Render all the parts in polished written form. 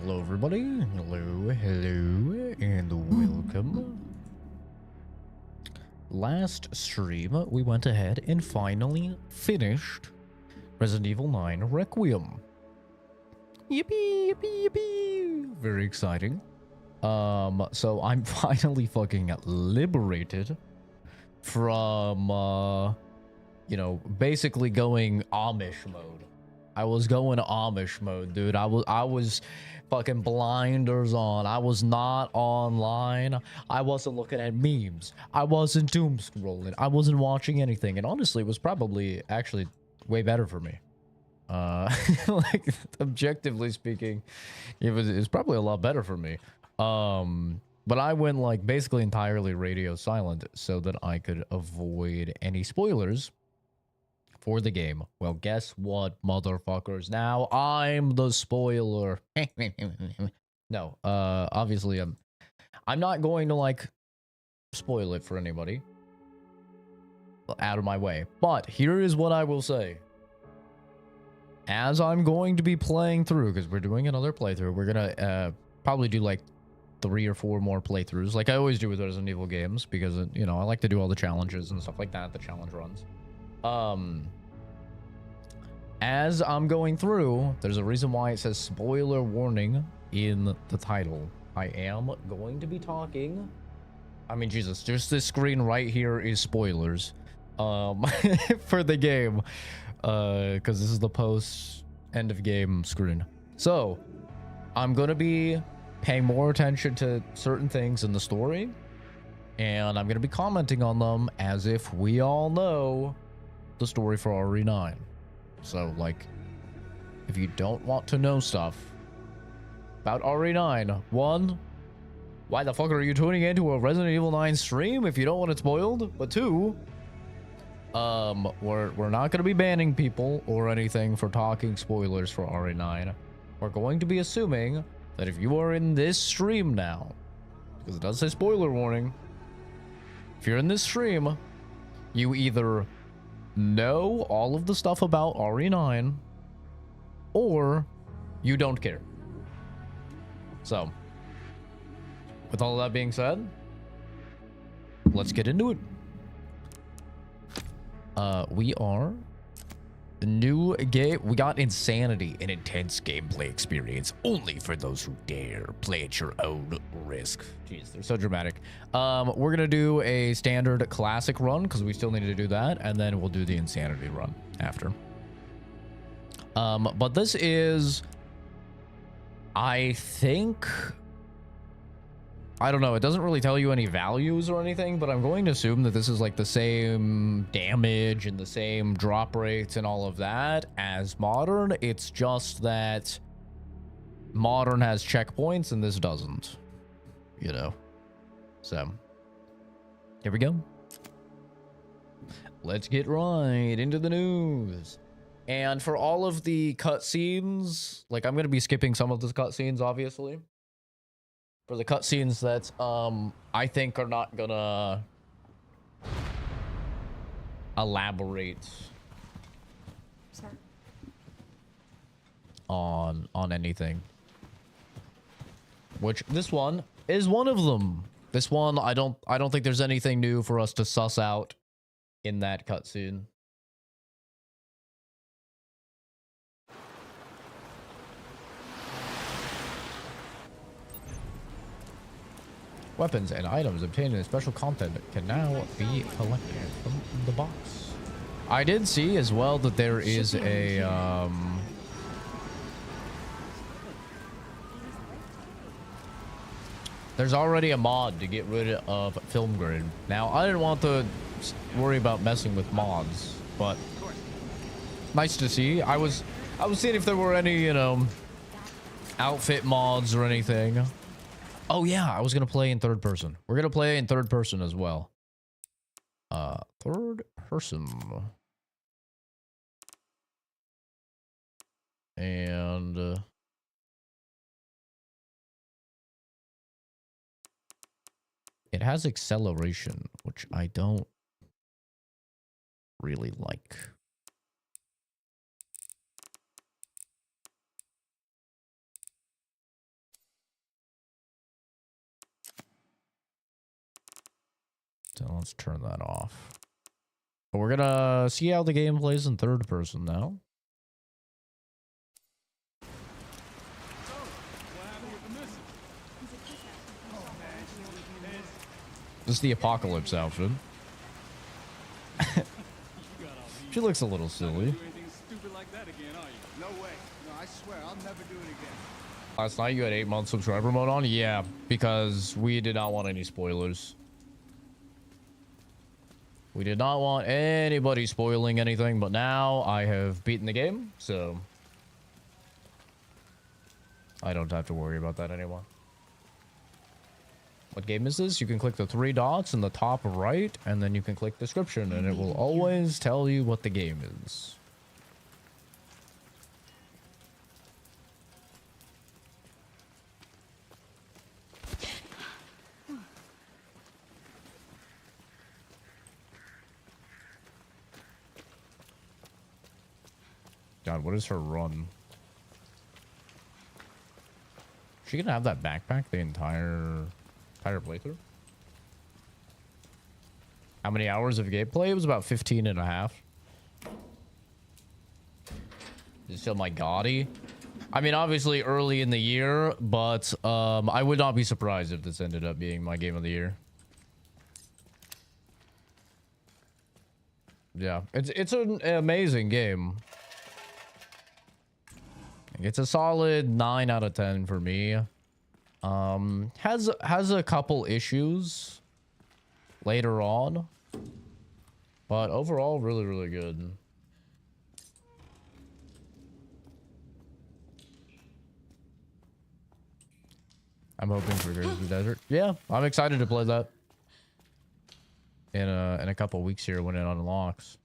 Hello, everybody. Hello, hello, and welcome. Last stream, we went ahead and finally finished Resident Evil 9 Requiem. Yippee, yippee, yippee. Very exciting. So I'm finally fucking liberated from, you know, basically going Amish mode. I was going Amish mode, dude. I was fucking blinders on. I was not online. I wasn't looking at memes. I wasn't doom scrolling. I wasn't watching anything. And honestly, it was probably actually way better for me. Like objectively speaking, it was probably a lot better for me. But I went like basically entirely radio silent so that I could avoid any spoilers for the game. Well, guess what, motherfuckers? Now I'm the spoiler. No, obviously I'm not going to like spoil it for anybody. Out of my way. But here is what I will say. As I'm going to be playing through, because we're doing another playthrough, we're gonna probably do like 3 or 4 more playthroughs, like I always do with Resident Evil games, because you know I like to do all the challenges and stuff like that, the challenge runs. As I'm going through, there's a reason why it says spoiler warning in the title. I am going to be talking. I mean, Jesus, just this screen right here is spoilers, for the game, because this is the post end of game screen. So I'm going to be paying more attention to certain things in the story, and I'm going to be commenting on them as if we all know the story for RE9. So, like, if you don't want to know stuff about RE9, 1, why the fuck are you tuning into a Resident Evil 9 stream if you don't want it spoiled? But 2, we're not going to be banning people or anything for talking spoilers for RE9. We're going to be assuming that if you are in this stream now, because it does say spoiler warning, if you're in this stream, you either know all of the stuff about RE9 or you don't care. So, with all that being said, let's get into it. We are new game. We got Insanity, an intense gameplay experience only for those who dare play at your own risk. Jeez, they're so dramatic. We're gonna do a standard classic run because we still need to do that, and then we'll do the Insanity run after. But this is, I think, I don't know, it doesn't really tell you any values or anything, but I'm going to assume that this is like the same damage and the same drop rates and all of that as Modern. It's just that Modern has checkpoints and this doesn't, you know. So, here we go. Let's get right into the news. And for all of the cutscenes, like I'm going to be skipping some of the cutscenes, obviously. For the cutscenes that I think are not gonna elaborate on anything. Which this one is one of them. This one I don't think there's anything new for us to suss out in that cutscene. Weapons and items obtained in special content can now be collected from the box. I did see as well that there is a there's already a mod to get rid of film grid. Now I didn't want to worry about messing with mods, but nice to see. I was seeing if there were any, you know, outfit mods or anything. Oh yeah, I was gonna play in third person. We're gonna play in third person as well. Third person. And it has acceleration, which I don't really like. let's turn that off. But we're gonna see how the game plays in third person now. This is the apocalypse outfit. She looks a little silly. No way. No, I swear, I'll never do it again. Last night you had 8-month subscriber mode on? Yeah, because we did not want any spoilers. We did not want anybody spoiling anything, but now I have beaten the game, so I don't have to worry about that anymore. What game is this? You can click the 3 dots in the top right, and then you can click description, and it will always tell you what the game is. God, what is her run? Is she gonna have that backpack the entire playthrough? How many hours of gameplay? It was about 15 and a half. Is it still my Gotti? I mean, obviously early in the year, but I would not be surprised if this ended up being my game of the year. Yeah, it's an amazing game. It's a solid 9 out of 10 for me. Has a couple issues later on, but overall really, really good. I'm hoping for Graves of the Desert. Yeah, I'm excited to play that in a couple weeks here when it unlocks.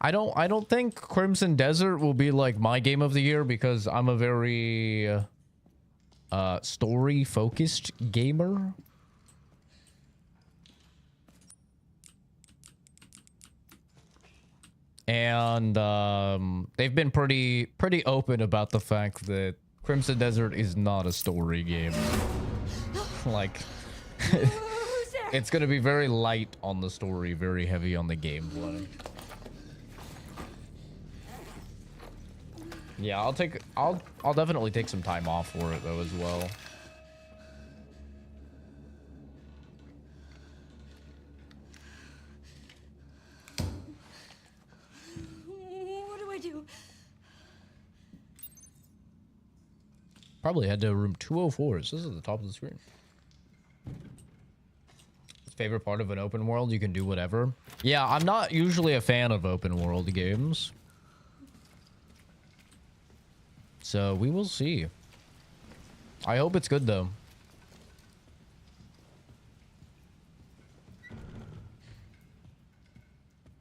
I don't think Crimson Desert will be like my game of the year because I'm a very story focused gamer. And they've been pretty open about the fact that Crimson Desert is not a story game. Like it's going to be very light on the story, very heavy on the gameplay. Yeah, I'll definitely take some time off for it though as well. What do I do? Probably head to room 204. This is at the top of the screen. Favorite part of an open world, you can do whatever. Yeah, I'm not usually a fan of open world games. So we will see. I hope it's good though.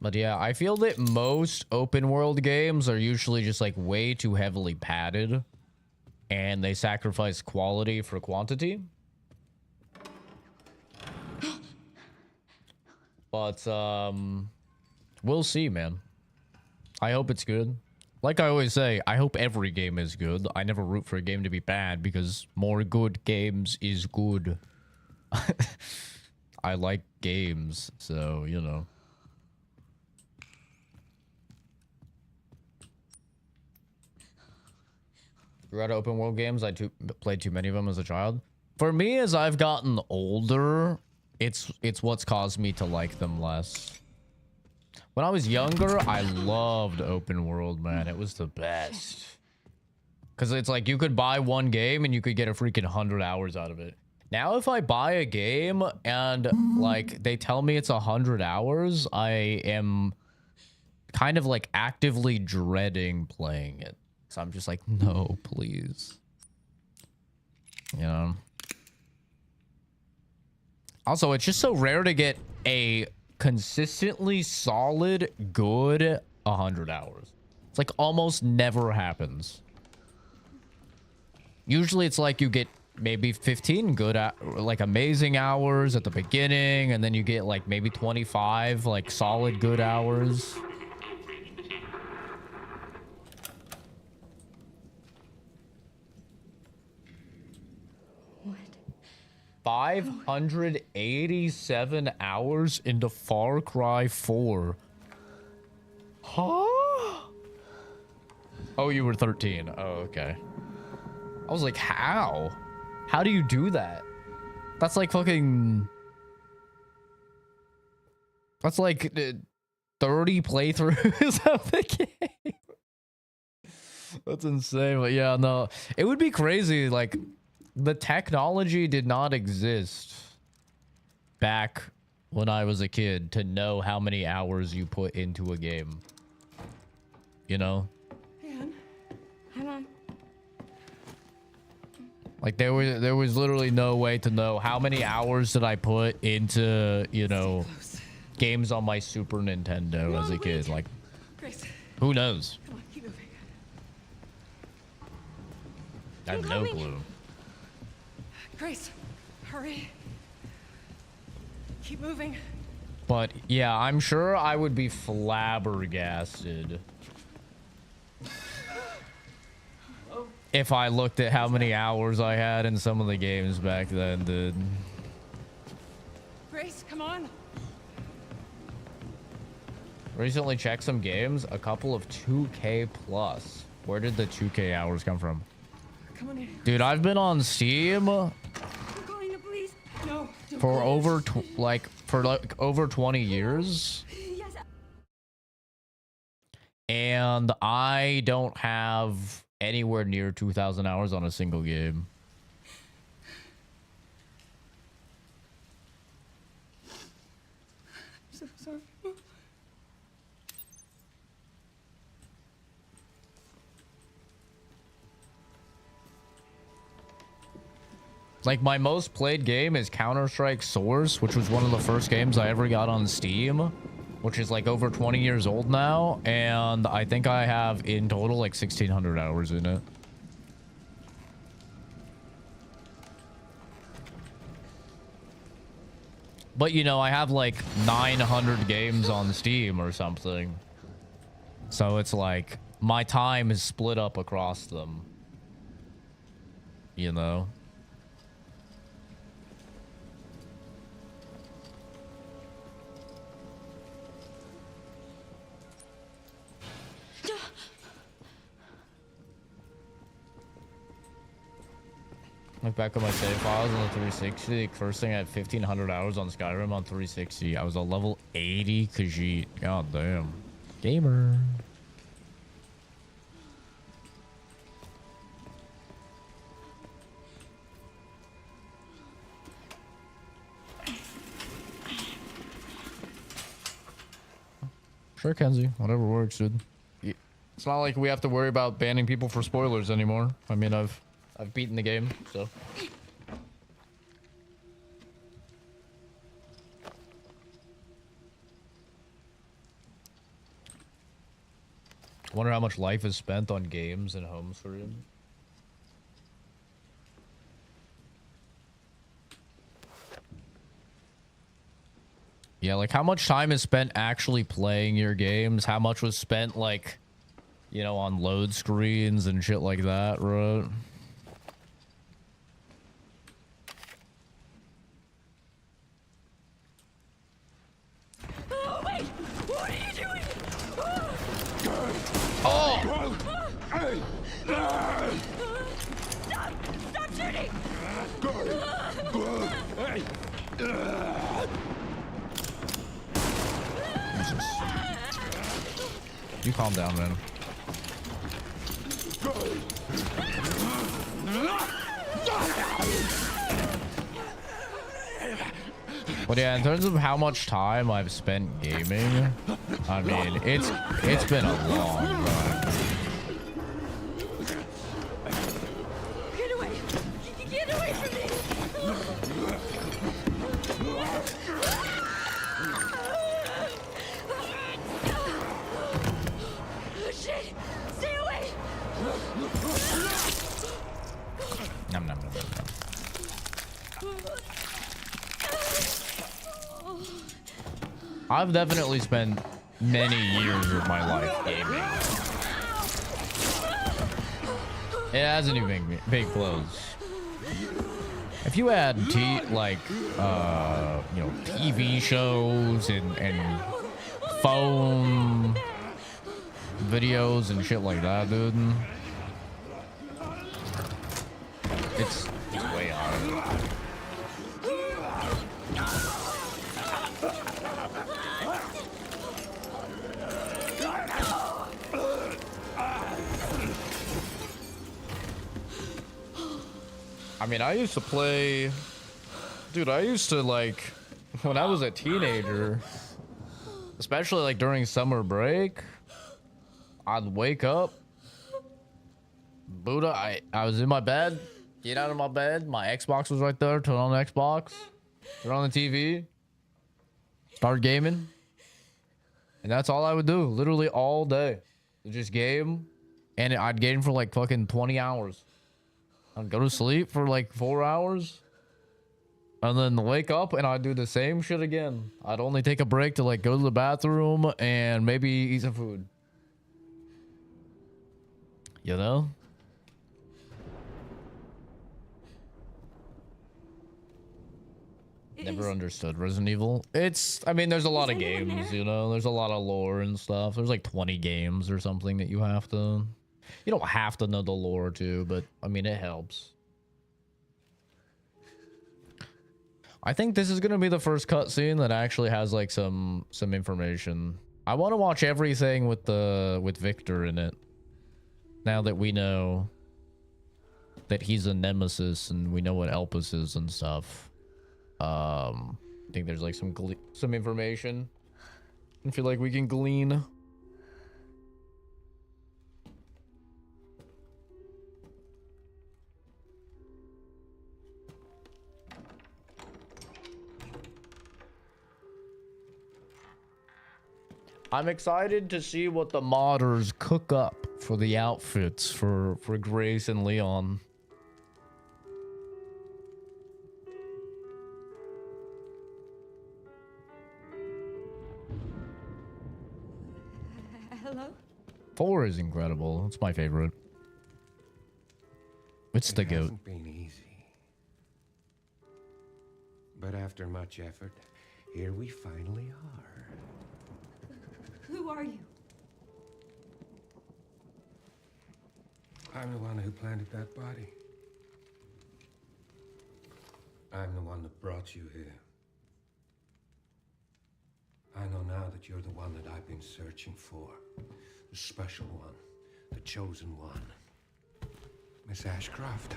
But yeah, I feel that most open world games are usually just like way too heavily padded and they sacrifice quality for quantity. But we'll see, man. I hope it's good. Like I always say, I hope every game is good. I never root for a game to be bad because more good games is good. I like games, so, you know. You're out of open world games. I played too many of them as a child. For me, as I've gotten older, it's what's caused me to like them less. When I was younger, I loved open world, man. It was the best. Because it's like you could buy one game and you could get a freaking 100 hours out of it. Now, if I buy a game and like they tell me it's 100 hours, I am kind of like actively dreading playing it. So I'm just like, no, please. You know? Also, it's just so rare to get a consistently solid, good 100 hours. It's like almost never happens. Usually it's like you get maybe 15 good, like amazing hours at the beginning, and then you get like maybe 25 like solid good hours. 587 hours into Far Cry 4. Huh? Oh, you were 13. Oh, okay. I was like, how? How do you do that? That's like fucking... That's like 30 playthroughs of the game. That's insane. But yeah, no. It would be crazy. Like, the technology did not exist back when I was a kid to know how many hours you put into a game. You know? Hang on. Like there was literally no way to know how many hours did I put into, you know, games on my Super Nintendo as a kid. Like, Grace, who knows? come on, keep moving. I have no clue. Grace, hurry. Keep moving. But yeah, I'm sure I would be flabbergasted if I looked at how many hours I had in some of the games back then, dude. Grace, come on. Recently checked some games, a couple of 2K plus. Where did the 2K hours come from? Come on in. Dude, I've been on Steam I'm calling the police. No. Don't for call over the over 20 years. Yes. And I don't have anywhere near 2,000 hours on a single game. So sorry. Like, my most played game is Counter-Strike Source, which was one of the first games I ever got on Steam, which is like over 20 years old now, and I think I have in total like 1,600 hours in it. But you know, I have like 900 games on Steam or something, so it's like my time is split up across them, you know. Look back at my save files on the 360. The first thing I had 1,500 hours on Skyrim on 360. I was a level 80 Khajiit. God damn. Gamer. Sure, Kenzie. Whatever works, dude. It's not like we have to worry about banning people for spoilers anymore. I mean, I've beaten the game, so. Wonder how much life is spent on games and home stream. Yeah, like how much time is spent actually playing your games? How much was spent, like, you know, on load screens and shit like that, right? Oh, wait! What are you doing? Oh! Stop! Stop shooting! Jesus. You calm down, man. But yeah, in terms of how much time I've spent gaming, I mean, it's been a long time. Get away! Get away from me! Oh, shit! Stay away! Nom, nom, nom, nom, nom. I've definitely spent many years of my life gaming. It hasn't even been close. If you had TV shows and phone videos and shit like that, dude, it's way higher. I mean, I used to play, dude, I used to like, when I was a teenager, especially like during summer break, I'd wake up, Buddha, I was in my bed, get out of my bed, my Xbox was right there, turn on the Xbox, turn on the TV, start gaming, and that's all I would do, literally all day, just game, and I'd game for like fucking 20 hours. I'd go to sleep for like 4 hours and then wake up and I'd do the same shit again. I'd only take a break to like go to the bathroom and maybe eat some food. You know? Never understood Resident Evil. I mean, there's a lot of games, you know? There's a lot of lore and stuff. There's like 20 games or something that you have to... You don't have to know the lore too, but I mean, it helps. I think this is gonna be the first cutscene that actually has like some information. I want to watch everything with Victor in it. Now that we know that he's a nemesis and we know what Elpis is and stuff. I think there's like some information I feel like we can glean. I'm excited to see what the modders cook up for the outfits for Grace and Leon. Hello? 4 is incredible. It's my favorite. It's the goat. It hasn't been easy. But after much effort, here we finally are. Who are you? I'm the one who planted that body. I'm the one that brought you here. I know now that you're the one that I've been searching for. The special one. The chosen one. Miss Ashcroft.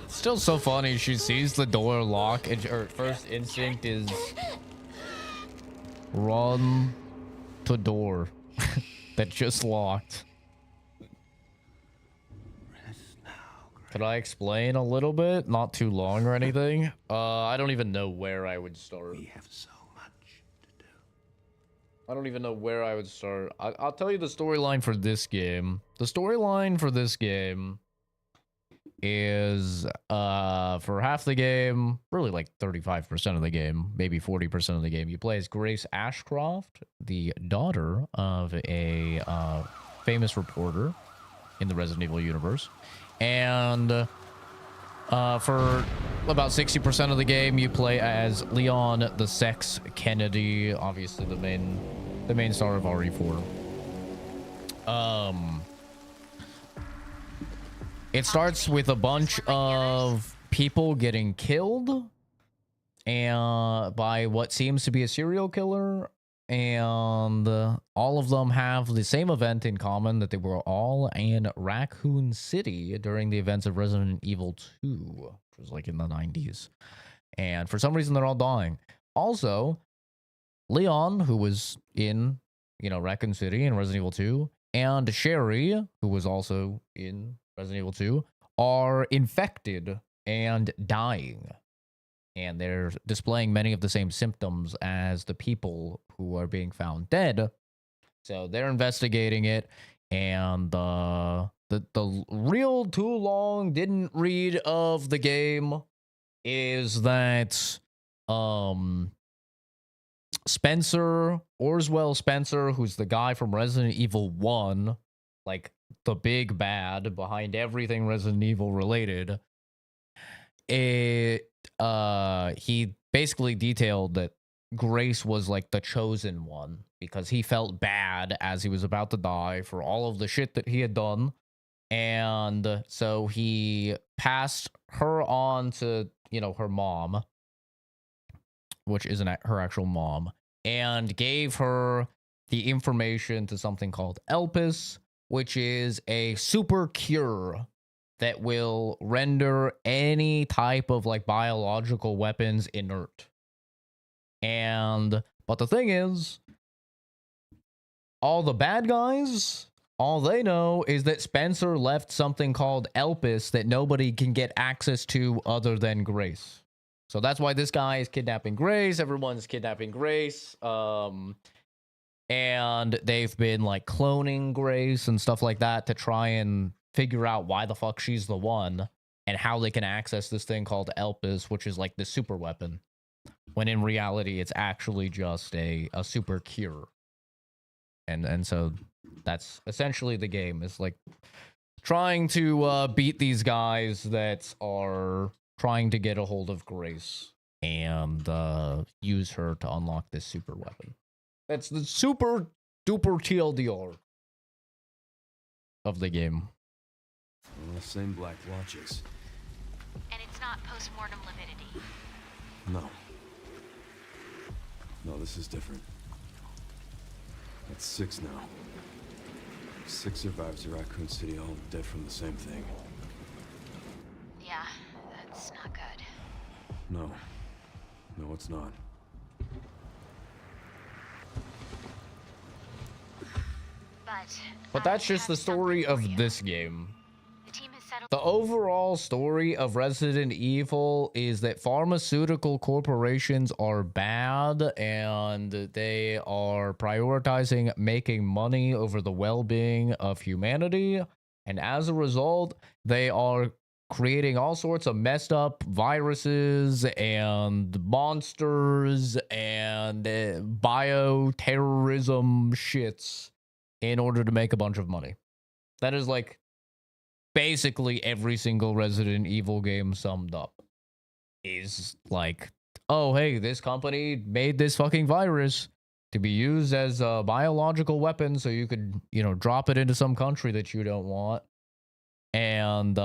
Still so funny. She sees the door lock and her first instinct is run to door that just locked. Could I explain a little bit? Not too long or anything. I don't even know where I would start. We have so much to do. I don't even know where I would start. I'll tell you the storyline for this game. The storyline for this game is for half the game, really like 35% of the game, maybe 40% of the game, you play as Grace Ashcroft, the daughter of a famous reporter in the Resident Evil universe. And for about 60% of the game, you play as Leon the Sex Kennedy, obviously the main star of RE4. It starts with a bunch of people getting killed and by what seems to be a serial killer, and all of them have the same event in common, that they were all in Raccoon City during the events of Resident Evil 2, which was like in the 90s. And for some reason, they're all dying. Also, Leon, who was in, Raccoon City in Resident Evil 2, and Sherry, who was also in Resident Evil 2, are infected and dying. And they're displaying many of the same symptoms as the people who are being found dead. So they're investigating it. And the real too long didn't read of the game is that Spencer, Orswell Spencer, who's the guy from Resident Evil 1, like the big bad behind everything Resident Evil related, he basically detailed that Grace was like the chosen one because he felt bad as he was about to die for all of the shit that he had done. And so he passed her on to, you know, her mom, which isn't her actual mom, and gave her the information to something called Elpis, which is a super cure that will render any type of like biological weapons inert. But the thing is, all the bad guys, all they know is that Spencer left something called Elpis that nobody can get access to other than Grace. So that's why this guy is kidnapping Grace. Everyone's kidnapping Grace. And they've been like cloning Grace and stuff like that to try and figure out why the fuck she's the one and how they can access this thing called Elpis, which is like the super weapon. When in reality, it's actually just a super cure. And so that's essentially the game. Is like trying to beat these guys that are trying to get a hold of Grace and use her to unlock this super weapon. That's the super duper TLDR of the game. Well, the same black launches. And it's not post-mortem lividity. No. No, this is different. That's 6 now. 6 survivors of Raccoon City, all dead from the same thing. Yeah, that's not good. No. No, it's not. But that's just the story of this game. The team has settled. The overall story of Resident Evil is that pharmaceutical corporations are bad and they are prioritizing making money over the well-being of humanity. And as a result, they are creating all sorts of messed up viruses and monsters and bioterrorism shits in order to make a bunch of money. That is like basically every single Resident Evil game summed up. Is like, oh, hey, this company made this fucking virus to be used as a biological weapon so you could, you know, drop it into some country that you don't want and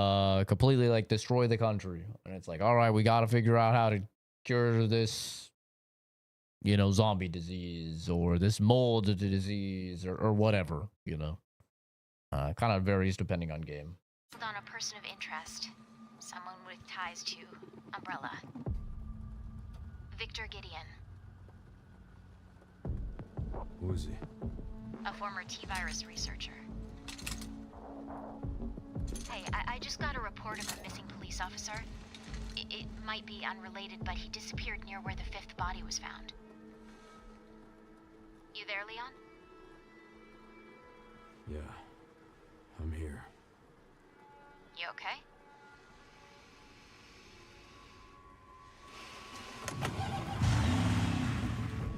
completely like destroy the country. And it's like, all right, we got to figure out how to cure this, you know, zombie disease or this mold disease or whatever, you know. Kind of varies depending on game. On a person of interest, someone with ties to Umbrella. Victor Gideon, Who is he? a former T-virus researcher. Hey, I just got a report of a missing police officer. It might be unrelated, but he disappeared near where the 5th body was found. You there, Leon? Yeah. I'm here. You okay?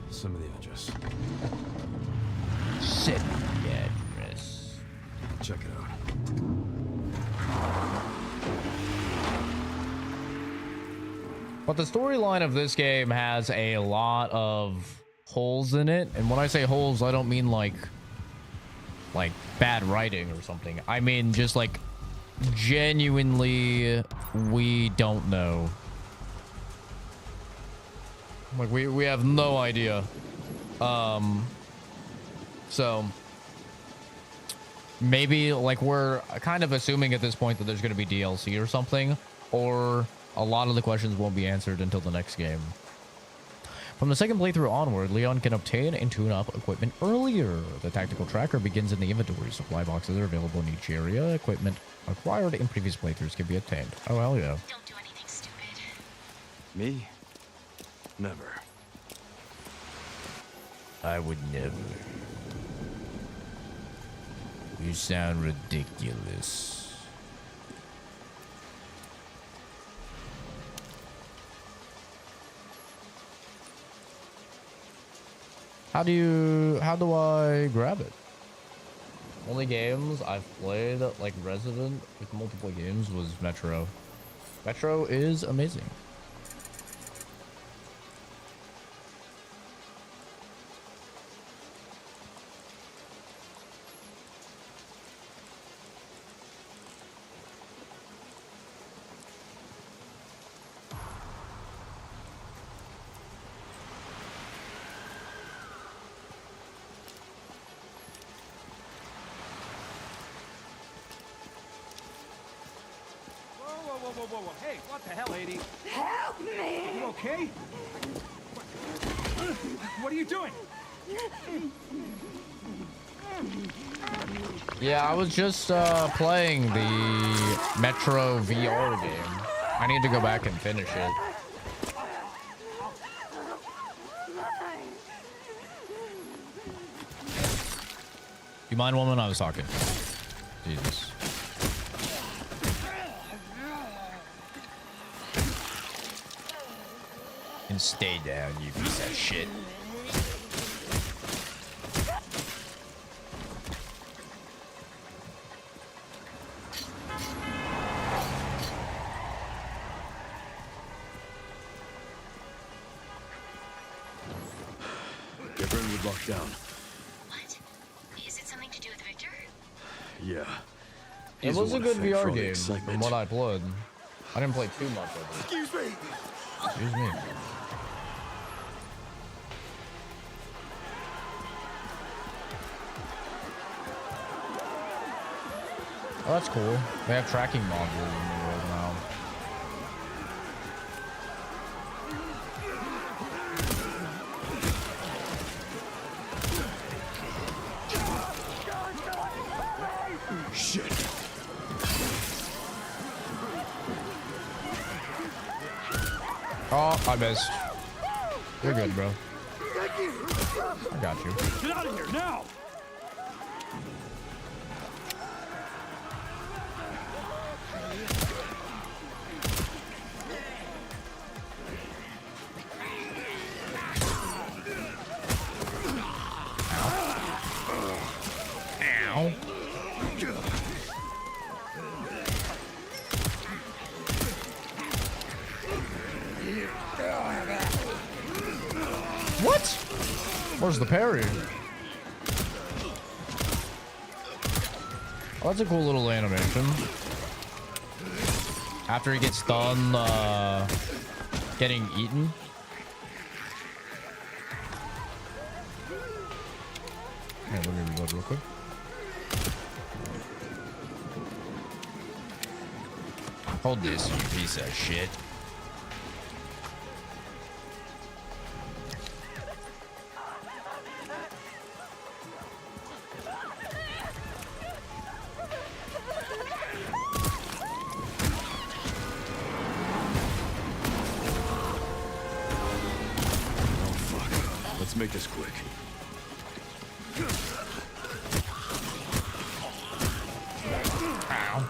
Send me the address. Send me the address. Check it out. But the storyline of this game has a lot of holes in it. And when I say holes, I don't mean like bad writing or something. I mean just like genuinely we don't know. Like we have no idea. So maybe like we're kind of assuming at this point that there's going to be DLC or something, or a lot of the questions won't be answered until the next game. From the second playthrough onward, Leon can obtain and tune up equipment earlier. The tactical tracker begins in the inventory. Supply boxes are available in each area. Equipment acquired in previous playthroughs can be obtained. Oh, hell yeah. Don't do anything stupid. Me? Never. I would never. You sound ridiculous. How do I grab it? Only games I've played like Resident with multiple games was Metro. Metro is amazing. Whoa. Hey, what the hell, lady? Help me! You okay? What are you doing? Yeah, I was just playing the Metro VR game. I need to go back and finish it. You mind, woman? I was talking. Jesus. And stay down, you piece of shit. Everyone would lock down. What? Is it something to do with Victor? Yeah. It He's was the a one to good thank for all VR the game excitement. from what I played. I didn't play too much of it. Excuse me. Excuse me. Oh, that's cool. They have tracking modules in the world now. Shit. Oh, I missed. You're good, bro. I got you. Get out of here now! Ow. What? Where's the parry? Oh, that's a cool little animation. After he gets done getting eaten. Okay, let me reload real quick. Hold this, you piece of shit. Let's make this quick. Ow.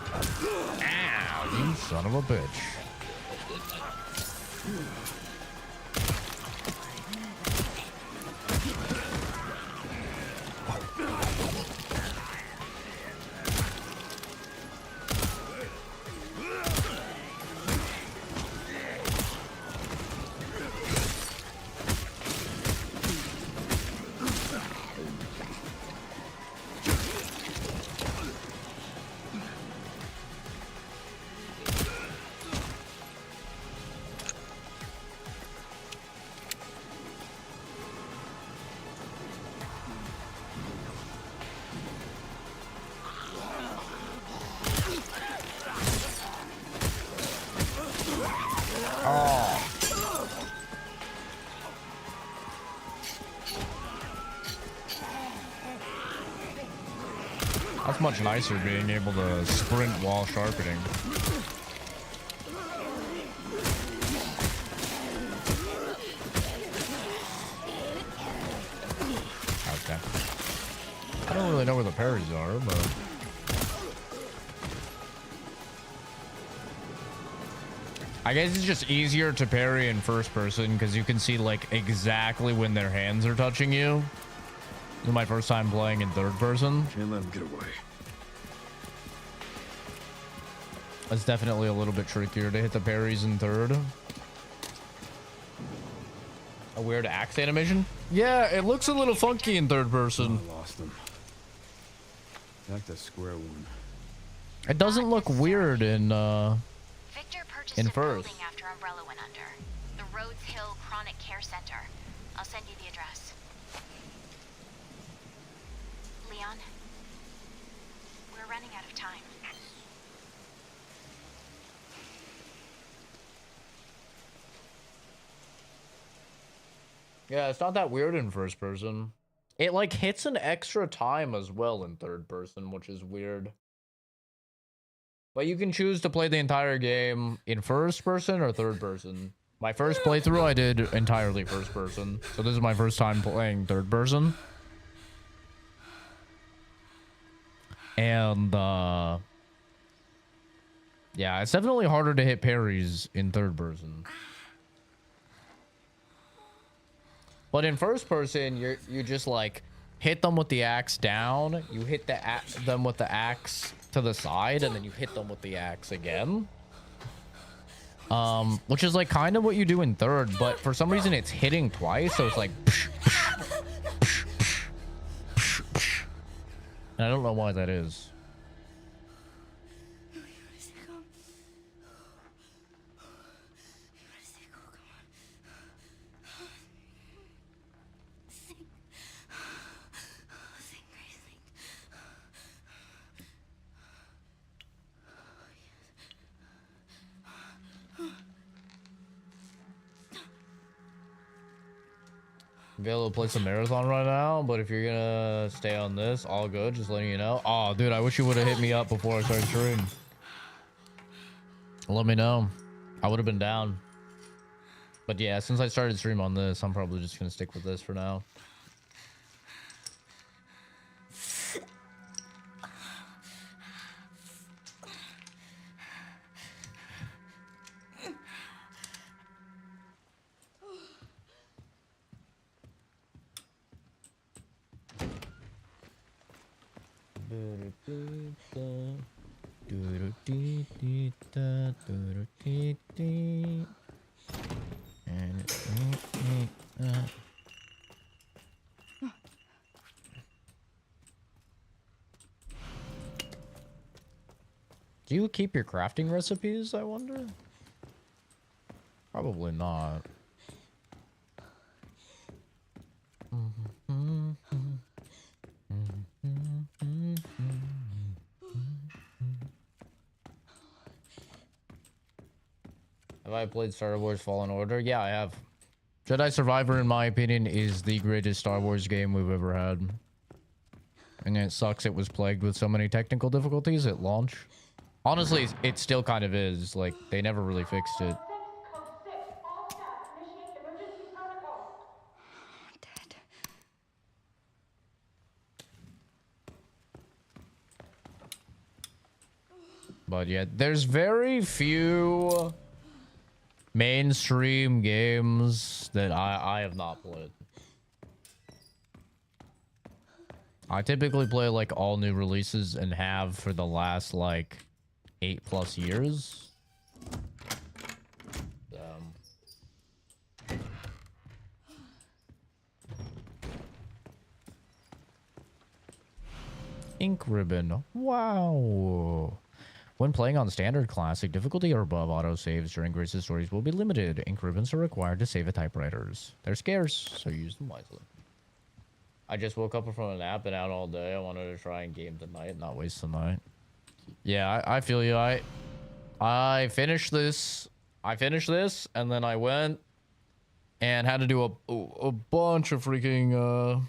Ow, you son of a bitch. That's much nicer being able to sprint while sharpening. Okay. I don't really know where the parries are, but... I guess it's just easier to parry in first person because you can see like exactly when their hands are touching you. This is my first time playing in third person. Can't let him get away. It's definitely a little bit trickier to hit the parries in third. A weird axe animation? Yeah, it looks a little funky in third person. I lost him. Back to square one. It doesn't look weird in Victor purchased in a first. building after Umbrella went under. The Rhodes Hill Chronic Care Center. I'll send you the address. Leon, we're running out of time. Yeah, it's not that weird in first person. It like hits an extra time as well in third person, which is weird. But you can choose to play the entire game in first person or third person. My first playthrough I did entirely first person. So this is my first time playing third person. And yeah, it's definitely harder to hit parries in third person. But in first person, you just like hit them with the axe down. You hit them with the axe to the side, and then you hit them with the axe again. Which is like kind of what you do in third, but for some reason it's hitting twice, so it's like. And I don't know why that is. Be able to play some marathon right now, but if you're gonna stay on this, all good. Just letting you know. Oh, dude, I wish you would have hit me up before I started stream. Let me know. I would have been down. But yeah, since I started stream on this, I'm probably just gonna stick with this for now. Do you keep your crafting recipes, I wonder? Probably not. Have I played Star Wars Fallen Order? Yeah, I have. Jedi Survivor, in my opinion, is the greatest Star Wars game we've ever had. And it sucks it was plagued with so many technical difficulties at launch. Honestly, it still kind of is. Like, they never really fixed it. But yeah, there's very few mainstream games that I have not played. I typically play like all new releases and have for the last like 8+ years. Ink ribbon. Wow. When playing on standard, classic difficulty or above, autosaves during Grace's stories will be limited. Ink ribbons are required to save at typewriters. They're scarce, so use them wisely. I just woke up from a nap, been out all day. I wanted to try and game tonight, not waste the night. Yeah, I feel you. I finished this. And then I went and had to do a bunch of freaking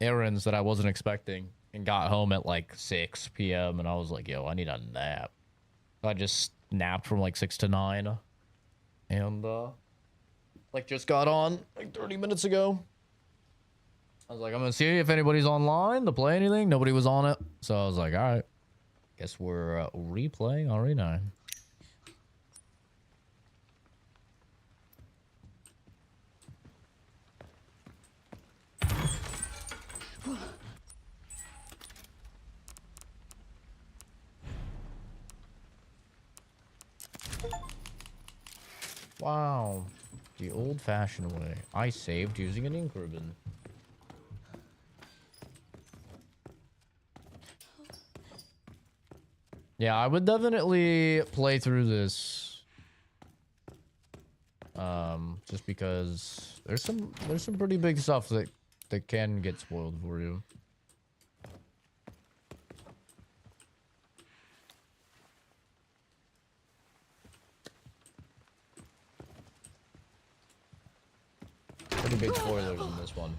errands that I wasn't expecting. And got home at like 6 p.m. and I was like, yo, I need a nap. I just napped from like 6 to 9. And like just got on like 30 minutes ago. I was like, I'm gonna see if anybody's online to play anything. Nobody was on it. So I was like, all right. Guess we're replaying Arena. Wow. The old-fashioned way. I saved using an ink ribbon. Yeah, I would definitely play through this. Just because there's some pretty big stuff that can get spoiled for you. Pretty big spoilers in this one.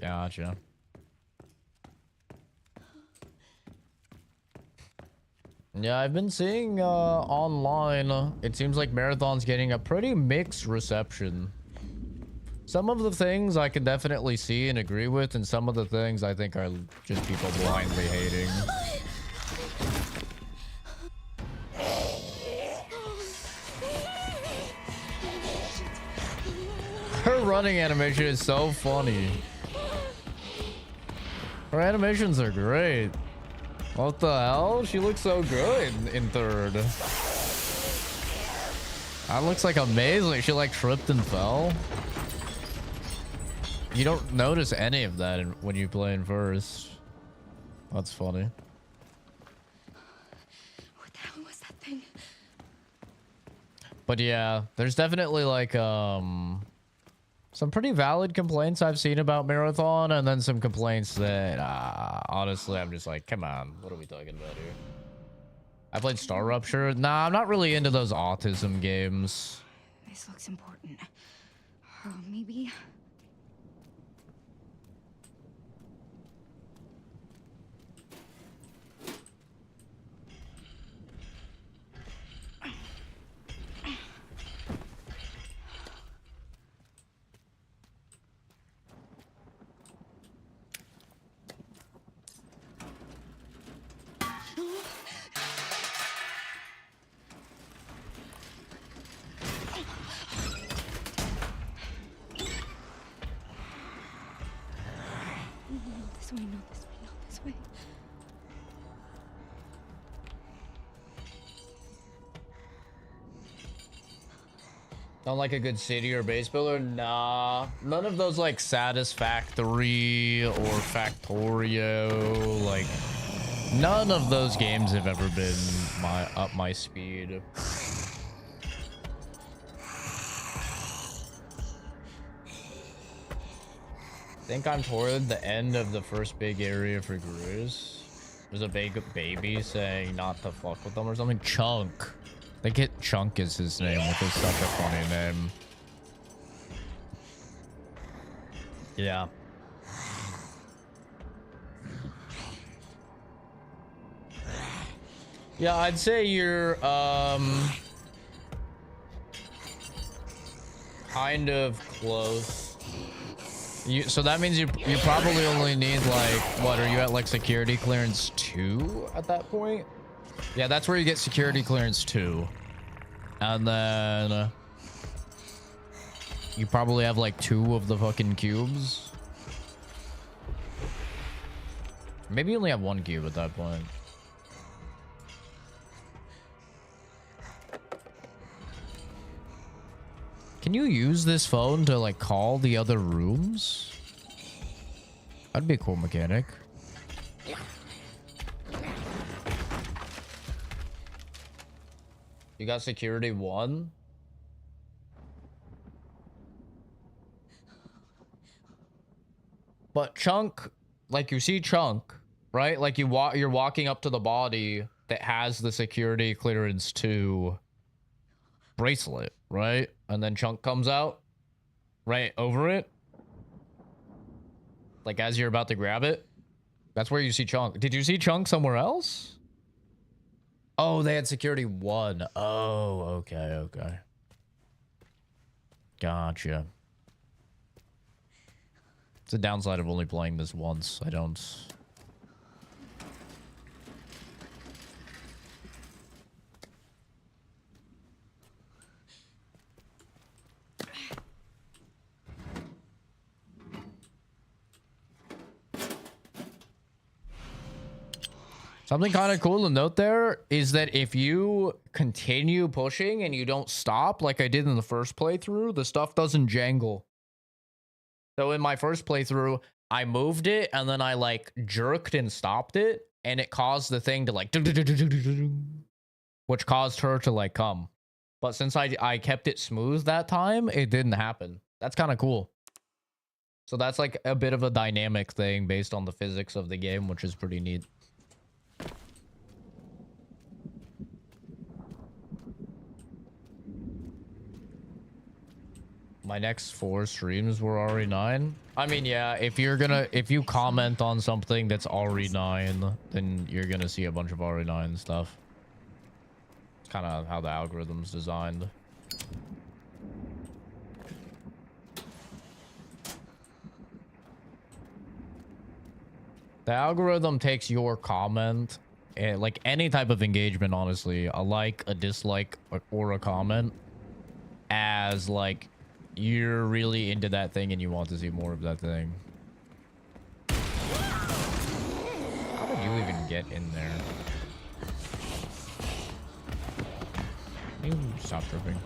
Gotcha. Yeah, I've been seeing online, it seems like Marathon's getting a pretty mixed reception. Some of the things I can definitely see and agree with, and some of the things I think are just people blindly hating. Her running animation is so funny. Her animations are great. What the hell? She looks so good in third. That looks like amazing. She like tripped and fell. You don't notice any of that when you play in first. That's funny. What the hell was that thing? But yeah, there's definitely like some pretty valid complaints I've seen about Marathon, and then some complaints that honestly I'm just like, come on, what are we talking about here? I played Star Rupture. Nah, I'm not really into those autism games. This looks important. Oh, maybe. This way, not this way, not this way. Don't like a good city or base builder? Nah. None of those like Satisfactory or Factorio, like none of those games have ever been up my speed. I think I'm toward the end of the first big area for Gruz. There's a big baby saying not to fuck with them or something. Chunk. I think Chunk is his name, which is such a funny name. Yeah. Yeah, I'd say you're kind of close. So that means you probably only need like, what, are you at like security clearance 2 at that point? Yeah, that's where you get security clearance 2. And then you probably have like 2 of the fucking cubes. Maybe you only have 1 cube at that point. Can you use this phone to like call the other rooms? That'd be a cool mechanic. You got security 1? But Chunk, like you see Chunk, right? Like you're walking up to the body that has the security clearance 2 bracelet, right? And then Chunk comes out right over it. Like as you're about to grab it. That's where you see Chunk. Did you see Chunk somewhere else? Oh, they had security 1. Oh, okay. Gotcha. It's a downside of only playing this once. I don't... Something kind of cool to note there is that if you continue pushing and you don't stop like I did in the first playthrough, the stuff doesn't jangle. So in my first playthrough, I moved it and then I like jerked and stopped it, and it caused the thing to like, which caused her to like come. But since I kept it smooth that time, it didn't happen. That's kind of cool. So that's like a bit of a dynamic thing based on the physics of the game, which is pretty neat. My next 4 streams were RE9. I mean, yeah, if you comment on something that's RE9, then you're gonna see a bunch of RE9 stuff. It's kind of how the algorithm's designed. The algorithm takes your comment, like any type of engagement, honestly, a like, a dislike, or a comment, as like you're really into that thing and you want to see more of that thing. How did you even get in there? You stop tripping.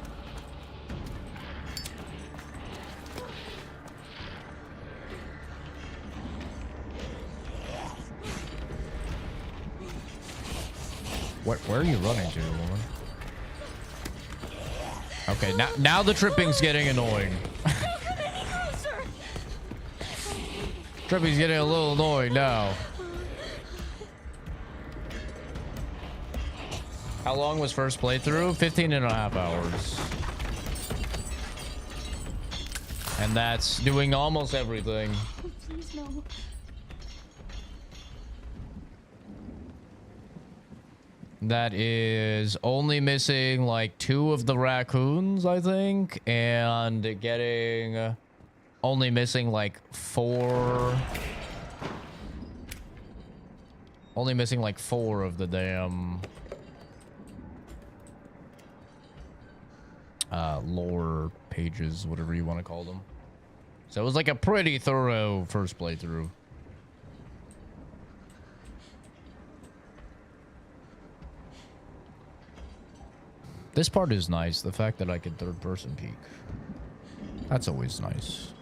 Where are you running to, woman? Okay, now the tripping's getting annoying. Tripping's getting a little annoying now. How long was first playthrough? 15.5 hours. And that's doing almost everything. Please, no. That is only missing like 2 of the raccoons, I think, and getting only missing like 4. Only missing like 4 of the damn lore pages, whatever you want to call them. So it was like a pretty thorough first playthrough. This part is nice. The fact that I can third person peek. That's always nice.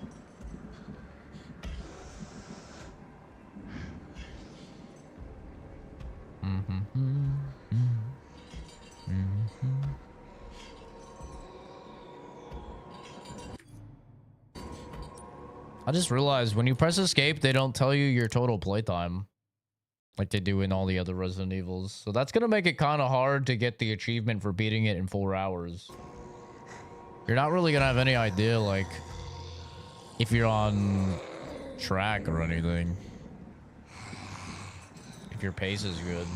I just realized when you press escape, they don't tell you your total playtime like they do in all the other Resident Evils. So that's gonna make it kind of hard to get the achievement for beating it in 4 hours. You're not really gonna have any idea, like, if you're on track or anything. If your pace is good.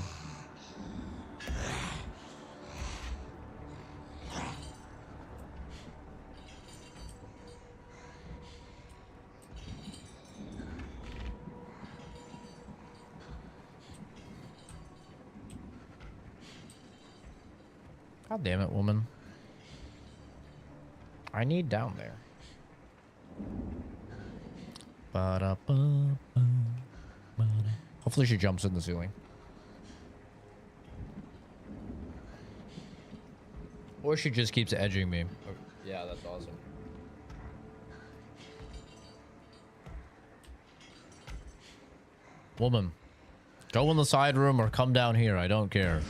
God damn it, woman. I need down there. Hopefully she jumps in the ceiling. Or she just keeps edging me. Yeah, that's awesome. Woman, go in the side room or come down here. I don't care.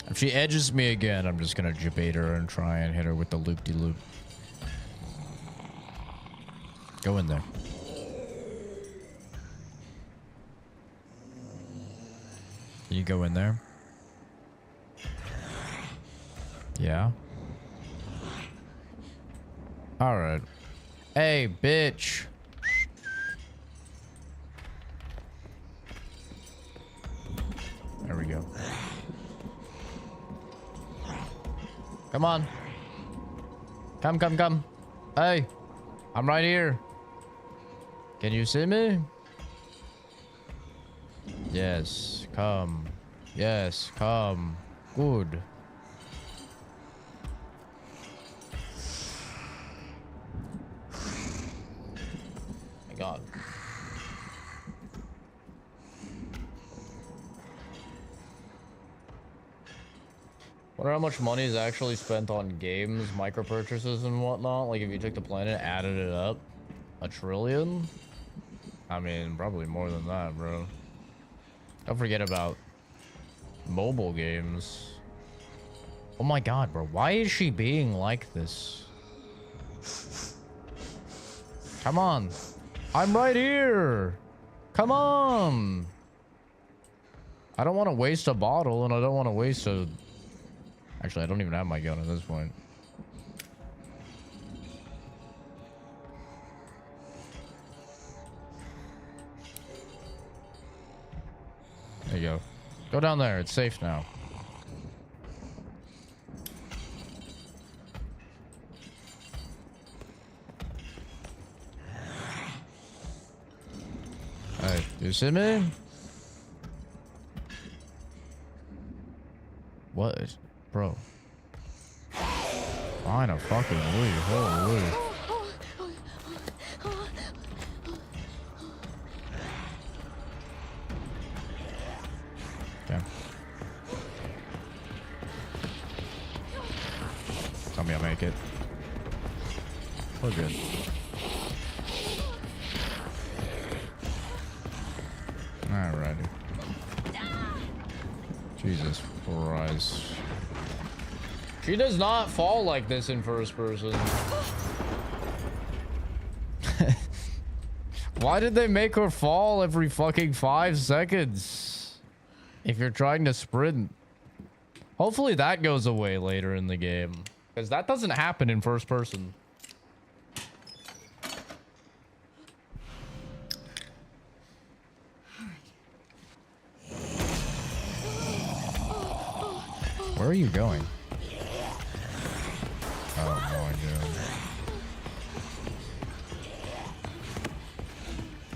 If she edges me again, I'm just gonna jibate her and try and hit her with the loop-de-loop. Go in there. You go in there. Yeah. All right. Hey, bitch. There we go. Come on. Come, come, come. Hey, I'm right here. Can you see me? Yes, come. Yes, come. Good. Wonder how much money is actually spent on games, micro purchases, and whatnot. Like if you took the planet, added it up, $1 trillion. I mean, probably more than that, bro. Don't forget about mobile games. Oh my god, bro. Why is she being like this? Come on. I'm right here. Come on. I don't want to waste a bottle, and I don't want to waste a... Actually, I don't even have my gun at this point. There you go. Go down there. It's safe now. Hey, you see me? What? Bro. Fine, a fucking Louis. Holy. Okay. Tell me I'll make it. We're good. Alrighty. Jesus Christ. She does not fall like this in first person. Why did they make her fall every fucking 5 seconds? If you're trying to sprint. Hopefully that goes away later in the game. Because that doesn't happen in first person. Where are you going? Oh my god.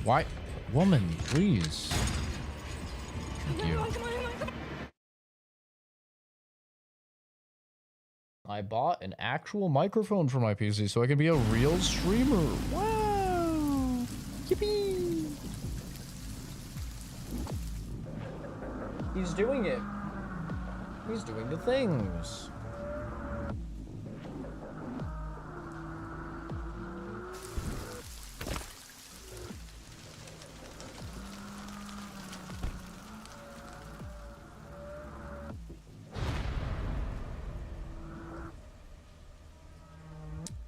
Why? Woman, please. Thank you. I bought an actual microphone for my PC so I can be a real streamer. Wow! Yippee! He's doing it. He's doing the things.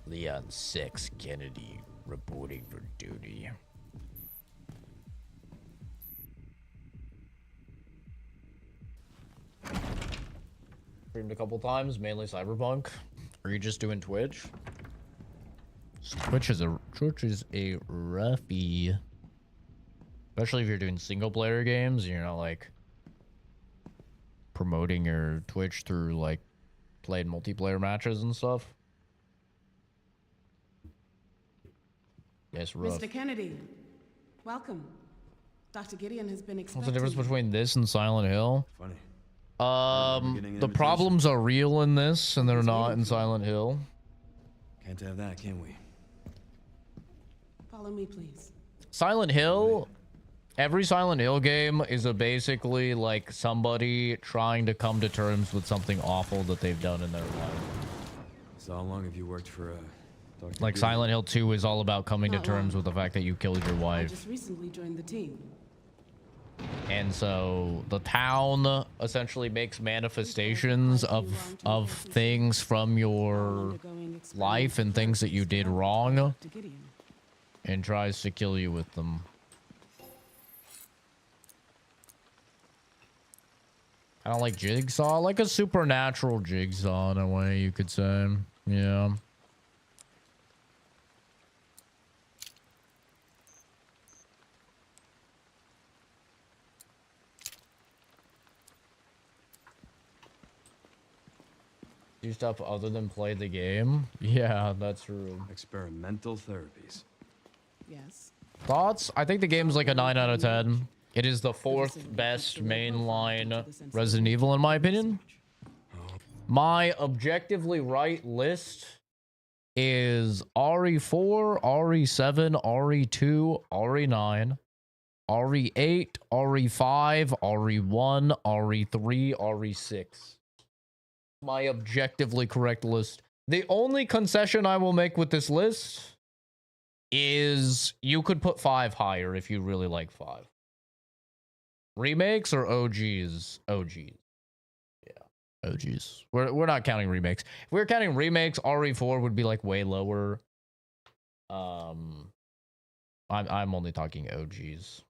Leon 6 Kennedy reporting for duty. Streamed a couple times, mainly Cyberpunk. Are you just doing Twitch? Twitch is a roughie. Especially if you're doing single player games, you're not like promoting your Twitch through like playing multiplayer matches and stuff. Yes, rough. Mr. Kennedy, welcome. Dr. Gideon has been expecting. What's the difference between this and Silent Hill? Funny. The problems are real in this, and they're not in Silent Hill. Can't have that, can we? Follow me, please. Silent Hill, every Silent Hill game is a basically like somebody trying to come to terms with something awful that they've done in their life. So how long have you worked for Dr. Like Gideon? Silent Hill 2 is all about coming to Not terms long. with the fact that you killed your I wife. just recently joined the team. And so the town essentially makes manifestations of things from your life and things that you did wrong Dr. Gideon. and tries to kill you with them. I don't like Jigsaw, like a supernatural Jigsaw in a way you could say. Yeah. Do stuff other than play the game? Yeah, that's true. Experimental therapies. Yes. Thoughts? I think the game's like a 9 out of 10. It is the 4th best mainline Resident Evil in my opinion. My objectively right list is RE4, RE7, RE2, RE9, RE8, RE5, RE1, RE3, RE6. My objectively correct list. The only concession I will make with this list is you could put 5 higher if you really like 5. Remakes or OGs? OGs. Yeah, OGs. We're not counting remakes. If we're counting remakes, RE4 would be like way lower. I'm only talking OGs.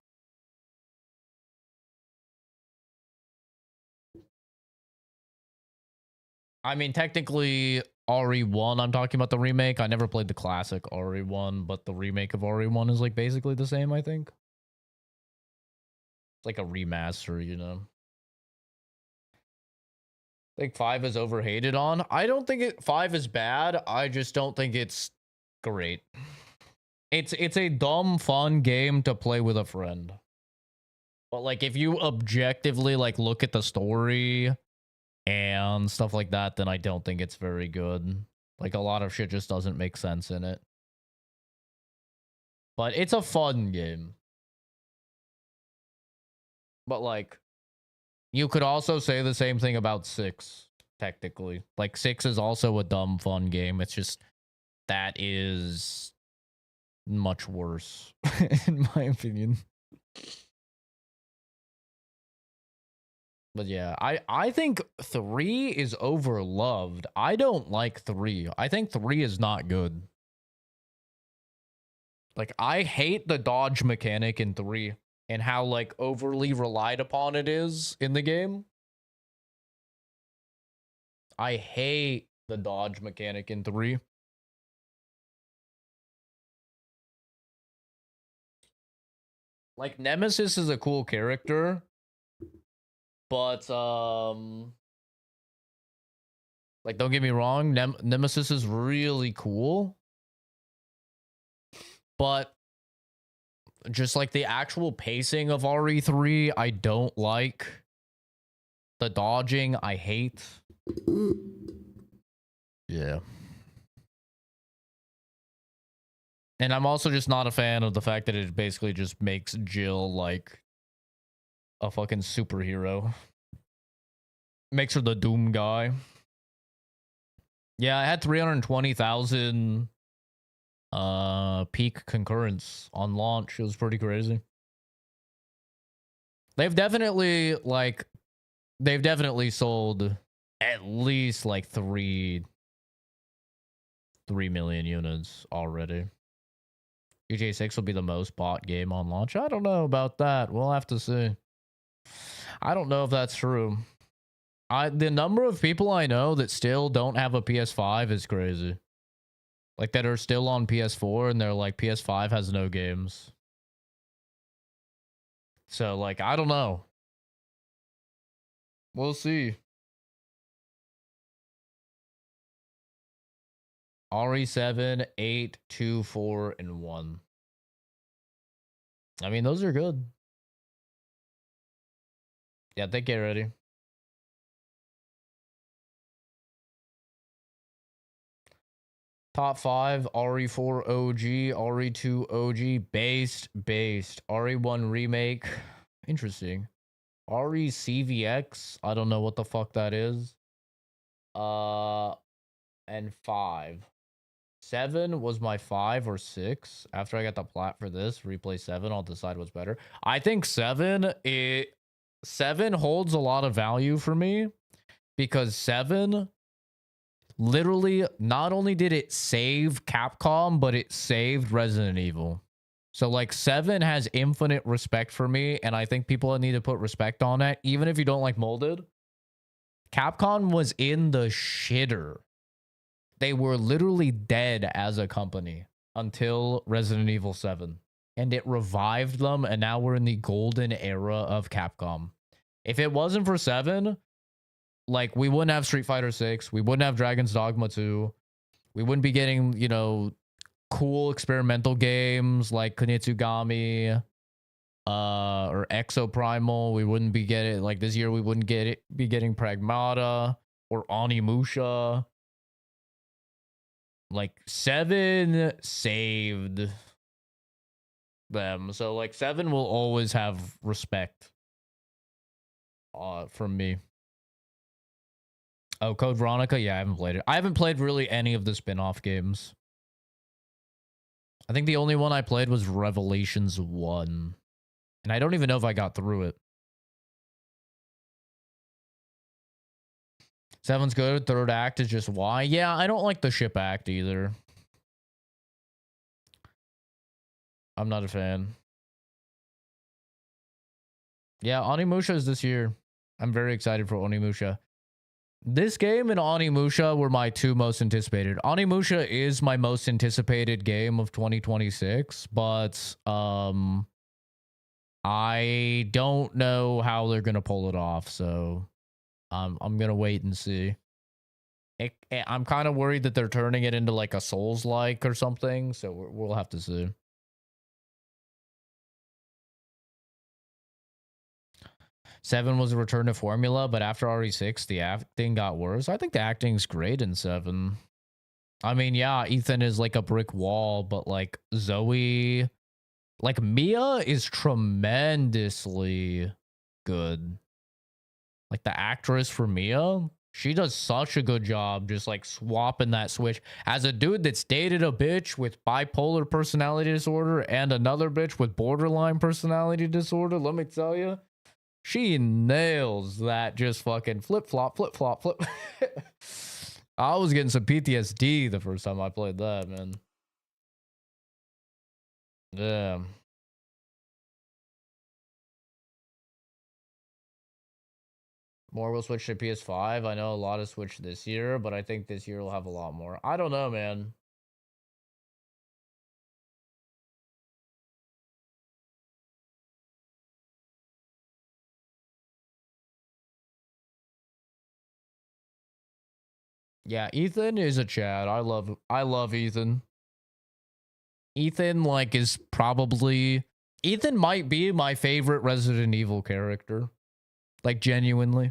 I mean, technically, RE1, I'm talking about the remake. I never played the classic RE1, but the remake of RE1 is like basically the same, I think. It's like a remaster, you know. I think 5 is overhated on. I don't think 5 is bad. I just don't think it's great. It's a dumb, fun game to play with a friend. But like if you objectively like look at the story and stuff like that, then I don't think it's very good. Like a lot of shit just doesn't make sense in it. But it's a fun game. But like you could also say the same thing about 6, technically. Like 6 is also a dumb, fun game. It's just that is much worse, in my opinion. But yeah, I think 3 is overloved. I don't like 3. I think 3 is not good. Like, I hate the dodge mechanic in 3 and how, like, overly relied upon it is in the game. I hate the dodge mechanic in 3. Like, Nemesis is a cool character, but, like, don't get me wrong, Nemesis is really cool, but just, like, the actual pacing of RE3, I don't like. The dodging, I hate. Yeah. And I'm also just not a fan of the fact that it basically just makes Jill, like, a fucking superhero. Makes her the Doom guy. Yeah, I had 320,000 peak concurrence on launch. It was pretty crazy. They've definitely sold at least like 3 million units already. GTA 6 will be the most bought game on launch. I don't know about that. We'll have to see. I don't know if that's true. The number of people I know that still don't have a PS5 is crazy. Like, that are still on PS4 and they're like, PS5 has no games. So, like, I don't know. We'll see. RE7, 8, 2, 4, and 1. I mean, those are good. Yeah, they get ready. Top 5, RE4 OG, RE2 OG, based, RE1 remake. Interesting. RE-CVX, I don't know what the fuck that is. And 5. 7 was my 5 or 6. After I got the plat for this, replay 7, I'll decide what's better. I think 7 holds a lot of value for me because 7 literally not only did it save Capcom, but it saved Resident Evil. So like 7 has infinite respect for me, and I think people need to put respect on it, even if you don't like Molded. Capcom was in the shitter. They were literally dead as a company until Resident Evil 7. And it revived them, and now we're in the golden era of Capcom. If it wasn't for 7, like, we wouldn't have Street Fighter 6, we wouldn't have Dragon's Dogma 2, we wouldn't be getting, you know, cool experimental games like Kunitsugami, or Exoprimal. We wouldn't be getting, like, this year we wouldn't be getting Pragmata or Onimusha. Like, 7 saved them. So, like, 7 will always have respect from me. Oh, Code Veronica? Yeah, I haven't played it. I haven't played really any of the spin-off games. I think the only one I played was Revelations 1. And I don't even know if I got through it. 7's good. Third act is just why. Yeah, I don't like the ship act either. I'm not a fan. Yeah, Onimusha is this year. I'm very excited for Onimusha. This game and Onimusha were my two most anticipated. Onimusha is my most anticipated game of 2026, but I don't know how they're gonna pull it off, so I'm gonna wait and see. I'm kind of worried that they're turning it into like a Souls-like or something, so we'll have to see. Seven was a return to formula, but after RE6, the acting got worse. I think the acting's great in 7. I mean, yeah, Ethan is like a brick wall, but like Zoe, like Mia is tremendously good. Like the actress for Mia, she does such a good job just like swapping that switch. As a dude that's dated a bitch with bipolar personality disorder and another bitch with borderline personality disorder, let me tell you, she nails that just fucking flip-flop, flip-flop, flip. I was getting some PTSD the first time I played that, man. Damn. More will switch to PS5. I know a lot of Switch this year, but I think this year will have a lot more. I don't know, man. Yeah, Ethan is a Chad. I love Ethan. Ethan like is probably Ethan might be my favorite Resident Evil character. Like genuinely.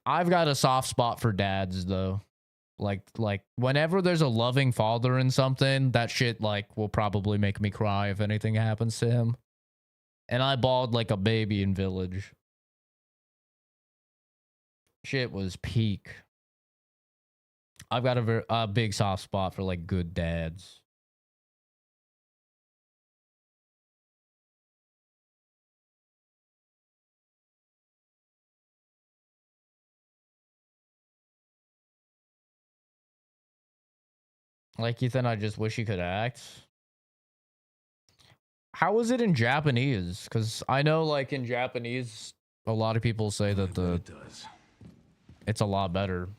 I've got a soft spot for dads though. Like whenever there's a loving father in something, that shit like will probably make me cry if anything happens to him. And I bawled like a baby in Village. Shit was peak. I've got a big soft spot for like good dads. Like Ethan, I just wish he could act. How is it in Japanese? Because I know like in Japanese, a lot of people say that it's a lot better.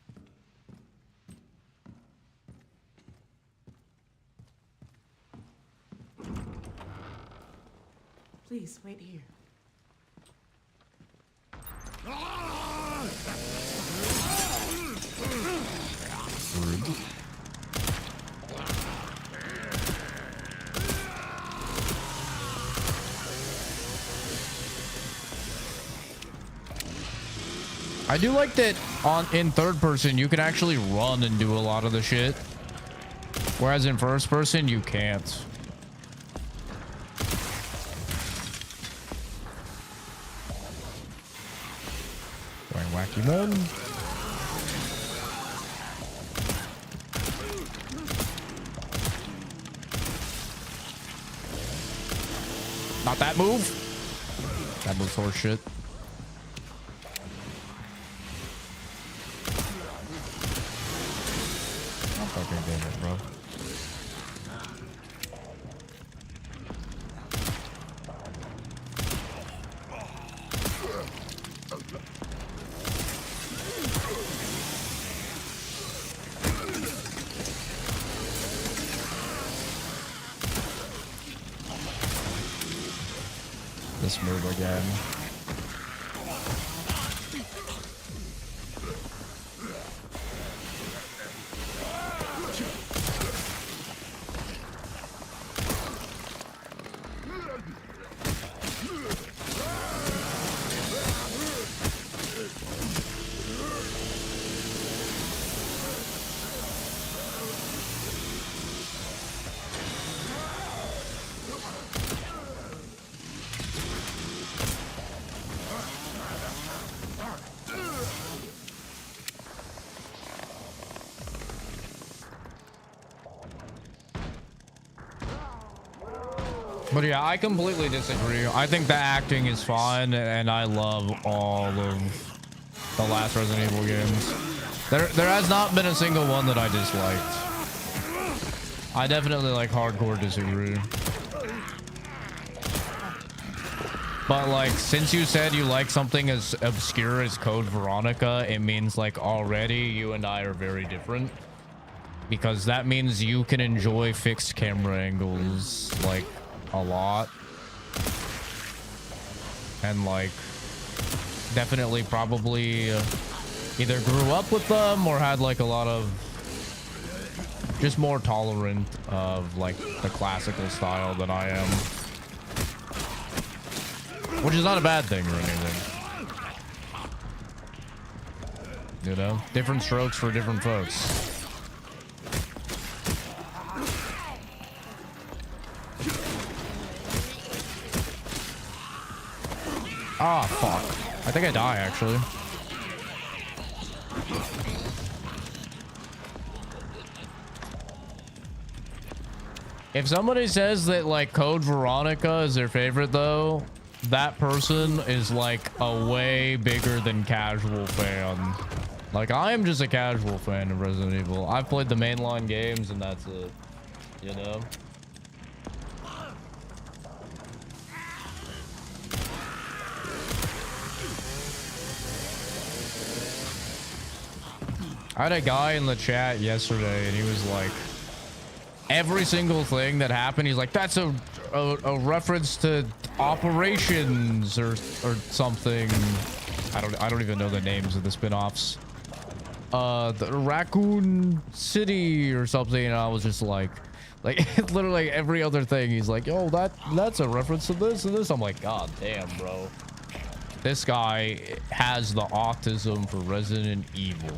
Please, wait here. I do like that in third person, you can actually run and do a lot of the shit. Whereas in first person, you can't. Going wacky mode. Not that move. That move's horse shit. Fucking damn it, bro. This move again. But yeah, I completely disagree. I think the acting is fine, and I love all of the last Resident Evil games. There has not been a single one that I disliked. I definitely like hardcore disagree. But like, since you said you like something as obscure as Code Veronica, it means like already you and I are very different. Because that means you can enjoy fixed camera angles like a lot. And like, definitely probably either grew up with them or had like a lot of just more tolerant of like the classical style than I am. Which is not a bad thing or anything. You know? Different strokes for different folks. Ah, fuck. I think I die, actually. If somebody says that, like, Code Veronica is their favorite, though, that person is, like, a way bigger than casual fan. Like, I am just a casual fan of Resident Evil. I've played the mainline games, and that's it. You know? I had a guy in the chat yesterday, and he was like, every single thing that happened, he's like, that's a reference to Operations or something. I don't even know the names of the spin-offs. The Raccoon City or something, and I was just like literally every other thing. He's like, oh, that's a reference to this and this. I'm like, god damn, bro. This guy has the autism for Resident Evil.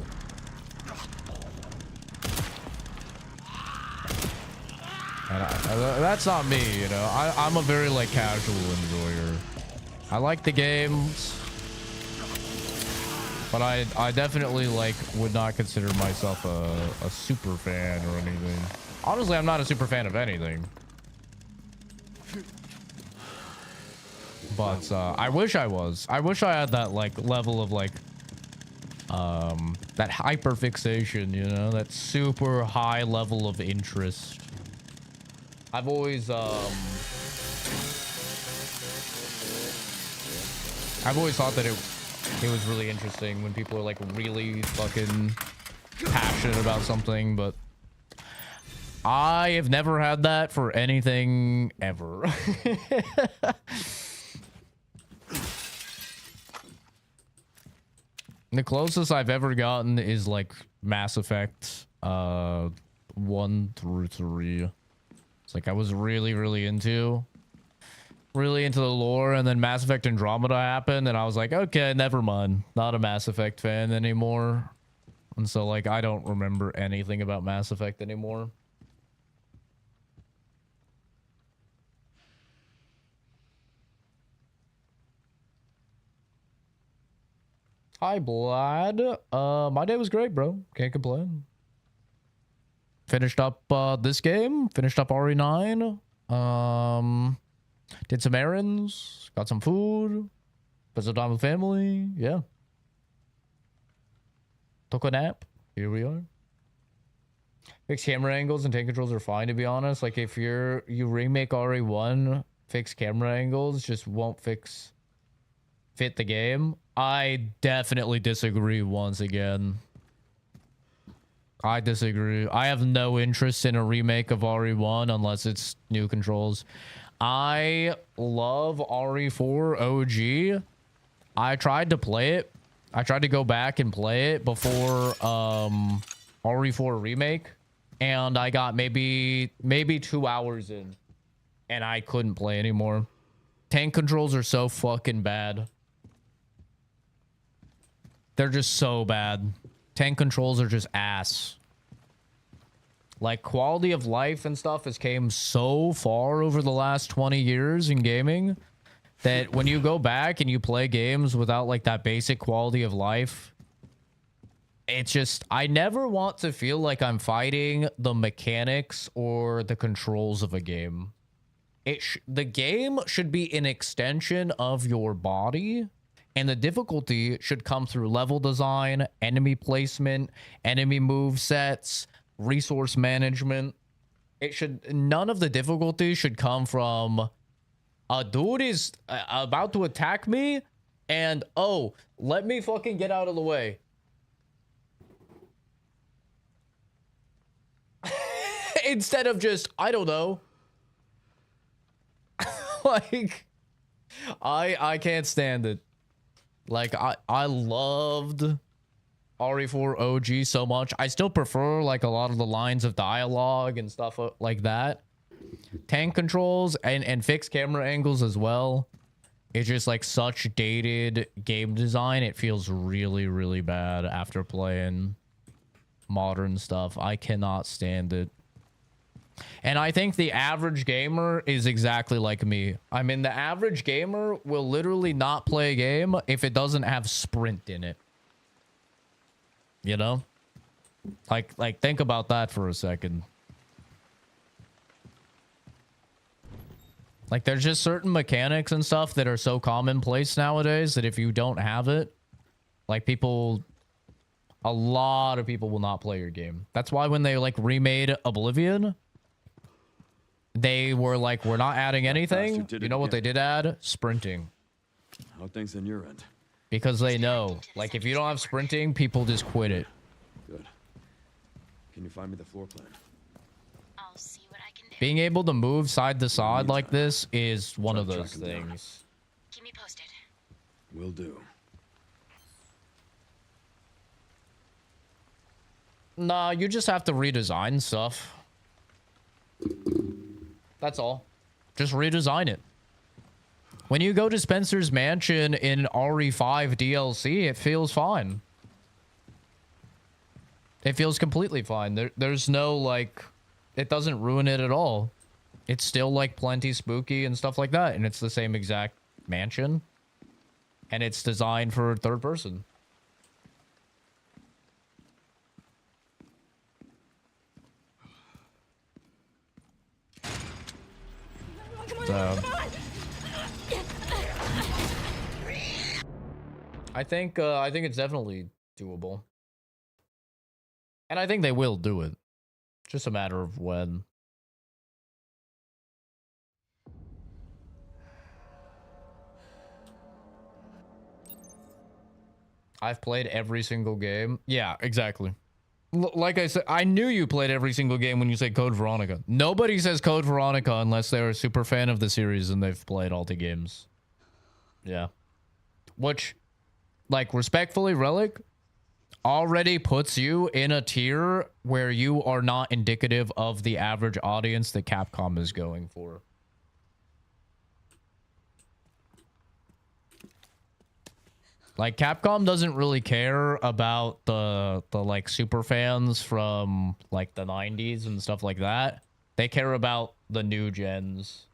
And that's not me, you know. I'm a very like casual enjoyer. I like the games, but I definitely like would not consider myself a super fan or anything. Honestly, I'm not a super fan of anything. But I wish I was. I wish I had that like level of like that hyperfixation, you know, that super high level of interest. I've always thought that it was really interesting when people are like really fucking passionate about something, but I have never had that for anything ever. The closest I've ever gotten is like Mass Effect 1 through 3. It's like I was really into the lore, and then Mass Effect Andromeda happened, and I was like, okay, never mind. Not a Mass Effect fan anymore. And so like I don't remember anything about Mass Effect anymore. Hi, Blood. My day was great, bro. Can't complain. Finished up this game. Finished up RE9. Did some errands. Got some food. Spent some time with family. Yeah. Took a nap. Here we are. Fixed camera angles and tank controls are fine, to be honest. Like if you remake RE1, fixed camera angles just won't fit the game. I definitely disagree once again. I disagree. I have no interest in a remake of RE1 unless it's new controls. I love RE4 OG. I tried to play it. I tried to go back and play it before RE4 remake, and I got maybe 2 hours in, and I couldn't play anymore. Tank controls are so fucking bad. They're just so bad. Tank controls are just ass. Like, quality of life and stuff has came so far over the last 20 years in gaming that when you go back and you play games without, like, that basic quality of life, it's just... I never want to feel like I'm fighting the mechanics or the controls of a game. The game should be an extension of your body, and the difficulty should come through level design, enemy placement, enemy move sets, resource management. None of the difficulty should come from a dude is about to attack me and oh, let me fucking get out of the way. Instead of just, I don't know. Like, I can't stand it. Like, I loved RE4 OG so much. I still prefer, like, a lot of the lines of dialogue and stuff like that. Tank controls and fixed camera angles as well. It's just, like, such dated game design. It feels really, really bad after playing modern stuff. I cannot stand it. And I think the average gamer is exactly like me. I mean, the average gamer will literally not play a game if it doesn't have sprint in it. You know? Like think about that for a second. Like, there's just certain mechanics and stuff that are so commonplace nowadays that if you don't have it, like, a lot of people will not play your game. That's why when they, like, remade Oblivion, they were like, we're not adding anything. You know what they did add? Sprinting. How things on your end? Because they know, like, if you don't have sprinting, people just quit it. Good. Can you find me the floor plan? I'll see what I can do. Being able to move side to side like this is one of those things. Keep me posted. Will do. Nah, you just have to redesign stuff. That's all. Just redesign it. When you go to Spencer's Mansion in RE5 DLC, it feels fine. It feels completely fine. There's no, like, it doesn't ruin it at all. It's still, like, plenty spooky and stuff like that. And it's the same exact mansion. And it's designed for third person. So, I think it's definitely doable. And I think they will do it. Just a matter of when. I've played every single game. Yeah, exactly. Like I said, I knew you played every single game when you said Code Veronica. Nobody says Code Veronica unless they're a super fan of the series and they've played all the games. Yeah. Which, like, respectfully, Relic already puts you in a tier where you are not indicative of the average audience that Capcom is going for. Like, Capcom doesn't really care about the like super fans from like the 90s and stuff like that. They care about the new gens.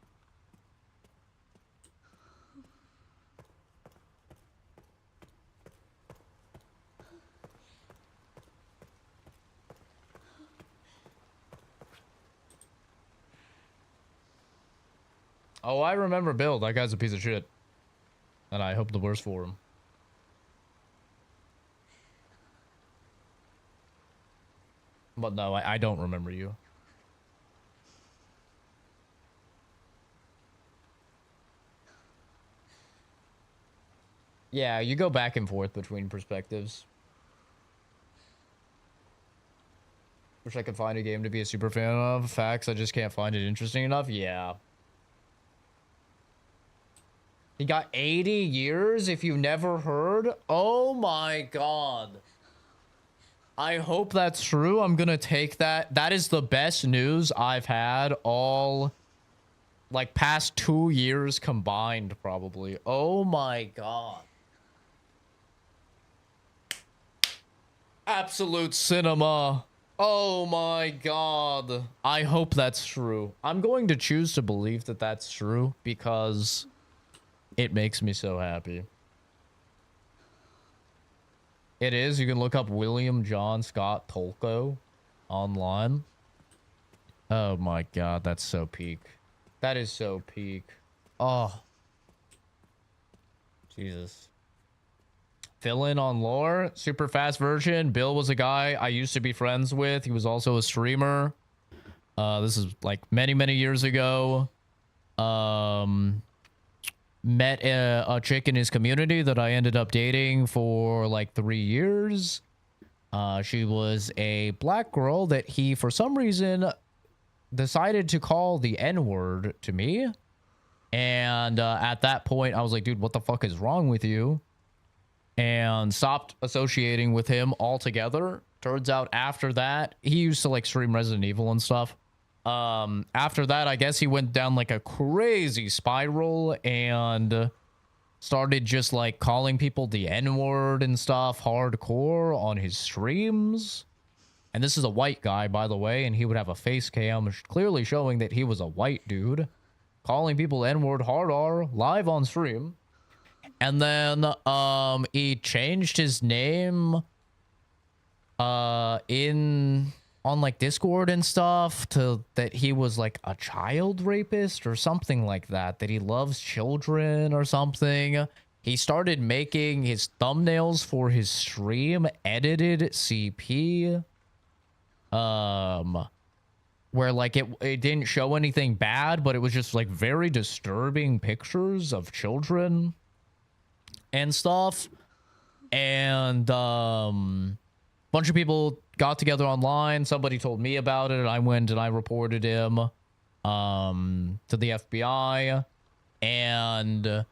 Oh, I remember Bill. That guy's a piece of shit. And I hope the worst for him. But no, I don't remember you. Yeah, you go back and forth between perspectives. Wish I could find a game to be a super fan of. Facts, I just can't find it interesting enough. Yeah. He got 80 years if you never heard? Oh my god. I hope that's true. I'm gonna take that. That is the best news I've had all, like, past 2 years combined, probably. Oh my god. Absolute cinema. Oh my god. I hope that's true. I'm going to choose to believe that that's true because it makes me so happy. It is. You can look up William John Scott Tolko online. Oh my god, that's so peak. That is so peak. Oh. Jesus. Fill in on lore. Super fast version. Bill was a guy I used to be friends with. He was also a streamer. This is like many, many years ago. Met a chick in his community that I ended up dating for like 3 years. She was a black girl that he, for some reason, decided to call the N-word to me. And at that point, I was like, dude, what the fuck is wrong with you? And stopped associating with him altogether. Turns out after that, he used to like stream Resident Evil and stuff. After that, I guess he went down like a crazy spiral and started just like calling people the N-word and stuff hardcore on his streams. And this is a white guy, by the way, and he would have a face cam clearly showing that he was a white dude calling people N-word hard R live on stream. And then he changed his name on like Discord and stuff to that he was like a child rapist or something like that, that he loves children or something. He started making his thumbnails for his stream edited CP, where like it didn't show anything bad, but it was just like very disturbing pictures of children and stuff. And bunch of people got together online. Somebody told me about it, and I went and I reported him to the FBI. And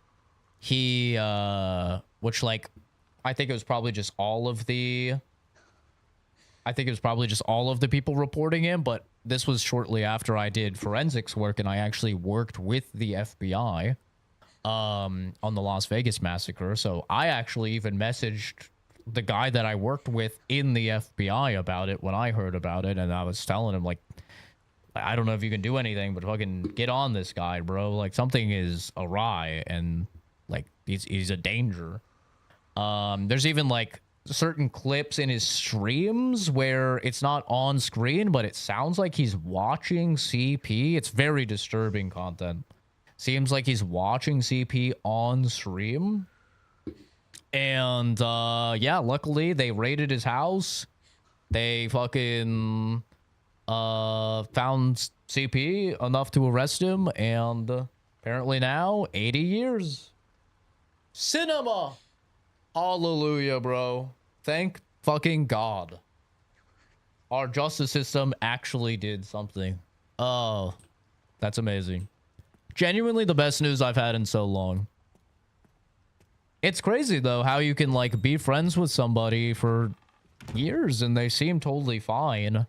he which like I think it was probably just all of the people reporting him, but this was shortly after I did forensics work, and I actually worked with the FBI on the Las Vegas massacre. So I actually even messaged the guy that I worked with in the FBI about it when I heard about it, and I was telling him, like, I don't know if you can do anything, but fucking get on this guy, bro. Like, something is awry, and like he's a danger. There's even like certain clips in his streams where it's not on screen, but it sounds like he's watching CP. It's very disturbing content. Seems like he's watching CP on stream. And yeah, luckily they raided his house. They fucking found CP enough to arrest him, and apparently now 80 years. Cinema. Hallelujah, bro. Thank fucking God. Our justice system actually did something. Oh, that's amazing. Genuinely the best news I've had in so long. It's crazy, though, how you can, like, be friends with somebody for years and they seem totally fine.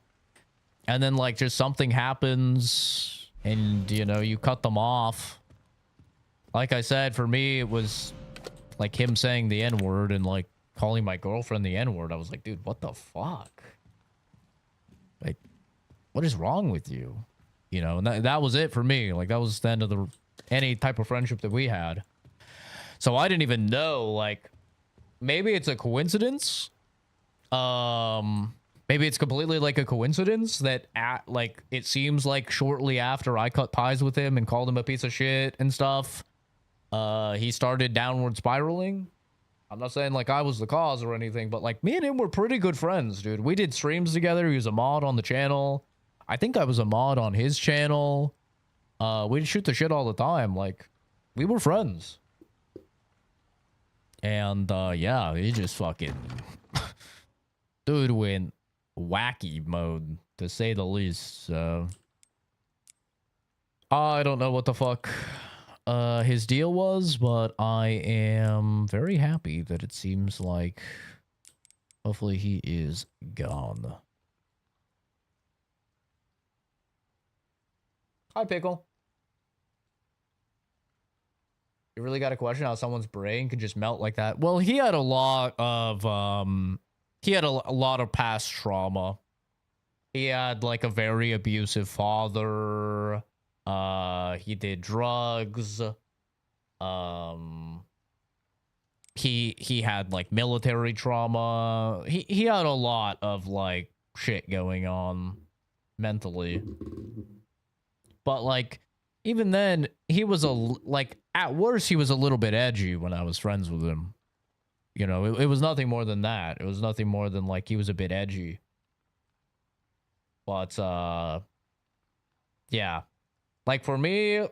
And then, like, just something happens and, you know, you cut them off. Like I said, for me, it was, like, him saying the N-word and, like, calling my girlfriend the N-word. I was like, dude, what the fuck? Like, what is wrong with you? You know, and that was it for me. Like, that was the end of any type of friendship that we had. So I didn't even know, like, maybe it's a coincidence. Maybe it's completely like a coincidence that like it seems like shortly after I cut ties with him and called him a piece of shit and stuff, he started downward spiraling. I'm not saying like I was the cause or anything, but like me and him were pretty good friends, dude. We did streams together. He was a mod on the channel. I think I was a mod on his channel. We'd shoot the shit all the time. Like, we were friends. And yeah, he just fucking dude went wacky mode, to say the least. So I don't know what the fuck his deal was, but I am very happy that it seems like hopefully he is gone. Hi, Pickle. You really got a question how someone's brain could just melt like that? Well, he had a lot of a lot of past trauma. He had like a very abusive father. He did drugs. He had like military trauma. He had a lot of like shit going on mentally. But like even then, he was like, at worst, he was a little bit edgy when I was friends with him. You know, it was nothing more than that. It was nothing more than like he was a bit edgy. But yeah, like for me,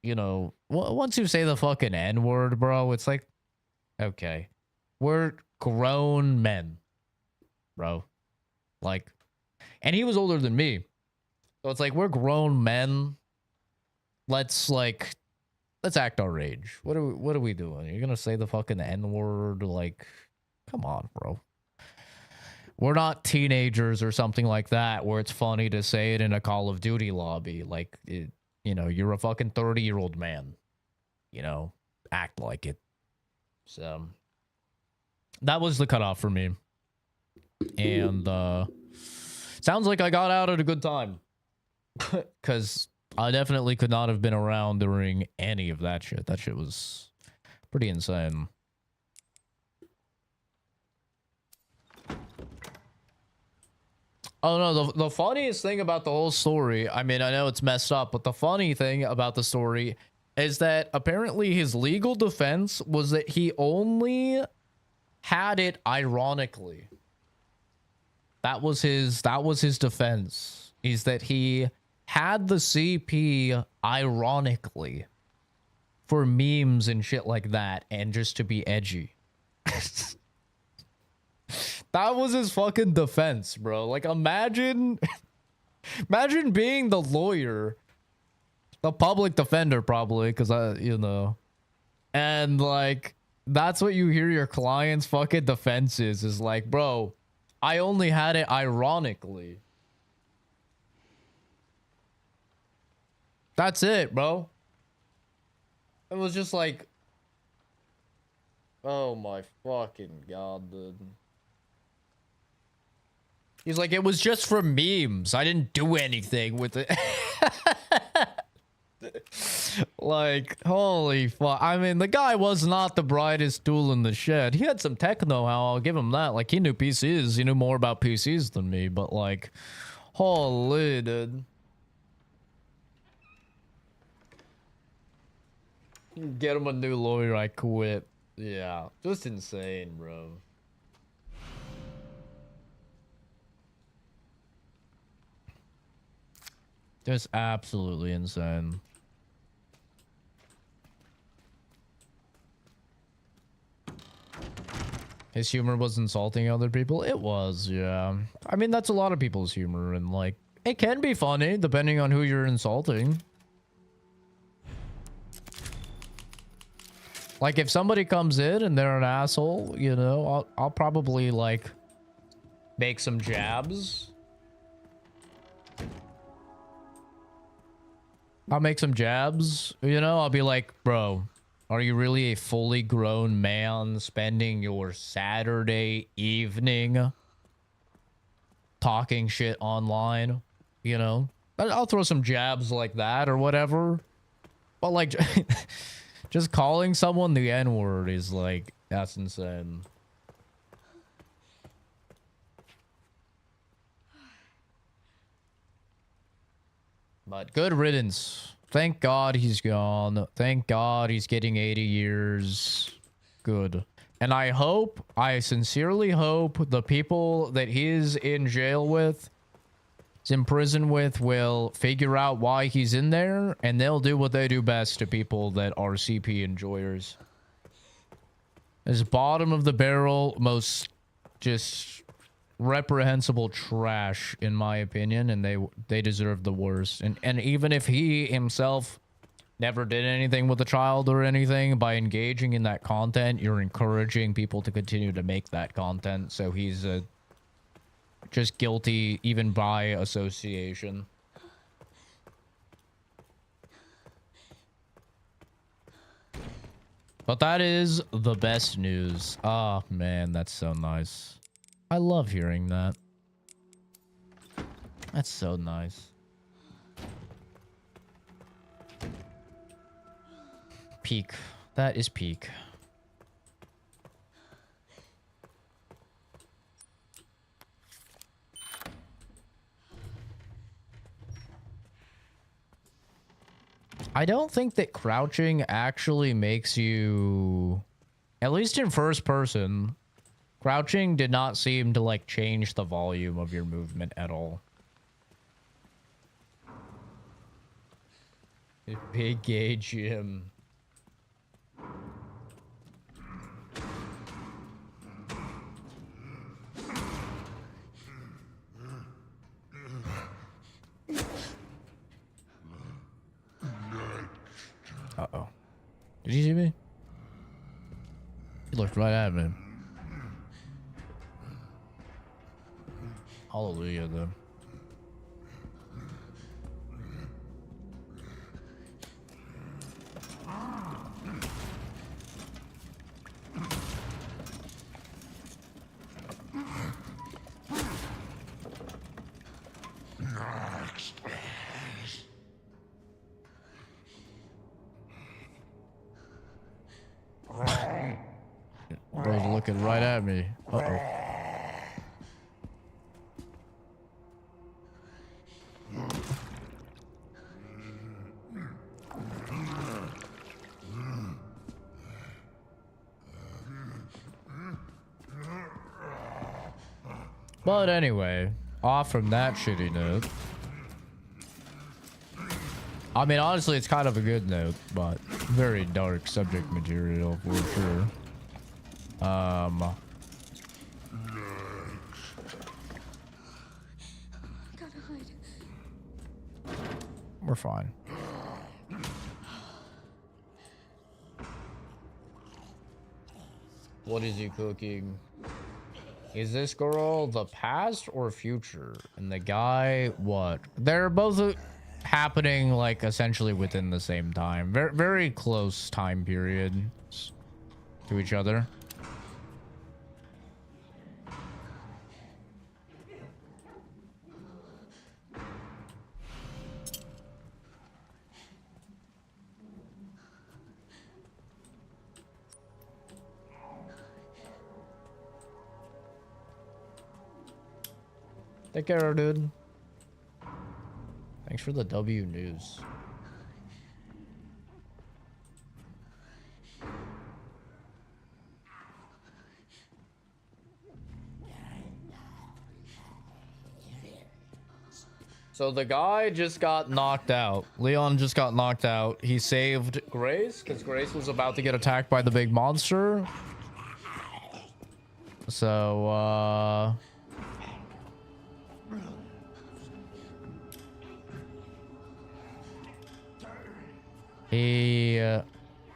you know, once you say the fucking N-word, bro, it's like, okay, we're grown men, bro. Like, and he was older than me, so it's like we're grown men. Let's act our age. What are we doing? You're gonna say the fucking N-word? Like, come on, bro. We're not teenagers or something like that where it's funny to say it in a Call of Duty lobby. Like, you know, you're a fucking 30-year-old man. You know, act like it. So, that was the cutoff for me. And, sounds like I got out at a good time. Because I definitely could not have been around during any of that shit. That shit was pretty insane. Oh no, the funniest thing about the whole story, I mean, I know it's messed up, but the funny thing about the story is that apparently his legal defense was that he only had it ironically. That was his defense. Is that he had the CP ironically for memes and shit like that and just to be edgy. That was his fucking defense, bro. Like, imagine being the lawyer, the public defender probably, because you know, and like that's what you hear your client's fucking defense is like, bro, I only had it ironically. That's it, bro. It was just like, oh my fucking god, dude. He's like, it was just for memes. I didn't do anything with it. Like, holy fuck. I mean, the guy was not the brightest tool in the shed. He had some tech know-how, I'll give him that. Like, he knew PCs. He knew more about PCs than me. But, like, holy, dude. Get him a new lawyer, I quit. Yeah, just insane, bro. Just absolutely insane. His humor was insulting other people? It was, yeah. I mean, that's a lot of people's humor, and, like, it can be funny, depending on who you're insulting. Like, if somebody comes in and they're an asshole, you know, I'll probably, like, make some jabs. I'll make some jabs, you know? I'll be like, bro, are you really a fully grown man spending your Saturday evening talking shit online? You know? I'll throw some jabs like that or whatever. But, like, just calling someone the N-word is, like, that's insane. But good riddance. Thank God he's gone. Thank God he's getting 80 years. Good. And I sincerely hope the people that he's in jail with, he's in prison with, will figure out why he's in there, and they'll do what they do best to people that are CP enjoyers. As bottom of the barrel, most just reprehensible trash, in my opinion, and they deserve the worst. And even if he himself never did anything with a child or anything, by engaging in that content, you're encouraging people to continue to make that content. So he's just guilty even by association. But that is the best news. Oh man, that's so nice. I love hearing that. That's so nice. Peak. That is peak. I don't think that crouching actually makes you, at least in first person, crouching did not seem to like change the volume of your movement at all. Big gay gym. Uh-oh. Did you see me? He looked right at me. Hallelujah, though. Bro's looking right at me. Uh-oh. But anyway, off from that shitty note. I mean, honestly, it's kind of a good note, but very dark subject material for sure. Gotta hide. We're fine. What is he cooking? Is this girl the past or future? And the guy, what? They're both happening like essentially within the same time. Very, very close time periods to each other. Take care, dude. Thanks for the W news. So the guy just got knocked out. Leon just got knocked out. He saved Grace because Grace was about to get attacked by the big monster. So, he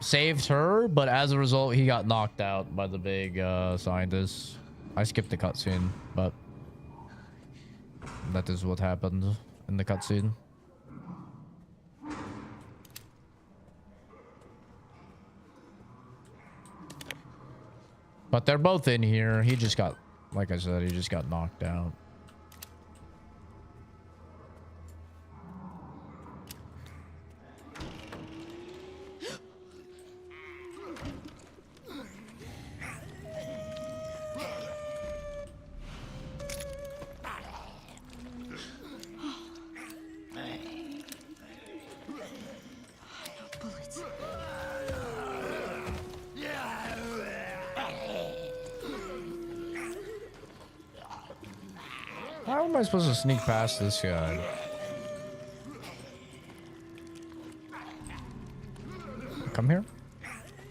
saved her, but as a result, he got knocked out by the big scientist. I skipped the cutscene, but that is what happened in the cutscene. But they're both in here. He just got, like I said, he just got knocked out. How am I supposed to sneak past this guy? Come here. I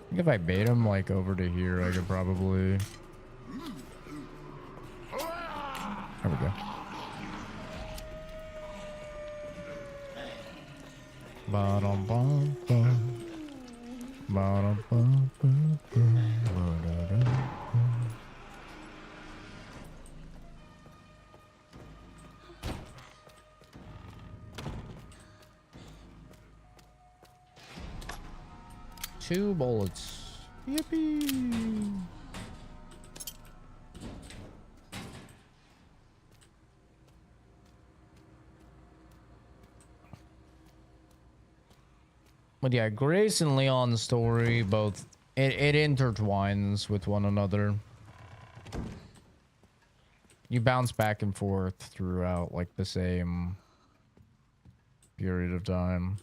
think if I bait him like over to here, I could probably. There we go. Two bullets. Yippee! But yeah, Grace and Leon's story, both it intertwines with one another. You bounce back and forth throughout like the same period of time.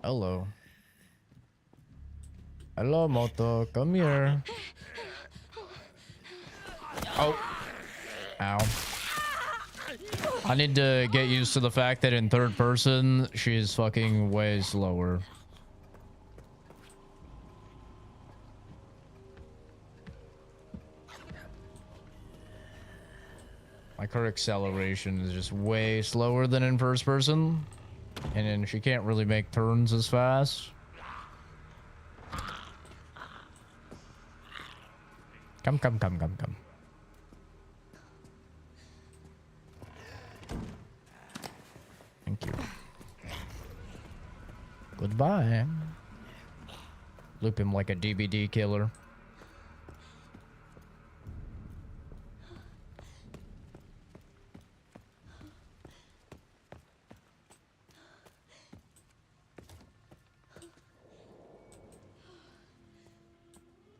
Hello. Hello, Moto. Come here. Oh. Ow. I need to get used to the fact that in third person, she's fucking way slower. Like her acceleration is just way slower than in first person. And then she can't really make turns as fast. Come, come, come, come, come. Thank you. Goodbye. Loop him like a DVD killer.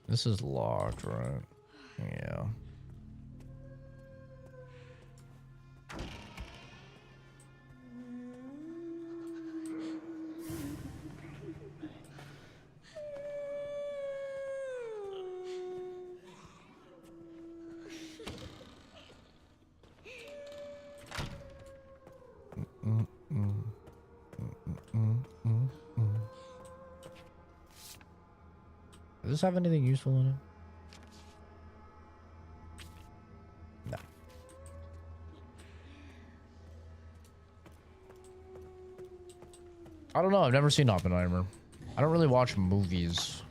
This is locked, right? Yeah. Does this have anything useful in it? No. I don't know. I've never seen Oppenheimer. I don't really watch movies.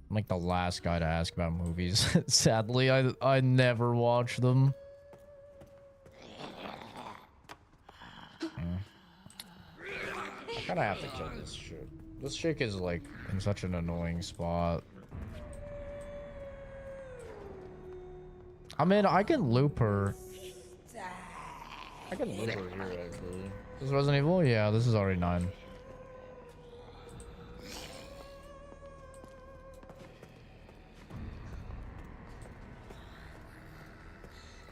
I'm like the last guy to ask about movies. Sadly, I never watch them. I kind of have to kill this shit. This chick is like in such an annoying spot. I mean, I can loop her. I can loop her here, actually. This is Resident Evil? Yeah, this is already 9.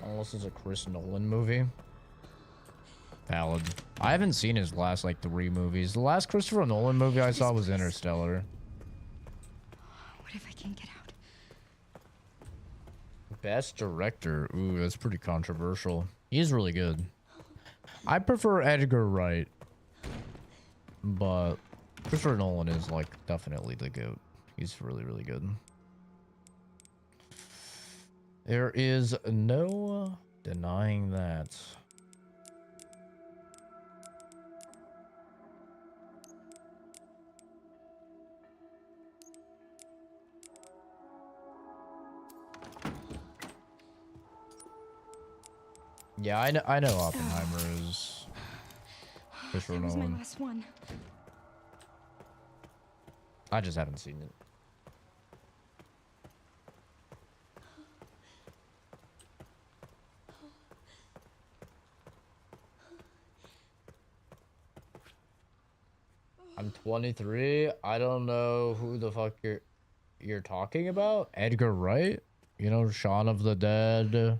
Unless it's a Chris Nolan movie. Valid. I haven't seen his last, like, 3 movies. The last Christopher Nolan movie I saw was Interstellar. What if I can't get out? Best director. Ooh, that's pretty controversial. He's really good. I prefer Edgar Wright. But Christopher Nolan is, like, definitely the GOAT. He's really, really good. There is no denying that. Yeah, I know Oppenheimer is Christopher That was my Nolan. last one. I just haven't seen it. I'm 23. I don't know who the fuck you're talking about. Edgar Wright? You know, Shaun of the Dead.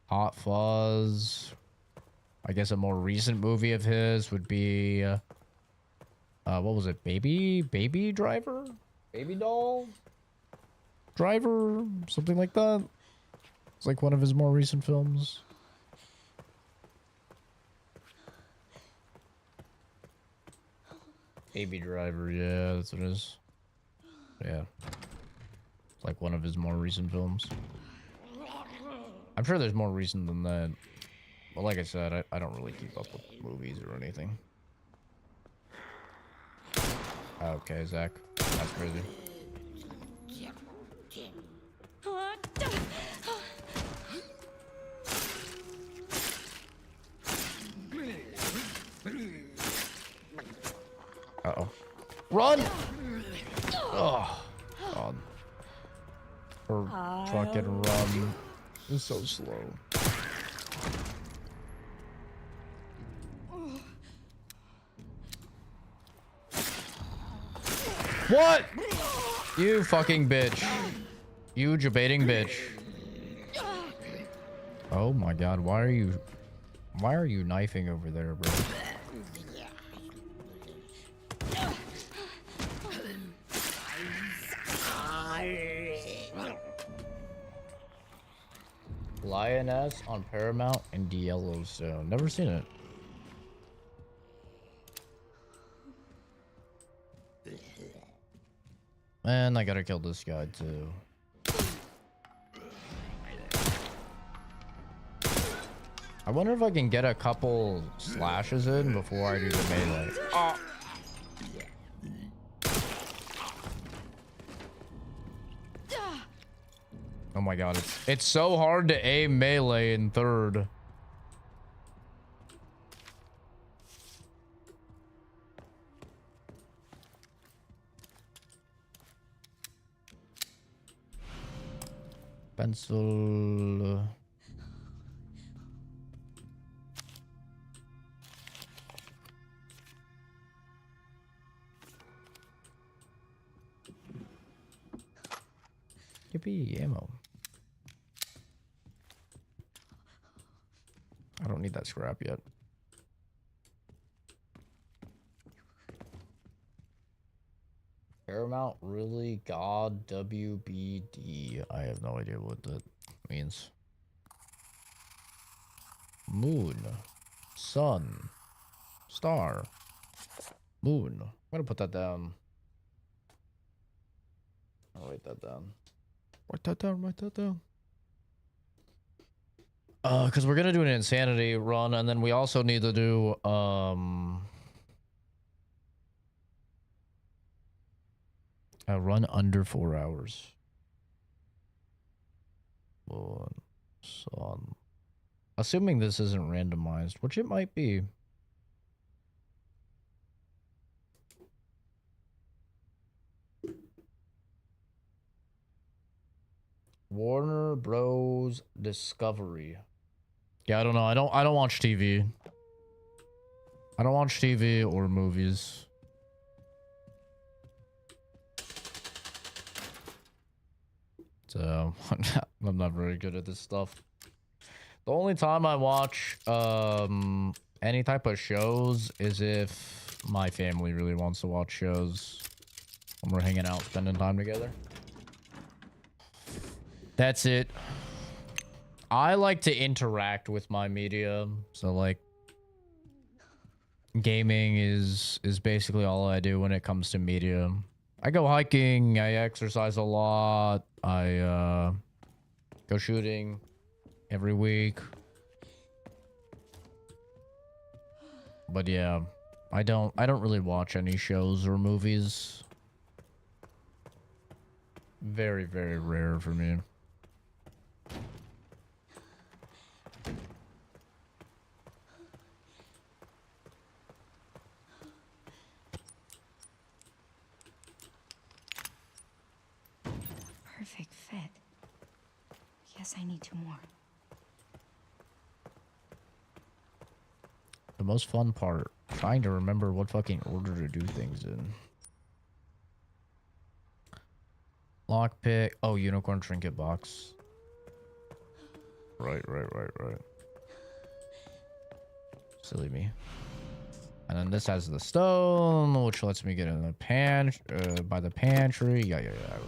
Hot Fuzz. I guess a more recent movie of his would be what was it? Baby Driver? Baby Doll Driver? Something like that. It's like one of his more recent films. Baby Driver, yeah, that's what it is. Yeah. It's like one of his more recent films. I'm sure there's more recent than that. But like I said, I don't really keep up with movies or anything. Okay, Zach. That's crazy. Run! Oh, God. Her fucking run is so slow. What? You fucking bitch. You debating bitch. Oh my God, why are you knifing over there, bro? Lioness on Paramount and Yellowstone. Never seen it. And I gotta kill this guy too. I wonder if I can get a couple slashes in before I do the melee. Oh. Oh my God, it's so hard to aim melee in third. Pencil. Yippee, ammo. I don't need that scrap yet. Paramount really? God WBD. I have no idea what that means. Moon. Sun. Star. Moon. I'm gonna put that down. I'll write that down. Write that down, write that down. Because we're gonna do an insanity run, and then we also need to do a run under 4 hours. Moon, sun. Assuming this isn't randomized, which it might be. Warner Bros. Discovery. Yeah, I don't know. I don't watch TV. I don't watch TV or movies. So I'm not very good at this stuff. The only time I watch any type of shows is if my family really wants to watch shows when we're hanging out, spending time together. That's it. I like to interact with my media, so like gaming is basically all I do when it comes to media. I go hiking, I exercise a lot, I go shooting every week. But yeah, I don't really watch any shows or movies. Very, very rare for me. Perfect fit. Yes, I need 2 more. The most fun part, trying to remember what fucking order to do things in. Lockpick. Oh, unicorn trinket box. Right. Silly me. And then this has the stone, which lets me get in the by the pantry. Yeah, I remember that.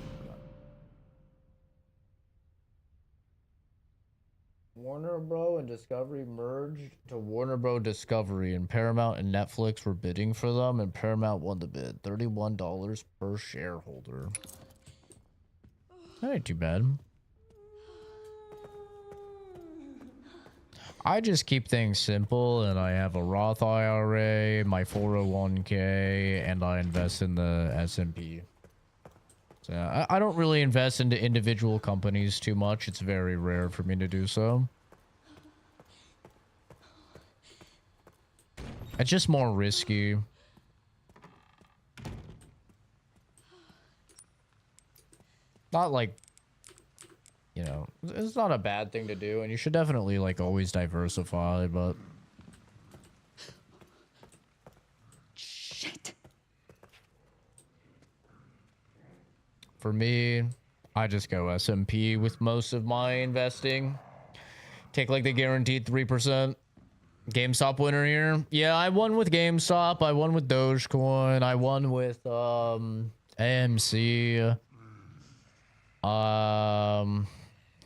Warner Bros. And Discovery merged to Warner Bros. Discovery, and Paramount and Netflix were bidding for them, and Paramount won the bid. $31 per shareholder. That ain't too bad. I just keep things simple, and I have a Roth IRA, my 401k, and I invest in the S&P. So I don't really invest into individual companies too much. It's very rare for me to do so. It's just more risky. Not like, you know, it's not a bad thing to do, and you should definitely like always diversify, but Shit. for me, I just go S&P with most of my investing. Take like the guaranteed 3%. GameStop winner here. Yeah, I won with GameStop. I won with Dogecoin. I won with AMC.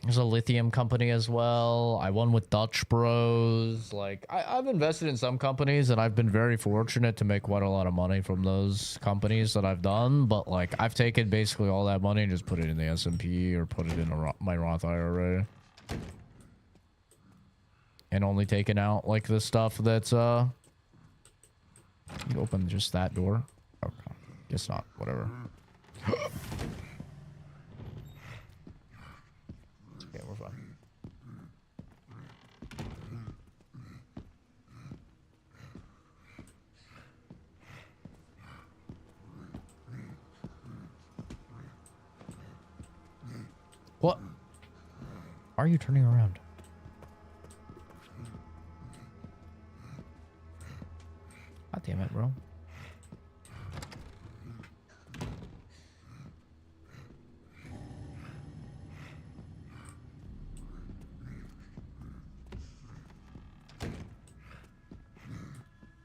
There's a lithium company as well. I won with Dutch Bros. Like, I've invested in some companies, and I've been very fortunate to make quite a lot of money from those companies that I've done. But, like, I've taken basically all that money and just put it in the S&P or put it in my Roth IRA. And only taken out, like, the stuff that's, You open just that door? Okay. Guess not. Whatever. Okay, we're fine. What? Are you turning around? God damn it, bro.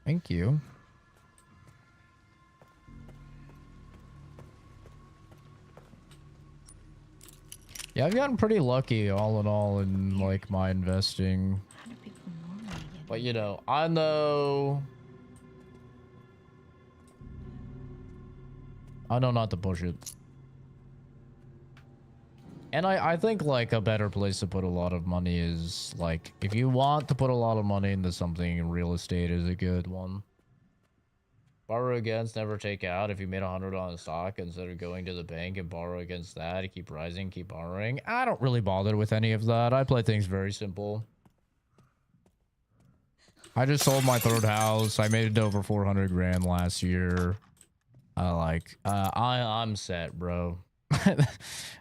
Thank you. Yeah, I've gotten pretty lucky all in all in like my investing. How do people normally get But you know, I know not to push it. And I think like a better place to put a lot of money is like, if you want to put a lot of money into something, real estate is a good one. Borrow against, never take out. If you made 100 on a stock, instead of going to the bank and borrow against that, you keep rising, keep borrowing. I don't really bother with any of that. I play things very simple. I just sold my third house. I made it over 400 grand last year. I'm set, bro.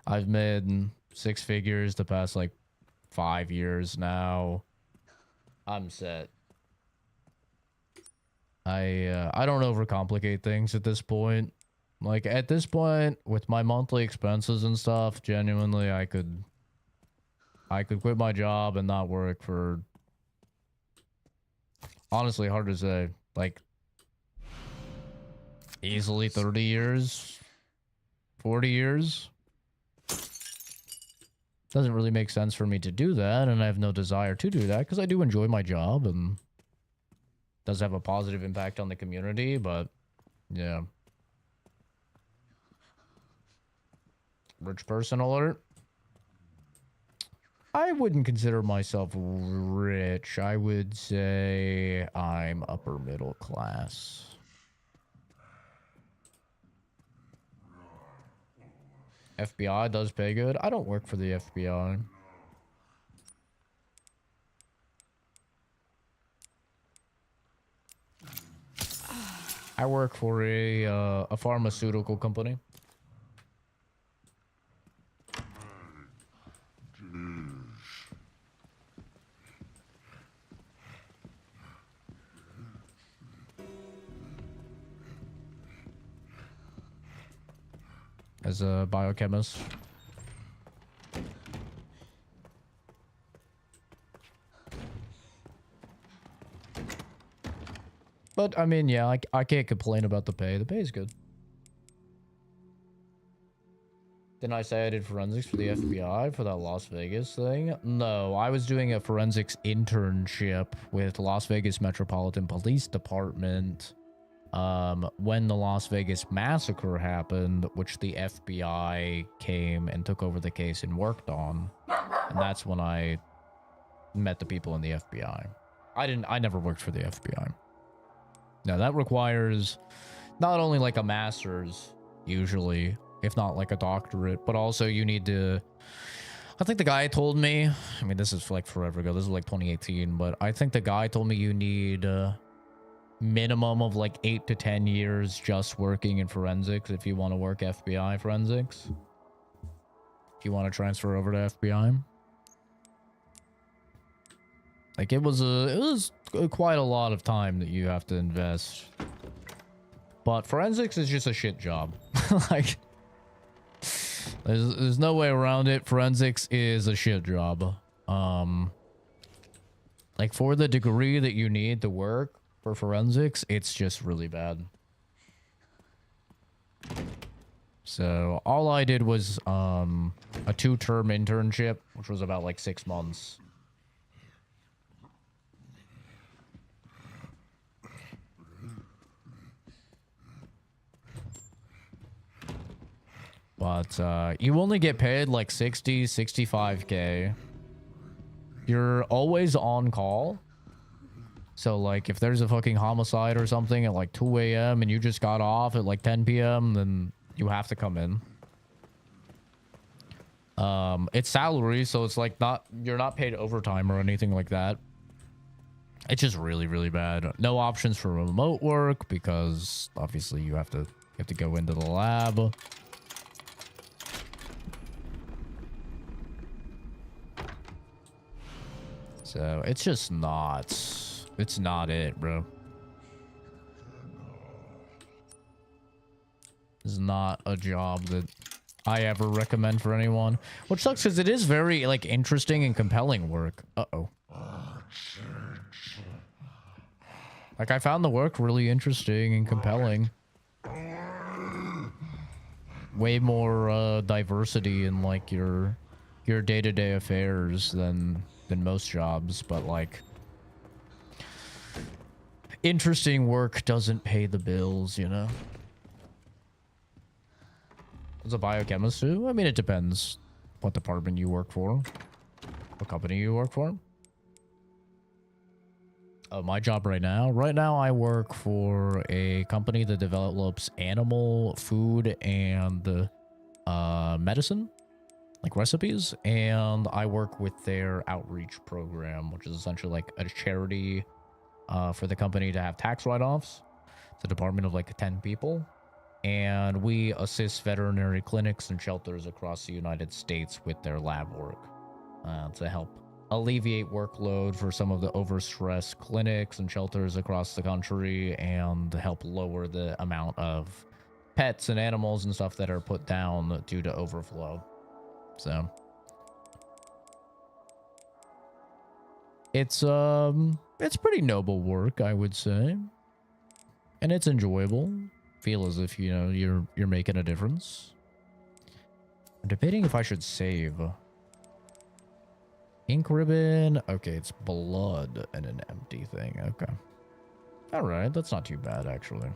I've made 6 figures the past like 5 years now. I'm set. I don't overcomplicate things at this point. Like at this point with my monthly expenses and stuff, genuinely I could quit my job and not work for, honestly, hard to say, like easily 30 years, 40 years. Doesn't really make sense for me to do that, and I have no desire to do that because I do enjoy my job and does have a positive impact on the community, but yeah. Rich person alert. I wouldn't consider myself rich. I would say I'm upper middle class. FBI does pay good. I don't work for the FBI. I work for a pharmaceutical company. As a biochemist. But, I mean, yeah, I can't complain about the pay. The pay is good. Didn't I say I did forensics for the FBI for that Las Vegas thing? No, I was doing a forensics internship with Las Vegas Metropolitan Police Department when the Las Vegas massacre happened, which the FBI came and took over the case and worked on. And that's when I met the people in the FBI. I never worked for the FBI. Now, that requires not only like a master's, usually, if not like a doctorate, but also you need to, I think the guy told me, I mean, this is like forever ago, this is like 2018, but I think the guy told me you need a minimum of like 8 to 10 years just working in forensics if you want to work FBI forensics. if you want to transfer over to FBI. Like it was quite a lot of time that you have to invest. But forensics is just a shit job. Like there's no way around it. Forensics is a shit job. Like for the degree that you need to work for forensics, it's just really bad. So all I did was a 2-term internship, which was about like 6 months. But you only get paid like 60, 65K. You're always on call. So like if there's a fucking homicide or something at like 2 a.m. and you just got off at like 10 p.m., then you have to come in. It's salary, so it's like you're not paid overtime or anything like that. It's just really, really bad. No options for remote work because obviously you have to go into the lab. So it's just not, it's not it, bro. It's not a job that I ever recommend for anyone. Which sucks because it is very like interesting and compelling work. Uh-oh. Like I found the work really interesting and compelling. Way more diversity in like your day-to-day affairs than most jobs, but like interesting work doesn't pay the bills, you know. As a biochemist too? I mean, it depends what department you work for, what company you work for. Oh, my job right now? Right now I work for a company that develops animal food and medicine, like recipes, and I work with their outreach program, which is essentially like a charity for the company to have tax write-offs. It's a department of like 10 people, and we assist veterinary clinics and shelters across the United States with their lab work to help alleviate workload for some of the overstressed clinics and shelters across the country and help lower the amount of pets and animals and stuff that are put down due to overflow. So it's pretty noble work, I would say, and it's enjoyable. Feel as if, you know, you're making a difference. I'm debating if I should save. Ink ribbon. Okay, it's blood and an empty thing. Okay. All right, that's not too bad actually.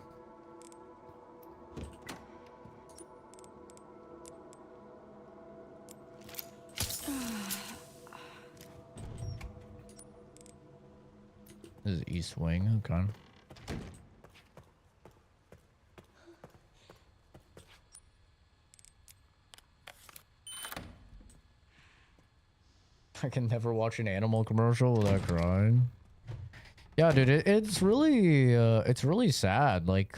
This is East Wing, okay. I can never watch an animal commercial without crying. Yeah, dude, it's really sad. Like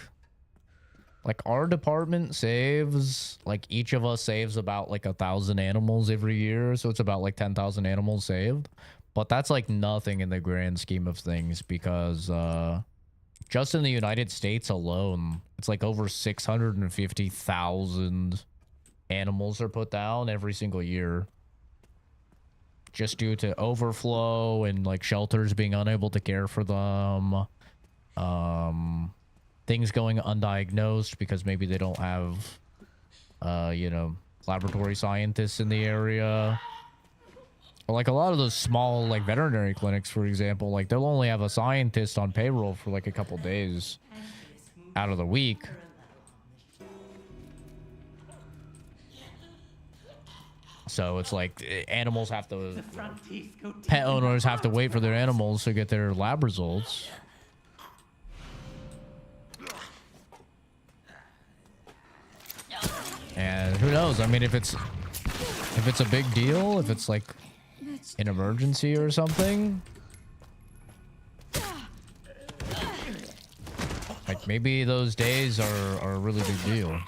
our department saves, like each of us saves about like 1,000 animals every year, so it's about like 10,000 animals saved. But that's like nothing in the grand scheme of things because just in the United States alone, it's like over 650,000 animals are put down every single year. Just due to overflow and like shelters being unable to care for them. Things going undiagnosed because maybe they don't have, you know, laboratory scientists in the area. Like a lot of those small like veterinary clinics, for example, like they'll only have a scientist on payroll for like a couple days out of the week. So it's like animals have to, pet owners have to wait for their animals to get their lab results. And who knows? I mean, if it's a big deal, if it's like an emergency or something, like maybe those days are a really big deal.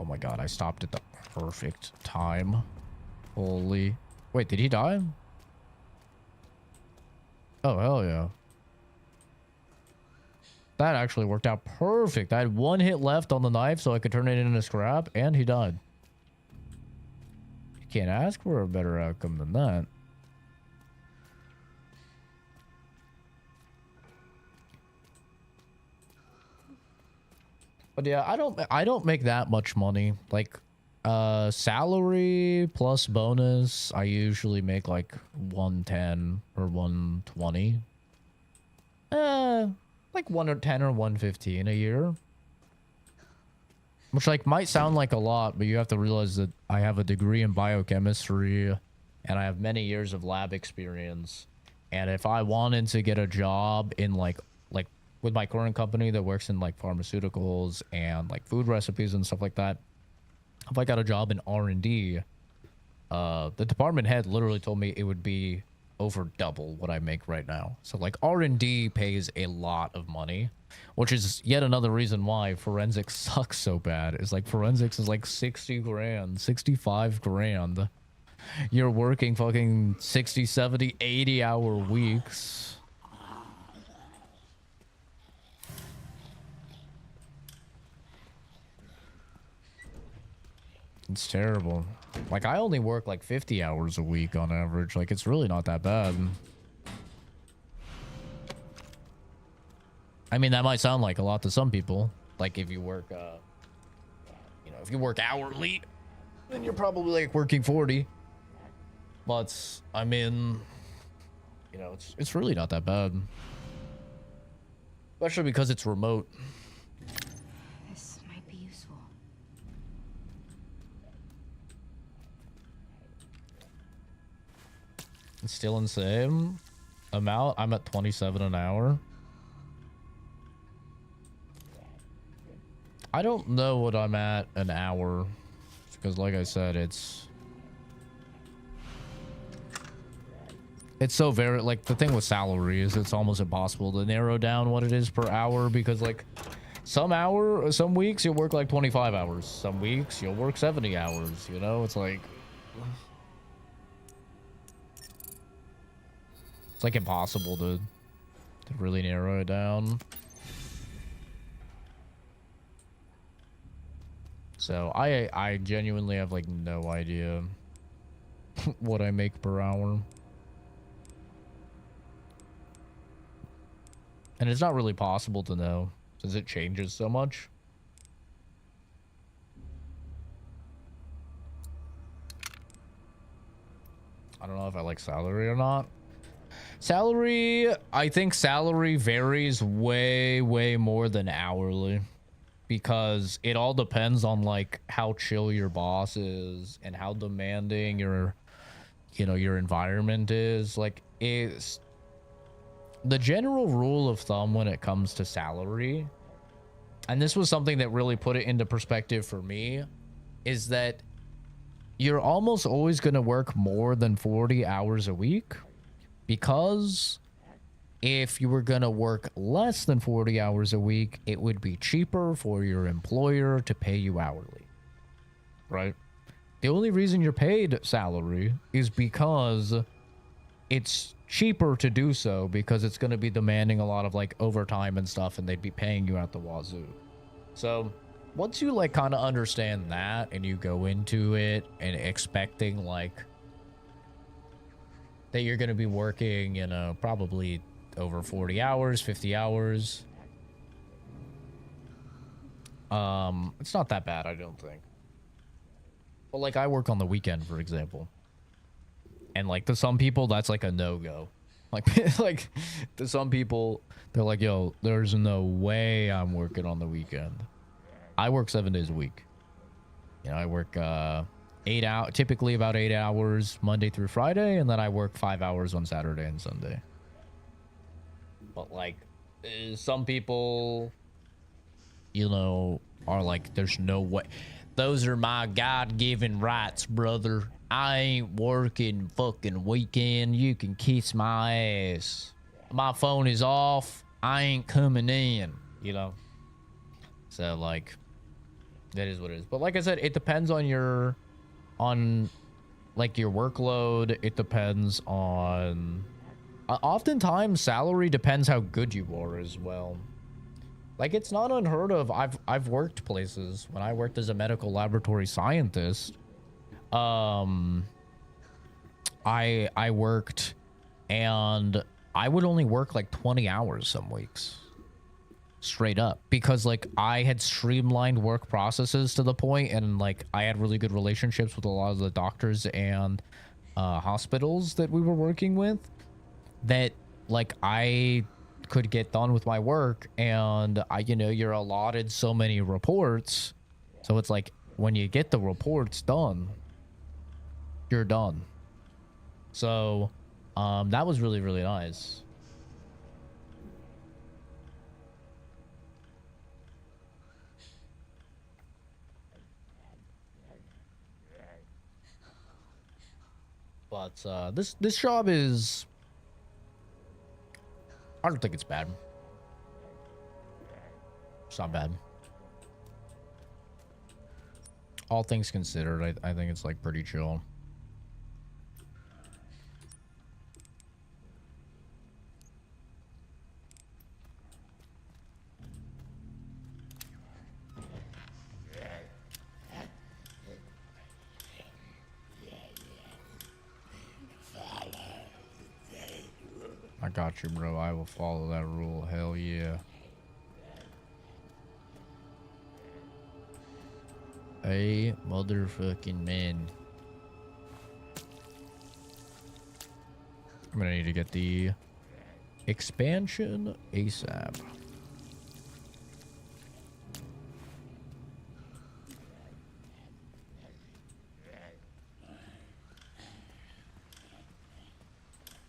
Oh my god, I stopped at the perfect time. Holy. Wait, did he die? Oh, hell yeah. That actually worked out perfect. I had one hit left on the knife so I could turn it into scrap, and he died. You can't ask for a better outcome than that. But yeah, I don't make that much money. Like salary plus bonus, I usually make like 110 or 120. Like 110 or 115 a year. Which like might sound like a lot, but you have to realize that I have a degree in biochemistry and I have many years of lab experience. And if I wanted to get a job in like with my current company that works in like pharmaceuticals and like food recipes and stuff like that, if I got a job in R&D, the department head literally told me it would be over double what I make right now. So like R&D pays a lot of money, which is yet another reason why forensics sucks so bad. Is like forensics is like 60 grand, 65 grand. You're working fucking 60, 70, 80 hour weeks. It's terrible. Like, I only work like 50 hours a week on average. Like, it's really not that bad. I mean, that might sound like a lot to some people. Like, if you work, you know, if you work hourly, then you're probably like working 40. But, I mean, you know, it's really not that bad. Especially because it's remote. This might be useful. It's still in the same amount. I'm at 27 an hour. I don't know what I'm at an hour because like I said, it's so very, like, the thing with salary is it's almost impossible to narrow down what it is per hour because like some weeks you'll work like 25 hours, some weeks you'll work 70 hours, you know. It's like impossible to really narrow it down. So I genuinely have like no idea what I make per hour. And it's not really possible to know since it changes so much. I don't know if I like salary or not. Salary, I think salary varies way, way more than hourly because it all depends on like how chill your boss is and how demanding your, you know, your environment is. Like, is the general rule of thumb when it comes to salary, and this was something that really put it into perspective for me, is that you're almost always going to work more than 40 hours a week. Because if you were going to work less than 40 hours a week, it would be cheaper for your employer to pay you hourly, right? The only reason you're paid salary is because it's cheaper to do so because it's going to be demanding a lot of like overtime and stuff and they'd be paying you out the wazoo. So once you like kind of understand that and you go into it and expecting like that you're going to be working, you know, probably over 40 hours, 50 hours. It's not that bad, I don't think. But like I work on the weekend, for example. And like to some people, that's like a no-go. Like, like to some people, they're like, yo, there's no way I'm working on the weekend. I work 7 days a week. You know, I work, 8 hours, typically about 8 hours Monday through Friday, and then I work 5 hours on Saturday and Sunday. But like some people, you know, are like, there's no way. Those are my God-given rights, brother. I ain't working fucking weekend. You can kiss my ass. My phone is off. I ain't coming in, you know. So like That is what it is. But like I said, it depends on your, like your workload. It depends on, oftentimes salary depends how good you are as well. Like it's not unheard of. I've worked places when I worked as a medical laboratory scientist. I worked and I would only work like 20 hours some weeks. Straight up, because like I had streamlined work processes to the point, and like I had really good relationships with a lot of the doctors and hospitals that we were working with, that like I could get done with my work, and you're allotted so many reports, so it's like when you get the reports done, you're done. So that was really, really nice. But this job is, I don't think it's bad. It's not bad. All things considered, I think it's like pretty chill. I got you, bro. I will follow that rule. Hell yeah. A motherfucking man. I'm gonna need to get the expansion ASAP.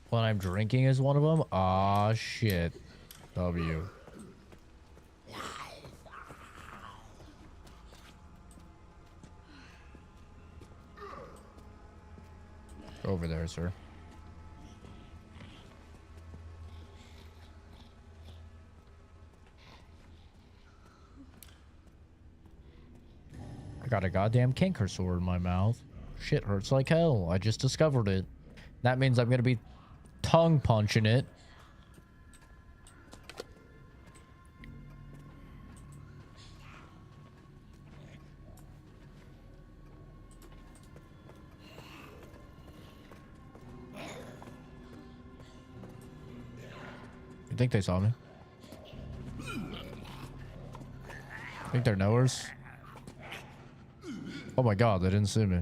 When I'm drinking is one of them. Ah, shit. W. Over there, sir. I got a goddamn canker sore in my mouth. Shit hurts like hell. I just discovered it. That means I'm gonna be tongue punching it. You think they saw me? Think they're knowers? Oh my god, they didn't see me.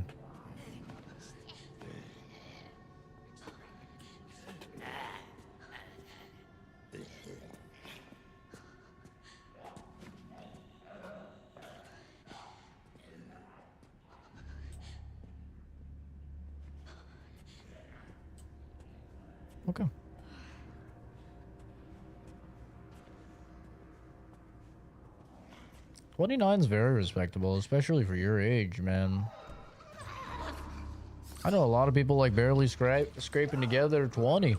Okay. $29's very respectable, especially for your age, man. I know a lot of people like barely scraping together 20.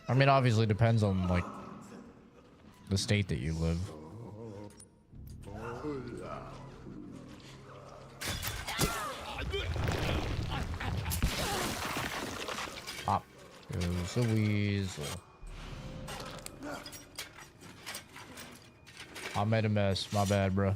I mean, obviously depends on like the state that you live. Pop goes the weasel. I made a mess. My bad, bro.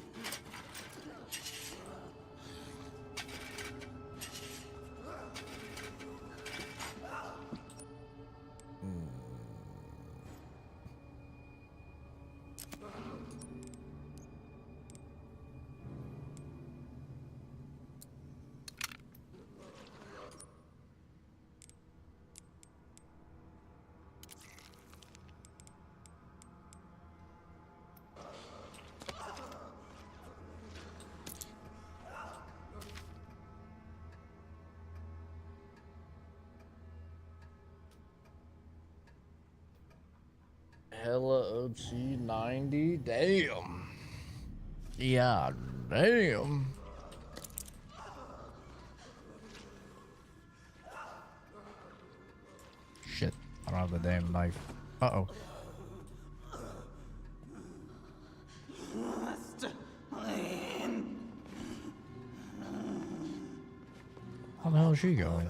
hella OT 90. Damn. Yeah, damn. Shit. I don't have the damn knife. Uh-oh. How the hell is she going?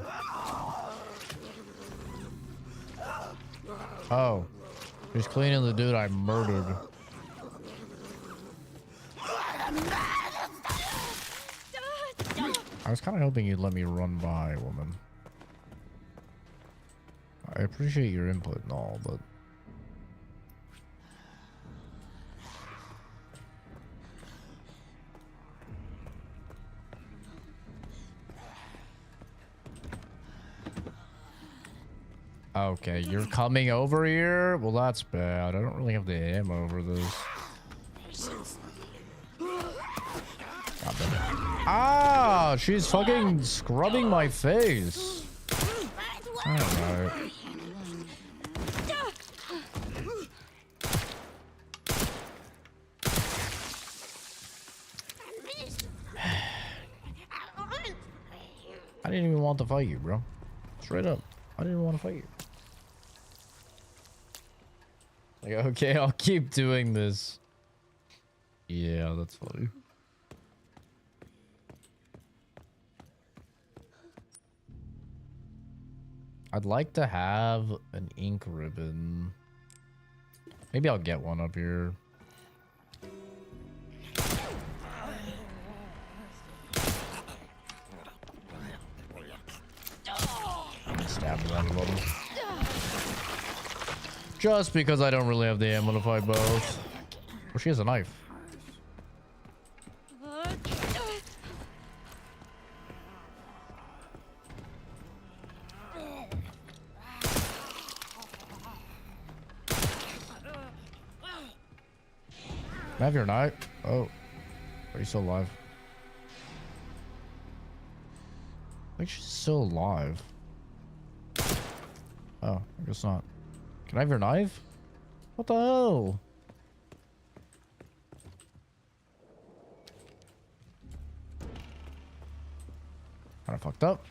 Oh. She's cleaning the dude I murdered. I was kind of hoping you'd let me run by, woman. I appreciate your input and all, but... Okay, you're coming over here? Well, that's bad. I don't really have the ammo for this. God damn it. Ah, she's fucking scrubbing my face. Alright. I didn't even want to fight you, bro. Straight up. I didn't want to fight you. Like, okay, I'll keep doing this. Yeah, that's funny. I'd like to have an ink ribbon. Maybe I'll get one up here. Stab that a little. Just because I don't really have the ammo to fight both. Oh, she has a knife. Can I have your knife? Oh. Are you still alive? I think she's still alive. Oh, I guess not. Can I have your knife? What the hell? Kinda fucked up.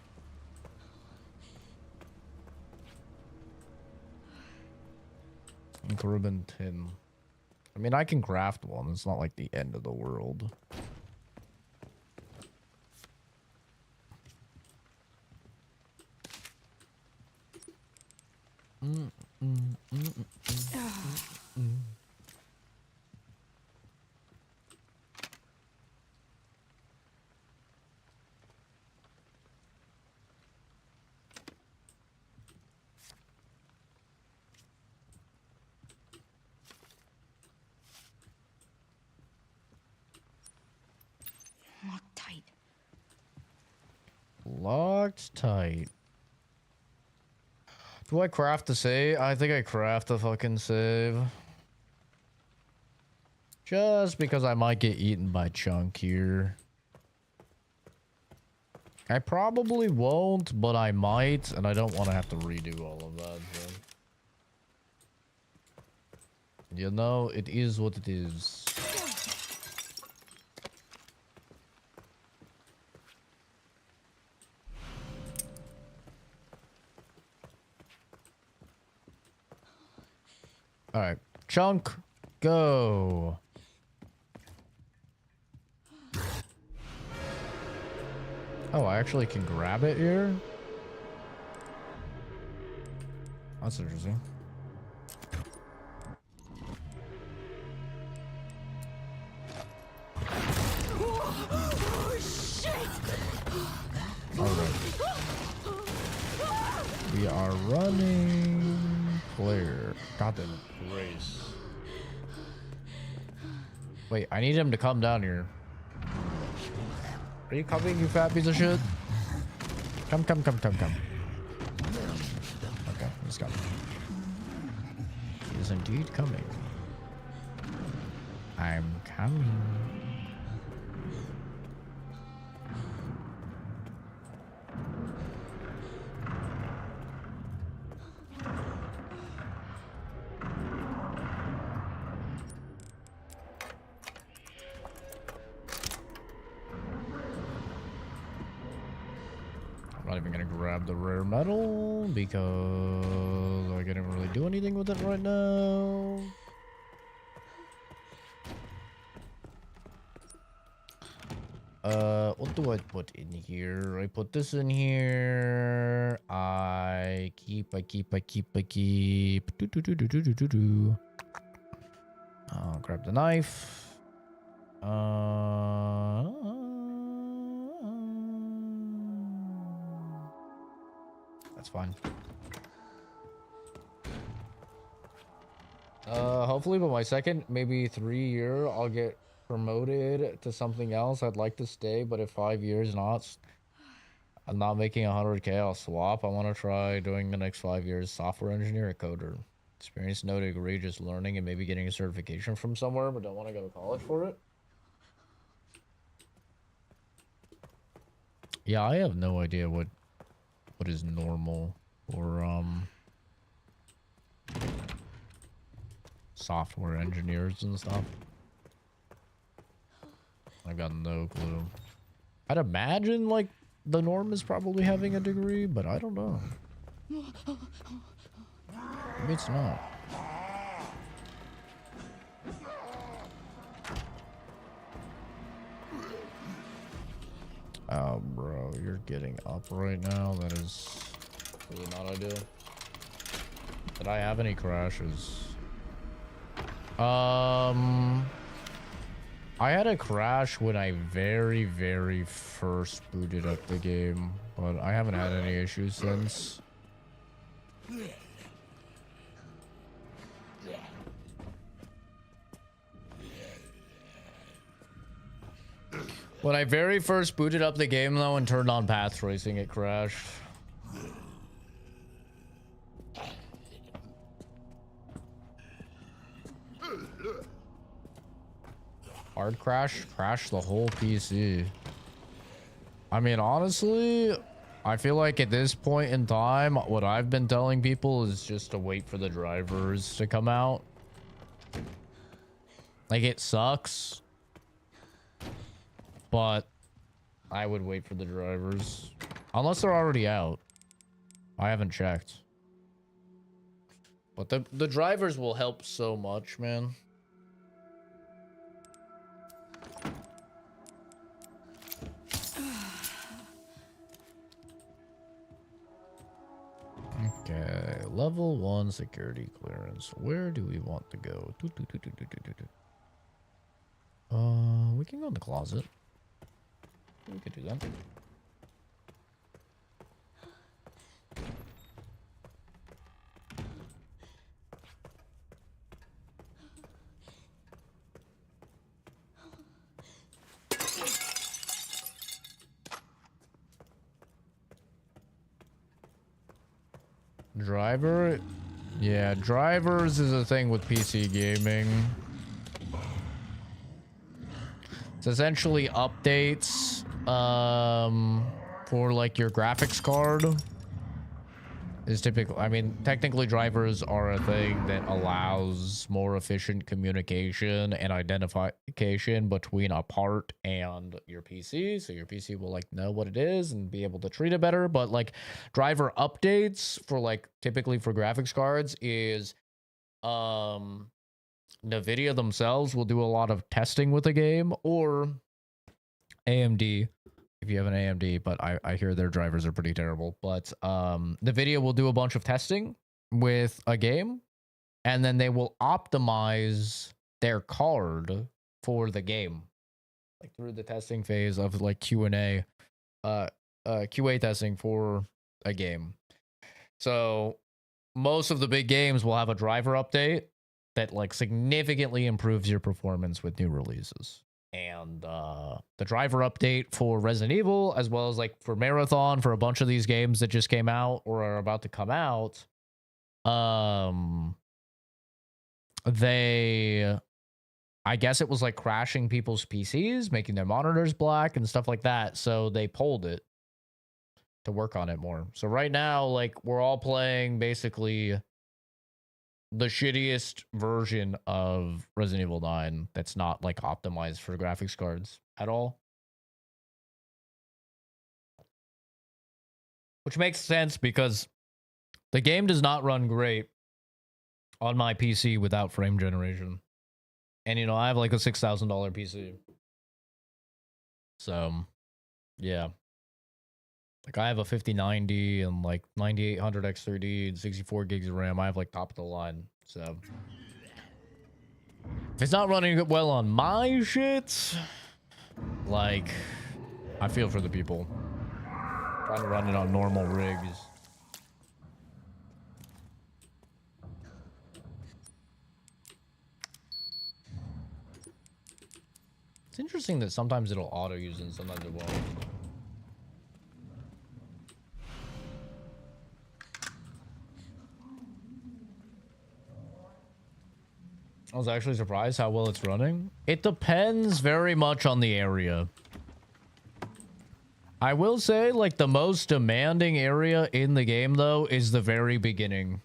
Ink ribbon tin. I mean, I can craft one. It's not like the end of the world. Locked tight. Locked tight. Do I craft the save? I think I craft the fucking save. Just because I might get eaten by Chunk here. I probably won't, but I might, and I don't want to have to redo all of that. So. You know, it is what it is. All right, Chunk, go. Oh, I actually can grab it here? That's interesting. Oh, shit! Alright. We are running. Clear. Goddamn grace. Wait, I need him to come down here. Are you coming, you fat piece of shit? Come. Okay, he's coming. He is indeed coming. I'm coming. I'm not even gonna grab the rare metal because I can't really do anything with it right now. What do I put in here? I put this in here. I keep. I'll grab the knife. That's fine. Hopefully by my second, maybe 3 year, I'll get promoted to something else. I'd like to stay, but if 5 years I'm not making 100K, I'll swap. I want to try doing the next 5 years software engineer or coder. Experience, no degree, just learning and maybe getting a certification from somewhere, but don't want to go to college for it. Yeah, I have no idea what is normal for software engineers and stuff. I got no clue. I'd imagine like the norm is probably having a degree, but I don't know. Maybe it's not. Oh, bro, you're getting up right now. That is really not ideal. Did I have any crashes? I had a crash when I very first booted up the game, but I haven't had any issues since. When I very first booted up the game though and turned on path tracing, it crashed. Hard crash? Crash the whole PC. I mean, honestly, I feel like at this point in time, what I've been telling people is just to wait for the drivers to come out. Like, it sucks, but I would wait for the drivers. Unless they're already out. I haven't checked. But the drivers will help so much, man. Okay, level 1 security clearance. Where do we want to go? We can go in the closet. We could do that. Driver? Yeah, drivers is a thing with PC gaming. It's essentially updates for like your graphics card. Is typical. I mean, technically drivers are a thing that allows more efficient communication and identification between a part and your PC. So your PC will like know what it is and be able to treat it better. But like driver updates for like typically for graphics cards is NVIDIA themselves will do a lot of testing with the game, or AMD. If you have an AMD, but I hear their drivers are pretty terrible. But NVIDIA will do a bunch of testing with a game, and then they will optimize their card for the game, like through the testing phase of like QA testing for a game. So most of the big games will have a driver update that like significantly improves your performance with new releases. And the driver update for Resident Evil, as well as like for Marathon, for a bunch of these games that just came out or are about to come out, I guess it was like crashing people's PCs, making their monitors black and stuff like that. So they pulled it to work on it more. So right now, like we're all playing basically the shittiest version of Resident Evil 9 that's not like optimized for graphics cards at all. Which makes sense because the game does not run great on my PC without frame generation. And, you know, I have like a $6,000 PC. So, yeah. Like, I have a 5090 and like 9800 X3D and 64 gigs of RAM. I have like top of the line. So, if it's not running well on my shit, like, I feel for the people trying to run it on normal rigs. It's interesting that sometimes it'll auto use and sometimes it won't. I was actually surprised how well it's running. It depends very much on the area. I will say, like, the most demanding area in the game, though, is the very beginning.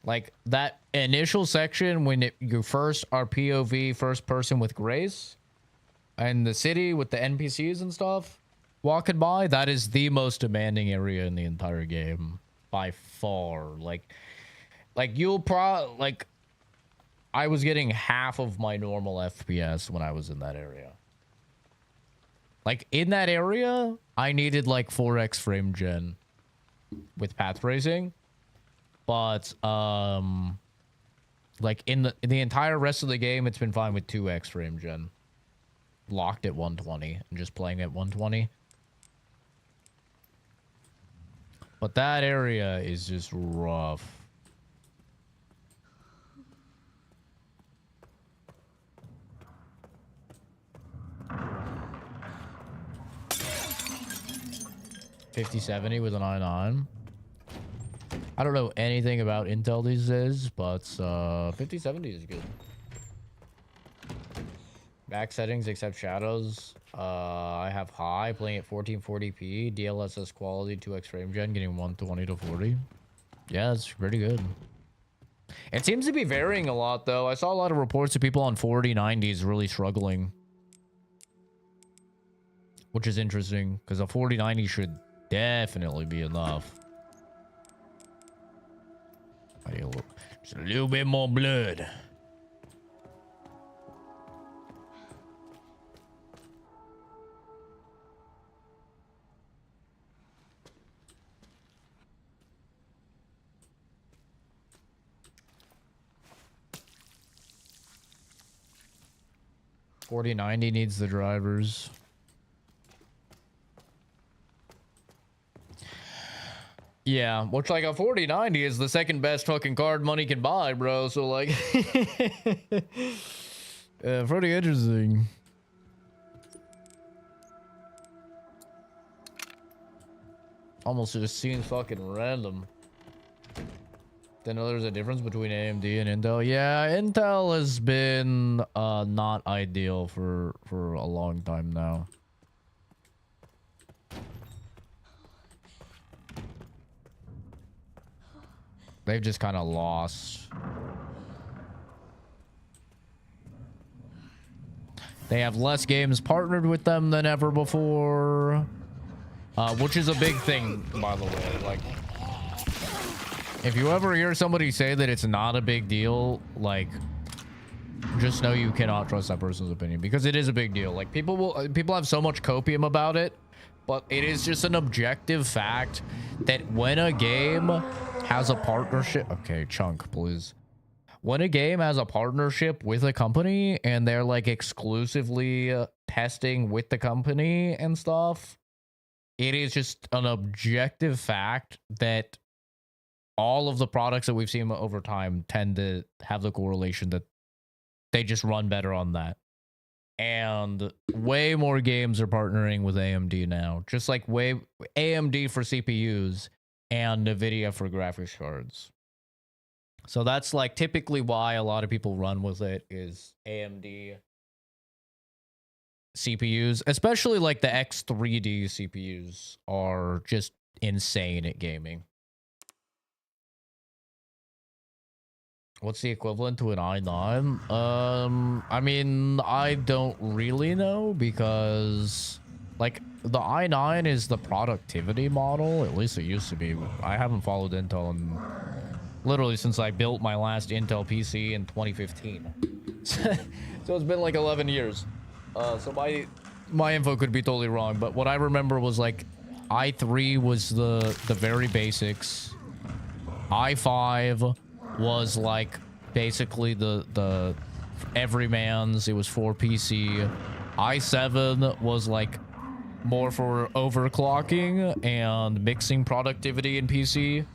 Like, that initial section when you first are POV first person with Grace and the city with the NPCs and stuff walking by, that is the most demanding area in the entire game by far. Like you'll like, I was getting half of my normal FPS when I was in that area. Like, in that area, I needed like 4x frame gen with path tracing. But, like, in the entire rest of the game, it's been fine with 2x frame gen. Locked at 120 and just playing at 120. But that area is just rough. $5070 with an i9. I don't know anything about Intel these days, but 5070 is good. Back settings except shadows. I have high, playing at 1440p, DLSS quality, 2x frame gen, getting 120 to 40. Yeah, it's pretty good. It seems to be varying a lot, though. I saw a lot of reports of people on 4090s really struggling, which is interesting because a 4090 should definitely be enough. Just a little bit more blood. $4090 needs the drivers. Yeah, which, like, a 4090 is the second best fucking card money can buy, bro. So, like, pretty interesting. Almost just seems fucking random. Then there's a difference between AMD and Intel. Yeah, Intel has been not ideal for a long time now. They've just kind of lost. They have less games partnered with them than ever before, which is a big thing, by the way. Like, if you ever hear somebody say that it's not a big deal, like, just know you cannot trust that person's opinion, because it is a big deal. Like, people have so much copium about it, but it is just an objective fact that when a game has a partnership, okay, Chunk, please. When a game has a partnership with a company and they're like exclusively testing with the company and stuff, it is just an objective fact that all of the products that we've seen over time tend to have the correlation that they just run better on that. And way more games are partnering with AMD now, just like AMD for CPUs and NVIDIA for graphics cards. So that's like typically why a lot of people run with it, is AMD CPUs, especially like the X3D CPUs are just insane at gaming. What's the equivalent to an i9? I mean, I don't really know, because like the i9 is the productivity model. At least it used to be. I haven't followed Intel in literally since I built my last Intel PC in 2015. So it's been like 11 years. So my info could be totally wrong, but what I remember was like i3 was the very basics. i5 was like basically the everyman's. It was for PC. i7 was like more for overclocking and mixing productivity in PC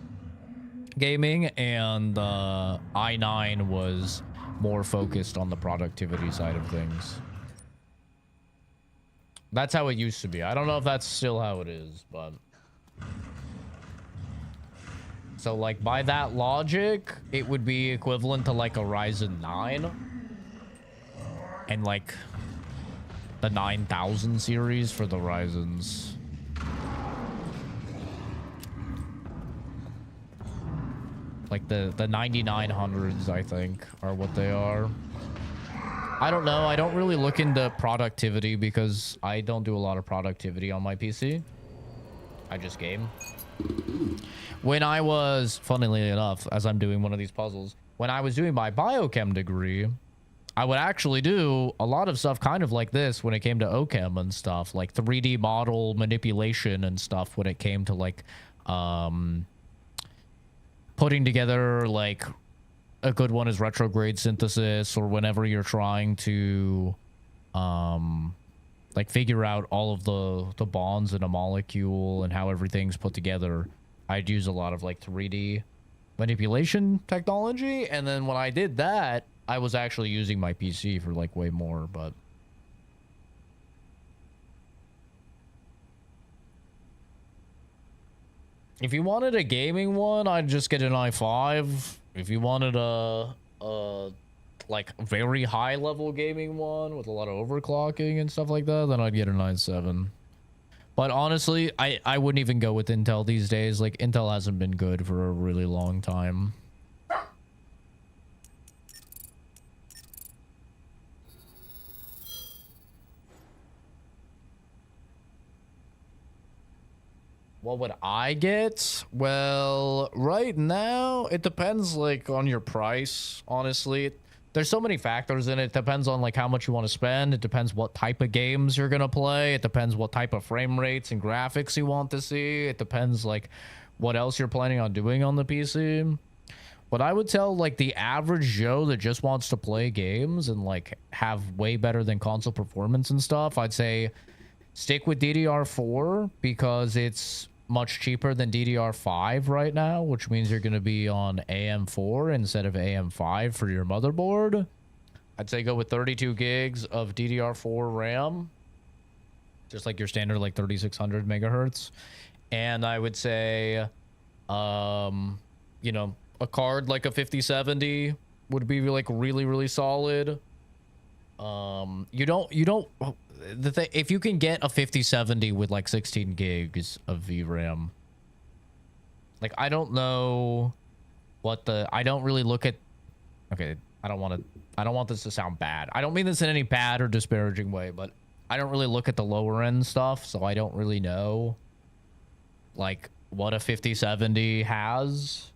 gaming, and i9 was more focused on the productivity side of things. That's how it used to be. I don't know if that's still how it is, but so like by that logic, it would be equivalent to like a Ryzen 9 and like the 9000 series for the Ryzens. Like the 9900s, I think, are what they are. I don't know. I don't really look into productivity because I don't do a lot of productivity on my PC. I just game. When I was, funnily enough, as I'm doing one of these puzzles, when I was doing my biochem degree, I would actually do a lot of stuff kind of like this when it came to OChem and stuff, like 3D model manipulation and stuff when it came to like putting together like a good one is retrograde synthesis, or whenever you're trying to like figure out all of the bonds in a molecule and how everything's put together. I'd use a lot of like 3D manipulation technology, and then when I did that, I was actually using my PC for like way more. But if you wanted a gaming one, I'd just get an i5. If you wanted a like very high level gaming one with a lot of overclocking and stuff like that, then I'd get an i7. But honestly, I wouldn't even go with Intel these days. Like, Intel hasn't been good for a really long time. What would I get? Well, right now, it depends, like, on your price, honestly. There's so many factors in it. It depends on, like, how much you want to spend. It depends what type of games you're going to play. It depends what type of frame rates and graphics you want to see. It depends, like, what else you're planning on doing on the PC. But I would tell, like, the average Joe that just wants to play games and, like, have way better than console performance and stuff, I'd say stick with DDR4 because it's much cheaper than DDR5 right now, which means you're going to be on AM4 instead of AM5 for your motherboard. I'd say go with 32 gigs of DDR4 RAM, just like your standard like 3600 megahertz. And I would say, you know, a card like a 5070 would be like really, really solid. If you can get a 5070 with like 16 gigs of VRAM, like, I don't know what I don't really look at. Okay, I don't want this to sound bad. I don't mean this in any bad or disparaging way, but I don't really look at the lower end stuff, so I don't really know like what a 5070 has.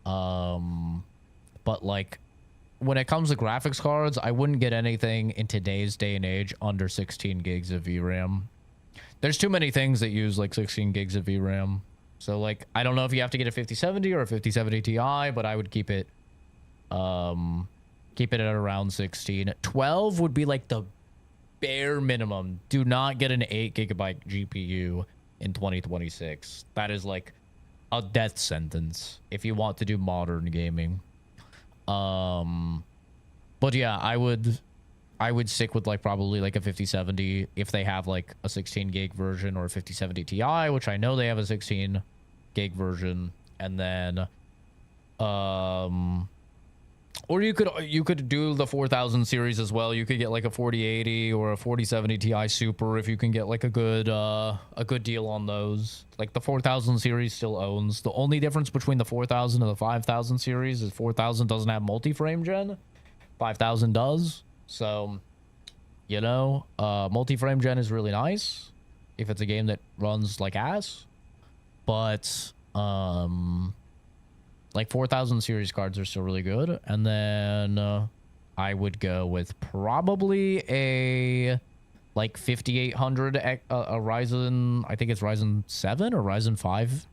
But like, when it comes to graphics cards, I wouldn't get anything in today's day and age under 16 gigs of VRAM. There's too many things that use like 16 gigs of VRAM. So like, I don't know if you have to get a 5070 or a 5070 Ti, but I would keep it at around 16. 12 would be like the bare minimum. Do not get an 8 gigabyte GPU in 2026. That is like a death sentence if you want to do modern gaming. But yeah, I would stick with like probably like a 5070 if they have like a 16 gig version, or a 5070 Ti, which I know they have a 16 gig version. And then or you could do the 4000 series as well. You could get like a 4080 or a 4070 Ti Super if you can get like a good deal on those. Like, the 4000 series still owns. The only difference between the 4000 and the 5000 series is 4000 doesn't have multi-frame gen. 5000 does. So, you know, multi-frame gen is really nice. if it's a game that runs like ass. But like 4000 series cards are still really good. And then I would go with probably a like 5800 a Ryzen, I think it's Ryzen 7 or Ryzen 5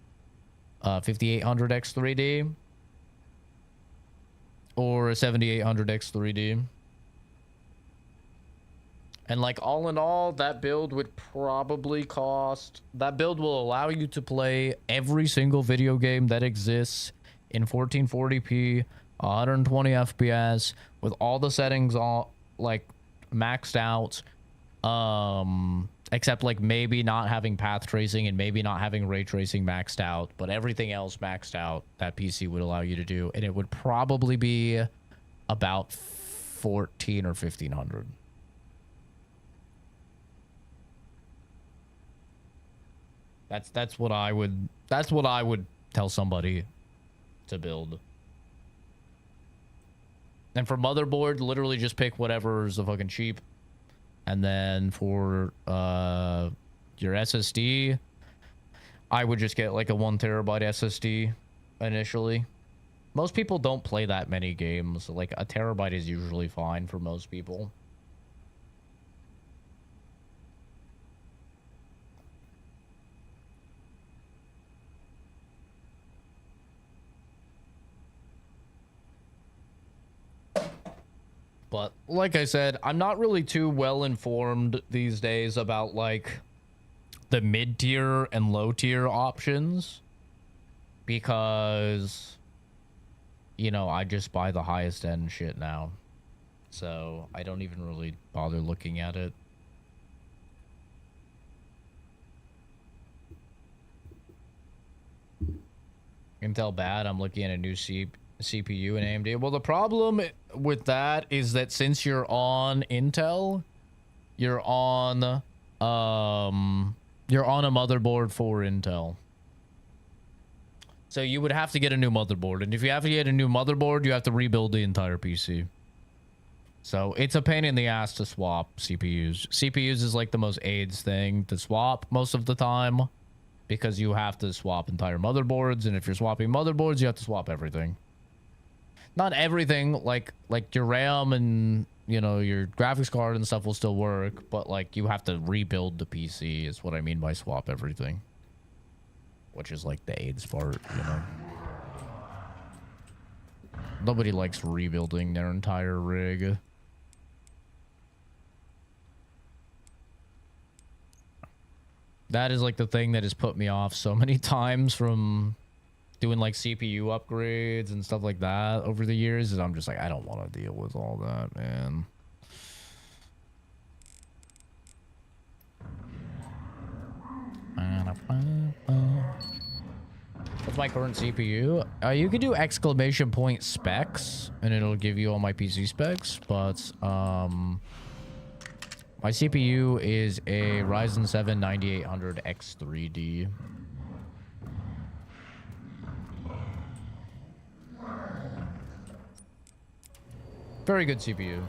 5800 X3D or a 7800 X3D. And like all in all, that build would probably cost, that build will allow you to play every single video game that exists in 1440p, 120 FPS with all the settings all like maxed out, except like maybe not having path tracing and maybe not having ray tracing maxed out, but everything else maxed out that PC would allow you to do, and it would probably be about 14 or 1500. That's what I would tell somebody to build. And for motherboard, literally just pick whatever's the fucking cheap. And then for your SSD, I would just get like a 1 terabyte SSD initially. Most people don't play that many games. Like a terabyte is usually fine for most people. But like I said, I'm not really too well informed these days about like the mid-tier and low-tier options because, you know, I just buy the highest end shit now. So I don't even really bother looking at it. Intel bad. I'm looking at a new CPU and AMD. Well, the problem with that is that since you're on Intel, you're on a motherboard for Intel. So you would have to get a new motherboard, and if you have to get a new motherboard, you have to rebuild the entire PC. So it's a pain in the ass to swap CPUs. CPUs is like the most AIDS thing to swap most of the time because you have to swap entire motherboards, and if you're swapping motherboards, you have to swap everything. Not everything, like your RAM and, you know, your graphics card and stuff will still work, but like you have to rebuild the PC is what I mean by swap everything. Which is like the AIDS part, you know. Nobody likes rebuilding their entire rig. That is like the thing that has put me off so many times from doing like CPU upgrades and stuff like that over the years, is I'm just like, I don't want to deal with all that, man. What's my current CPU? You can do exclamation point specs and it'll give you all my PC specs, but my CPU is a Ryzen 7 9800 X3D. Very good CPU.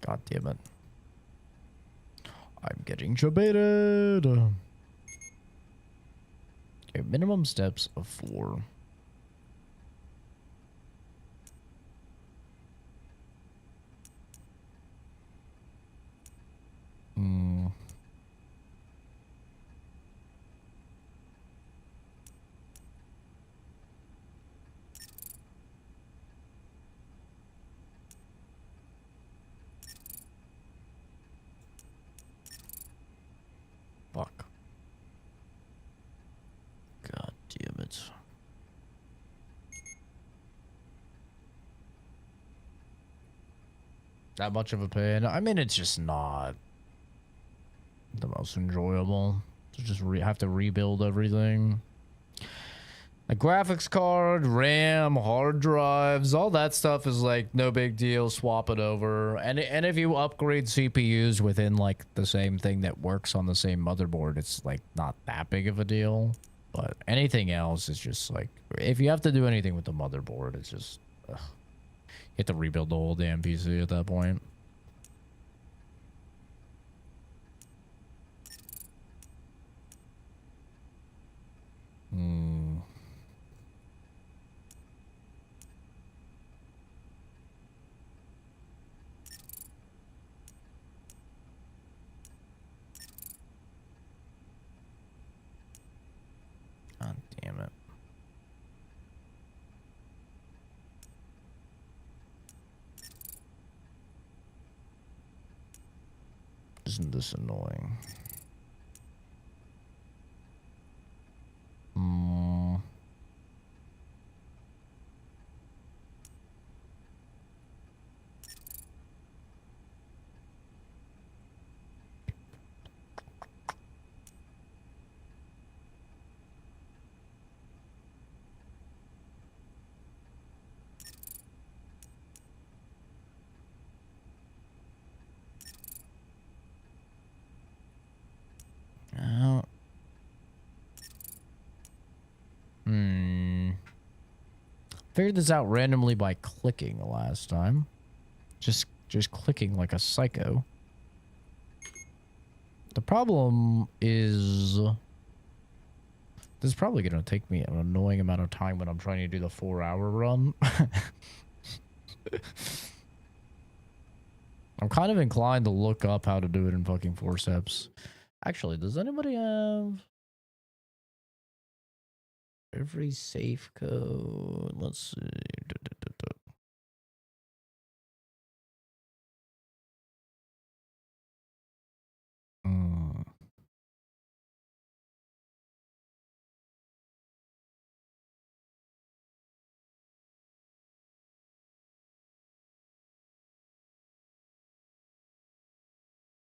God damn it. I'm getting jebaited. Okay, minimum steps of 4. that much of a pain. I mean, it's just not the most enjoyable to just have to rebuild everything. A graphics card, RAM, hard drives, all that stuff is like no big deal. Swap it over, and if you upgrade CPUs within like the same thing that works on the same motherboard, it's like not that big of a deal. But anything else is just like, if you have to do anything with the motherboard, it's just you have to rebuild the whole damn PC at that point. God damn it. Isn't this annoying? Figured this out randomly by clicking last time. Just clicking like a psycho. The problem is this is probably gonna take me an annoying amount of time when I'm trying to do the 4-hour run. I'm kind of inclined to look up how to do it in fucking forceps. Actually, does anybody have every safe code? Let's see.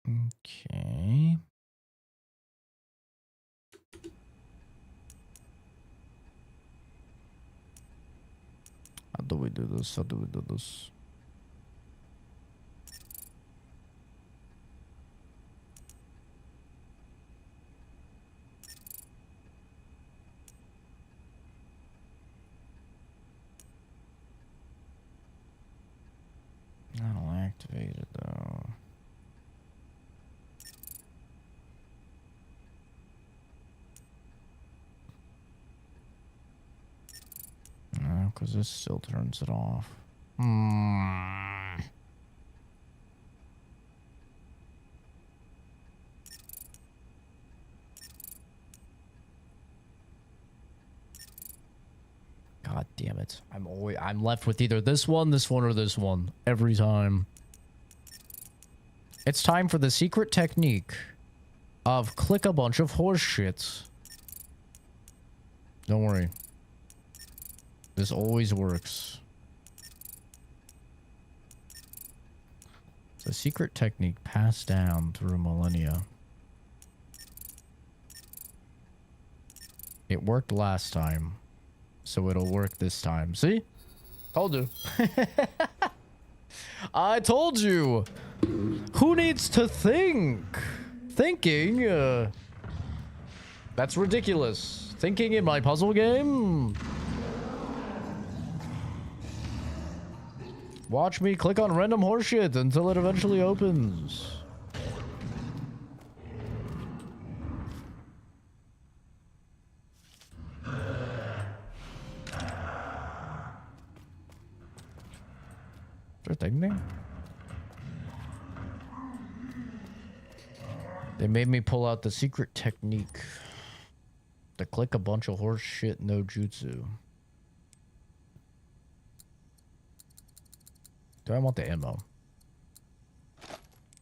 Okay. How do we do this? How do we do this? That'll activate it though. No, because this still turns it off. God damn it. I'm left with either this one, or this one. Every time. It's time for the secret technique of click a bunch of horse shit. Don't worry. This always works. It's a secret technique passed down through millennia. It worked last time, so it'll work this time. See? Told you. I told you. Who needs to think? Thinking? That's ridiculous. Thinking in my puzzle game? Watch me click on random horseshit until it eventually opens. Is there a thing there? They made me pull out the secret technique to click a bunch of horse shit no jutsu. Do I want the ammo?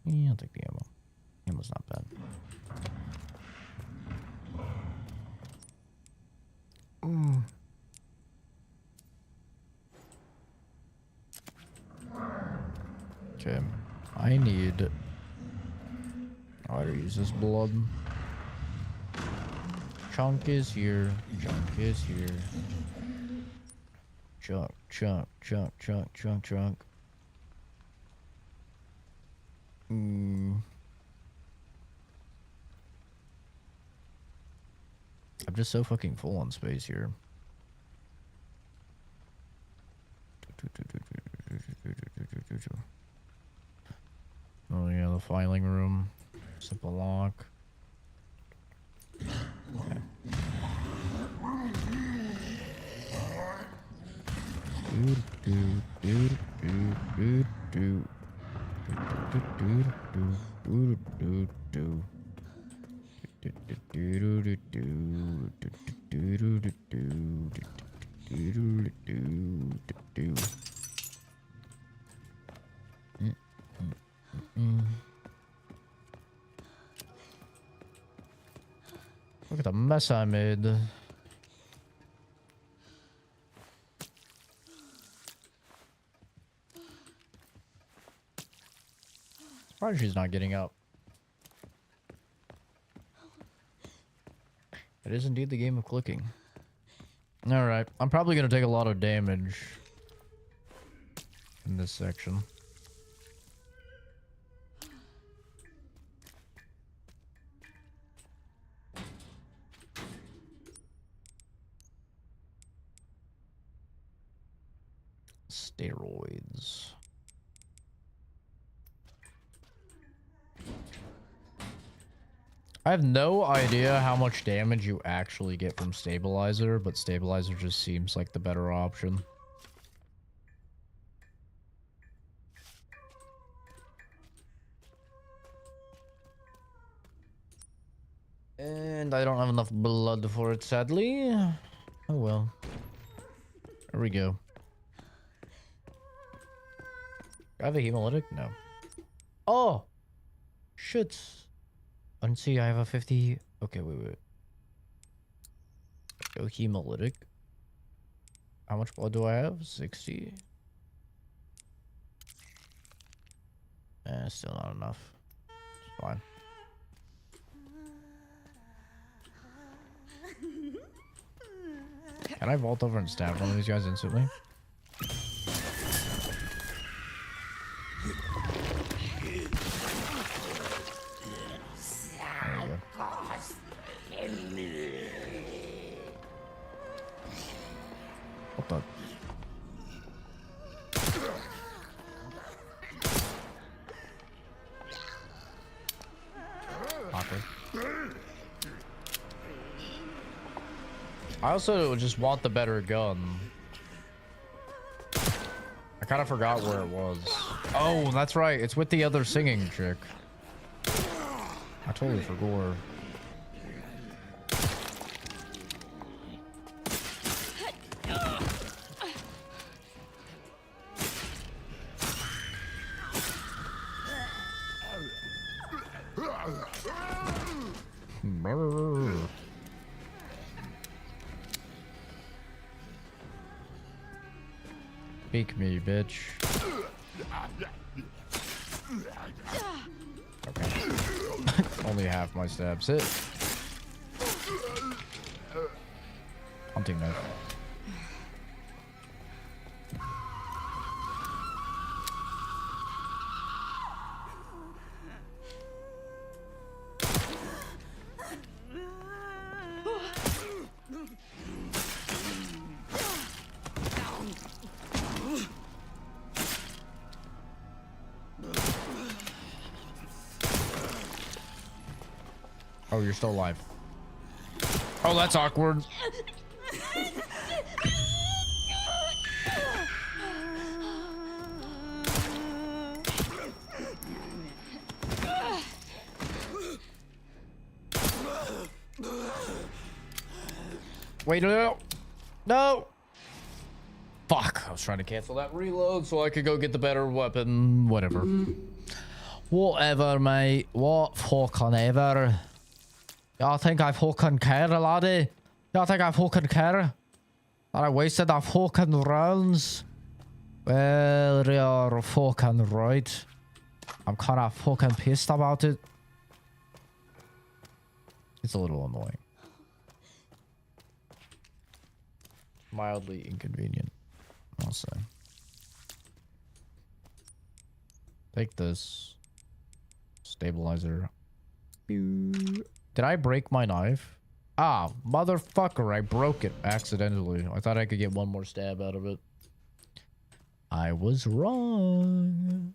Yeah, I'll take the ammo. Ammo's not bad. Okay. I need... I gotta use this blood. Chunk is here. Chunk is here. Chunk, chunk, chunk, chunk, chunk, chunk. I'm just so fucking full on space here. Oh yeah, the filing room. Simple lock. Okay. Look at the mess I made. Surprised she's not getting up. It is indeed the game of clicking. Alright, I'm probably going to take a lot of damage in this section. Steroids. I have no idea how much damage you actually get from stabilizer, but stabilizer just seems like the better option. And I don't have enough blood for it, sadly. Oh well. There we go. Do I have a hemolytic? No. Oh! Shit. And see, I have a 50. Okay, wait. Go hemolytic. How much blood do I have? 60. Still not enough. It's fine. Can I vault over and stab one of these guys instantly? What the? Awkward. I also just want the better gun. I kind of forgot where it was. Oh, that's right. It's with the other singing chick. I totally forgot. Peek me, bitch. Okay. Only half my stabs hit. Hunting knife. Oh, you're still alive. Oh, that's awkward. Wait, no. No. Fuck. I was trying to cancel that reload so I could go get the better weapon. Whatever. Whatever, mate. What fucking ever. Y'all think I fucking care, laddie? Y'all think I fucking care? That I wasted our fucking rounds? Well, you're fucking right. I'm kind of fucking pissed about it. It's a little annoying. Mildly inconvenient, I'll say. Take this. Stabilizer. Did I break my knife? Ah, motherfucker, I broke it accidentally. I thought I could get one more stab out of it. I was wrong.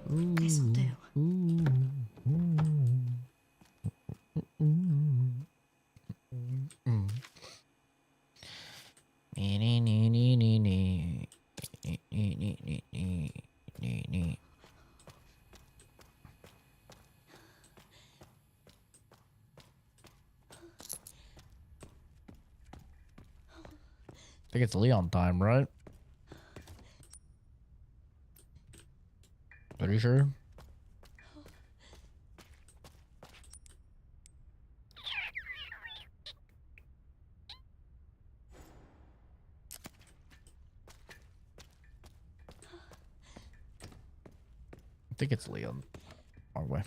This'll do. I think it's Leon time, right? Pretty sure. I think it's Leon. Wrong way.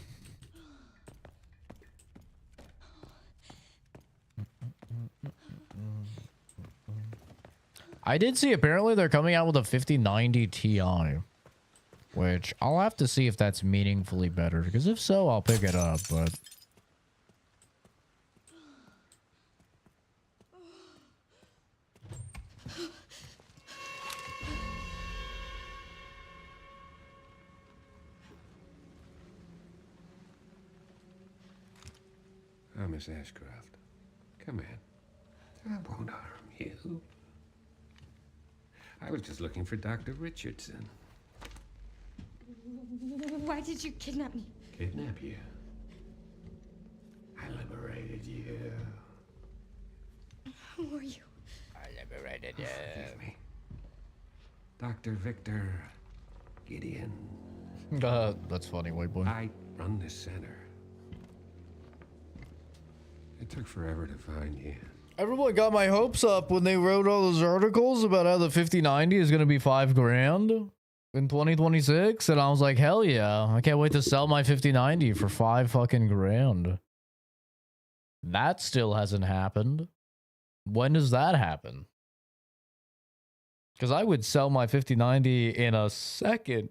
I did see apparently they're coming out with a 5090 Ti, which I'll have to see if that's meaningfully better, because if so, I'll pick it up, but Miss Ashcroft, come in. I won't harm you. I was just looking for Dr. Richardson. Why did you kidnap me? Kidnap you? I liberated you. Who are you? I liberated you. Forgive me. Dr. Victor Gideon. That's funny, white boy. I run this center. It took forever to find you. Everyone got my hopes up when they wrote all those articles about how the 5090 is going to be $5 grand in 2026. And I was like, hell yeah. I can't wait to sell my 5090 for $5 fucking grand. That still hasn't happened. When does that happen? Because I would sell my 5090 in a second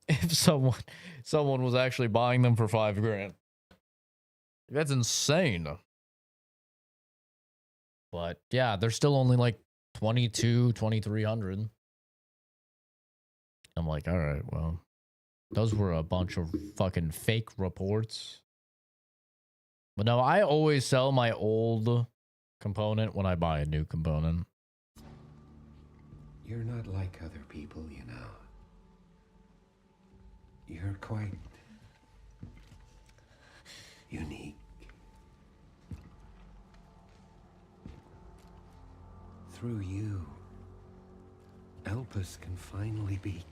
if someone was actually buying them for $5 grand. That's insane. But yeah, they're still only like 2300. I'm like, all right, well, those were a bunch of fucking fake reports. But no, I always sell my old component when I buy a new component. You're not like other people, you know. You're quite unique. Through you, Elpis can finally be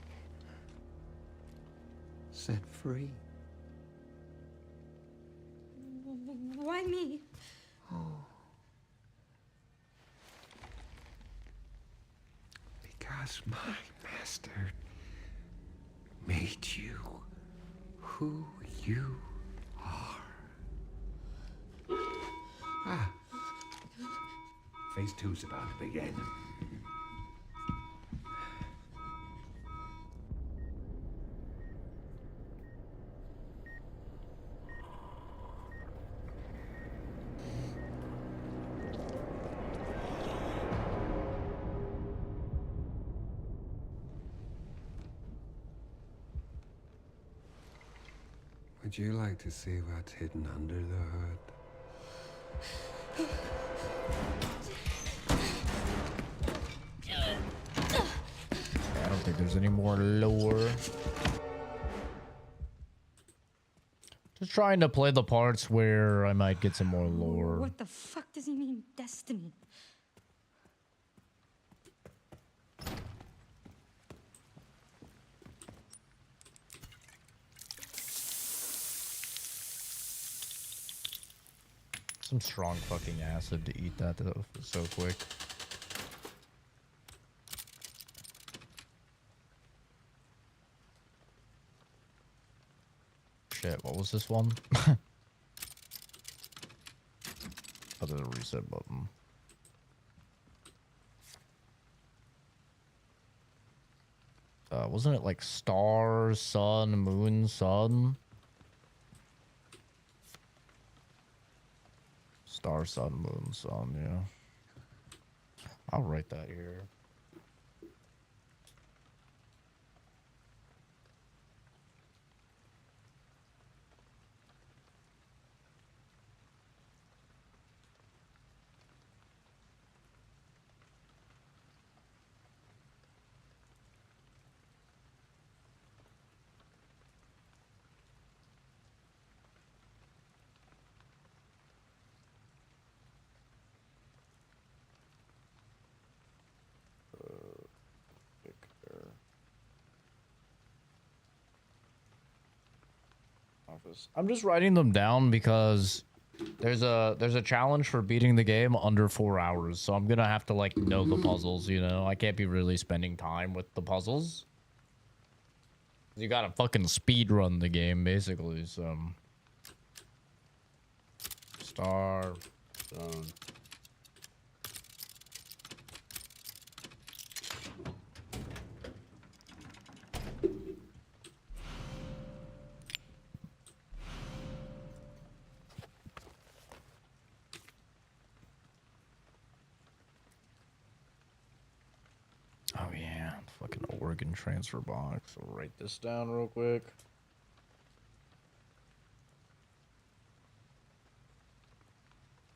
set free. Why me? Because my master made you who you are. Ah. Phase 2's about to begin. Would you like to see what's hidden under the hood? I don't think there's any more lore. Just trying to play the parts where I might get some more lore. What the fuck does he mean, destiny? Some strong fucking acid to eat that though, so quick. Shit, what was this one? Oh, there's a reset button. Wasn't it like star, sun, moon, sun? Star, sun, moon, sun, yeah. I'll write that here. I'm just writing them down because there's a challenge for beating the game under 4 hours, so I'm gonna have to like know the puzzles, you know. I can't be really spending time with the puzzles. You gotta fucking speed run the game basically, so star oh yeah, fucking organ transfer box. I'll write this down real quick.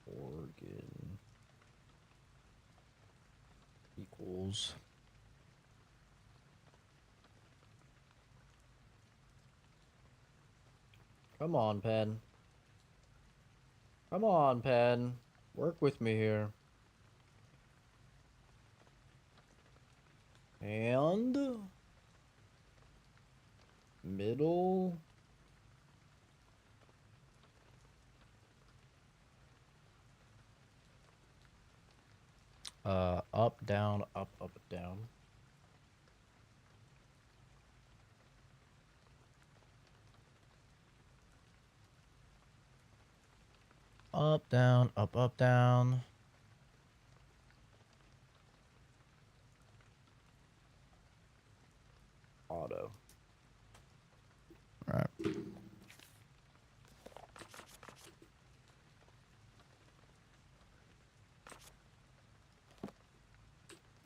Organ equals come on, pen. Come on, pen. Work with me here. And middle up down up up down up down up down auto. All right.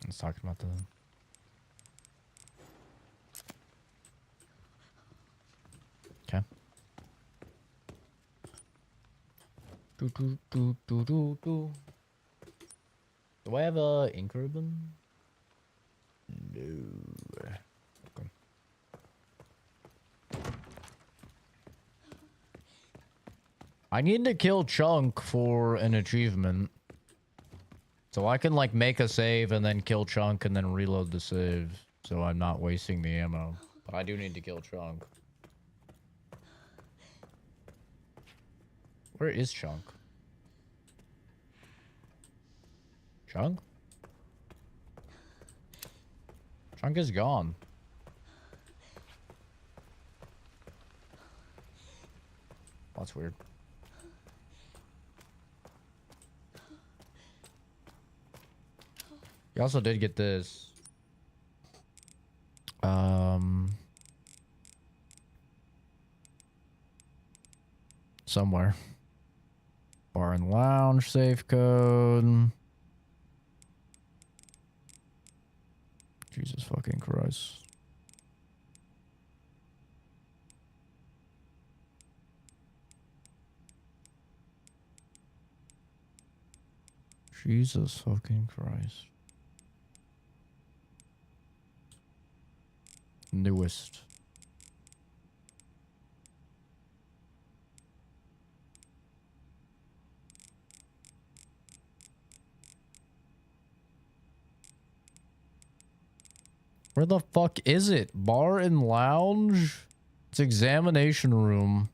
Let's talk about the okay. Do. Do I have a ink ribbon? No. Okay. I need to kill Chunk for an achievement. So I can like make a save and then kill Chunk and then reload the save. So I'm not wasting the ammo. But I do need to kill Chunk. Where is Chunk? Chunk? Chunk is gone. That's weird. You also did get this. Somewhere. Bar and lounge safe code. Jesus fucking Christ. Jesus fucking Christ. Newest. Where the fuck is it? Bar and lounge? It's examination room.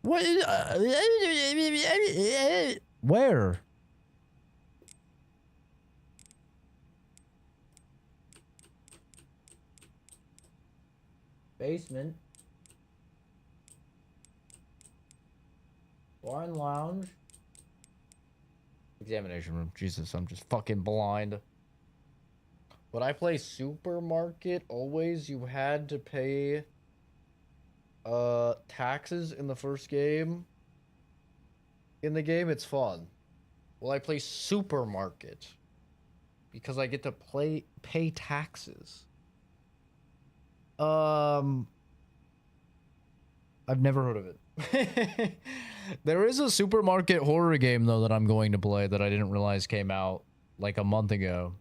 What? Where? Basement. Wine lounge. Examination room. Jesus, I'm just fucking blind. When I play supermarket, always you had to pay taxes in the first game. In the game, it's fun. Well, I play supermarket because I get to pay taxes. I've never heard of it. There is a supermarket horror game though that I'm going to play that I didn't realize came out like a month ago.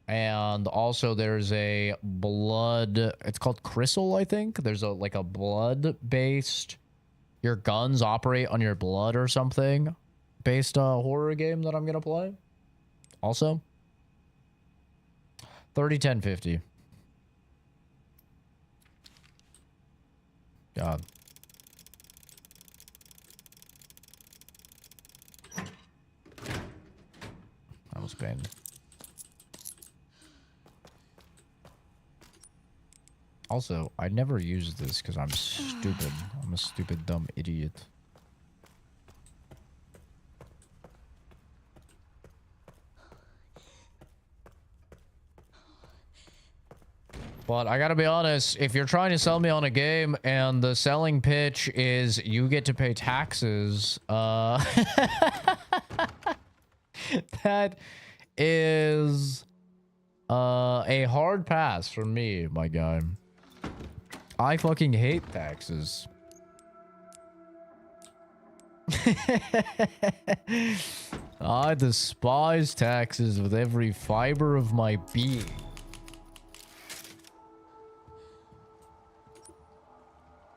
And also there's a blood, it's called Crystal, I think. There's a blood based, your guns operate on your blood or something based horror game that I'm gonna play. Also 30-10-50. God. That was pain. Also, I never used this because I'm stupid. I'm a stupid, dumb idiot. But I gotta be honest, if you're trying to sell me on a game and the selling pitch is you get to pay taxes, that is a hard pass for me, my guy. I fucking hate taxes. I despise taxes with every fiber of my being.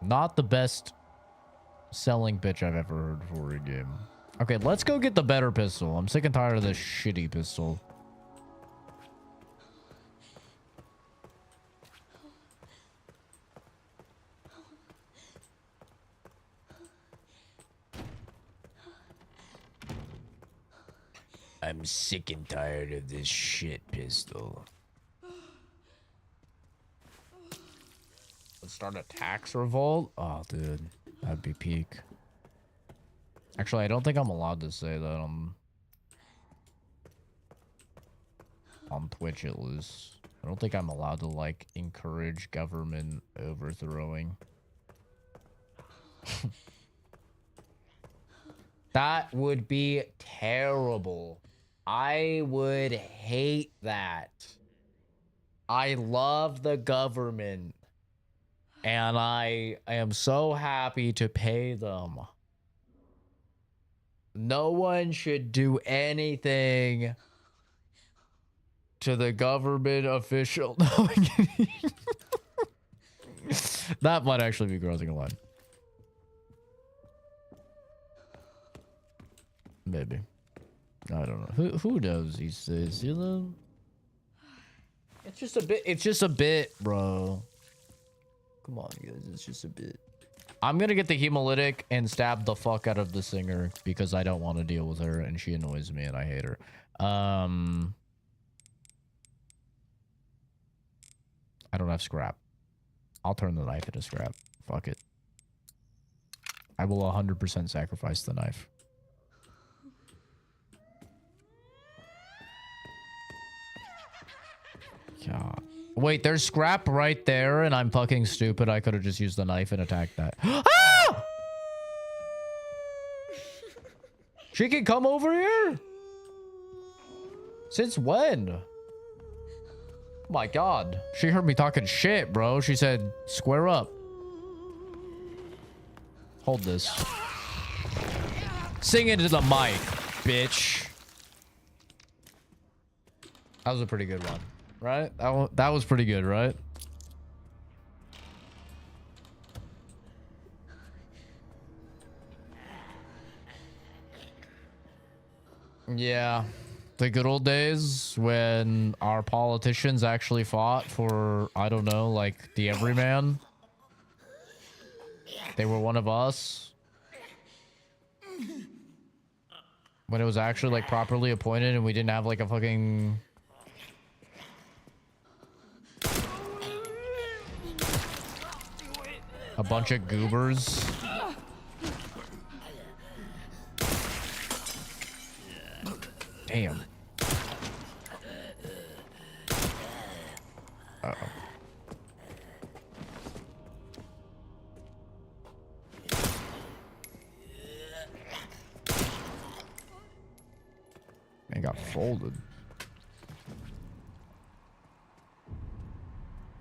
Not the best selling pitch I've ever heard for a game. Okay, let's go get the better pistol. I'm sick and tired of this shitty pistol. I'm sick and tired of this shit pistol. Let's start a tax revolt? Oh, dude. That'd be peak. Actually, I don't think I'm allowed to say that on Twitch at least. I don't think I'm allowed to, like, encourage government overthrowing. That would be terrible. I would hate that. I love the government. And I am so happy to pay them. No one should do anything to the government official. That might actually be crossing a line. Maybe. I don't know. Who knows these days, you know? It's just a bit, bro. Come on, guys. It's just a bit. I'm gonna get the hemolytic and stab the fuck out of the singer because I don't want to deal with her and she annoys me and I hate her. I don't have scrap. I'll turn the knife into scrap. Fuck it. I will 100% sacrifice the knife. God. Wait, there's scrap right there, and I'm fucking stupid. I could have just used the knife and attacked that. Ah! She can come over here? Since when? Oh my God. She heard me talking shit, bro. She said, square up. Hold this. Sing into the mic, bitch. That was a pretty good one. Right? That was pretty good, right? Yeah. The good old days when our politicians actually fought for, I don't know, like the everyman. They were one of us. When it was actually like properly appointed and we didn't have like a fucking... a bunch of goobers. Damn. Uh-oh. It got folded.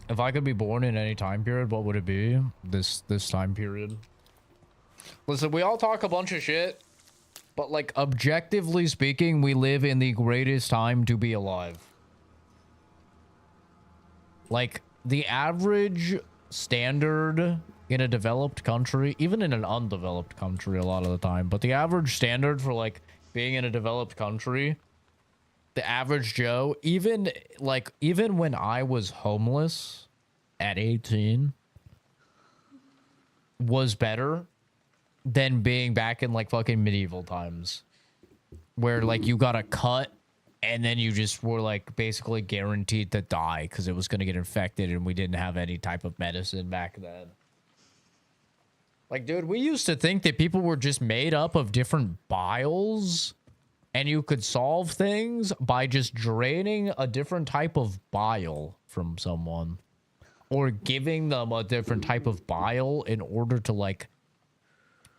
If I could be born in any time period, what would it be? This time period. Listen, we all talk a bunch of shit, but like objectively speaking, we live in the greatest time to be alive. Like the average standard in a developed country, even in an undeveloped country a lot of the time, but the average standard for like being in a developed country, the average Joe, even when I was homeless at 18, was better than being back in like fucking medieval times, where like you got a cut and then you just were like basically guaranteed to die because it was going to get infected and we didn't have any type of medicine back then. Like, dude, we used to think that people were just made up of different biles and you could solve things by just draining a different type of bile from someone or giving them a different type of bile in order to like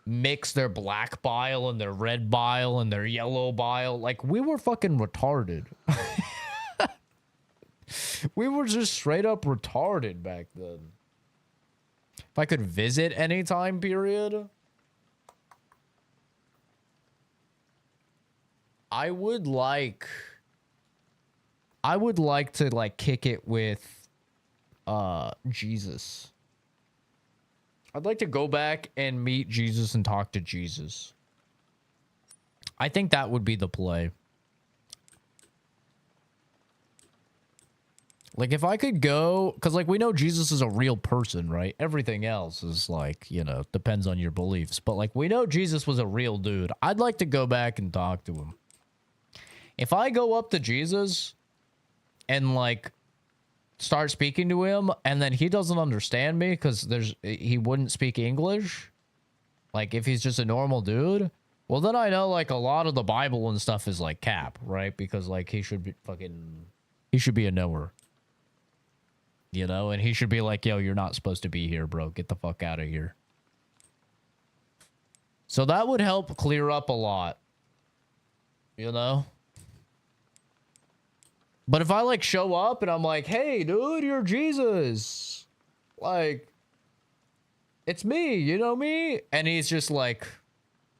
mix their black bile and their red bile and their yellow bile. Like, we were fucking retarded. We were just straight up retarded back then. If I could visit any time period, I would like to like kick it with Jesus. I'd like to go back and meet Jesus and talk to Jesus. I think that would be the play. Like, if I could go, because, like, we know Jesus is a real person, right? Everything else is, like, you know, depends on your beliefs. But, like, we know Jesus was a real dude. I'd like to go back and talk to him. If I go up to Jesus and, like, start speaking to him, and then he doesn't understand me because he wouldn't speak English, like, if he's just a normal dude, well, then I know, like, a lot of the Bible and stuff is, like, cap, right? Because, like, he should be a knower. You know, and he should be like, yo, you're not supposed to be here, bro. Get the fuck out of here. So that would help clear up a lot. You know? But if I, like, show up and I'm like, hey, dude, you're Jesus. Like, it's me, you know me? And he's just like,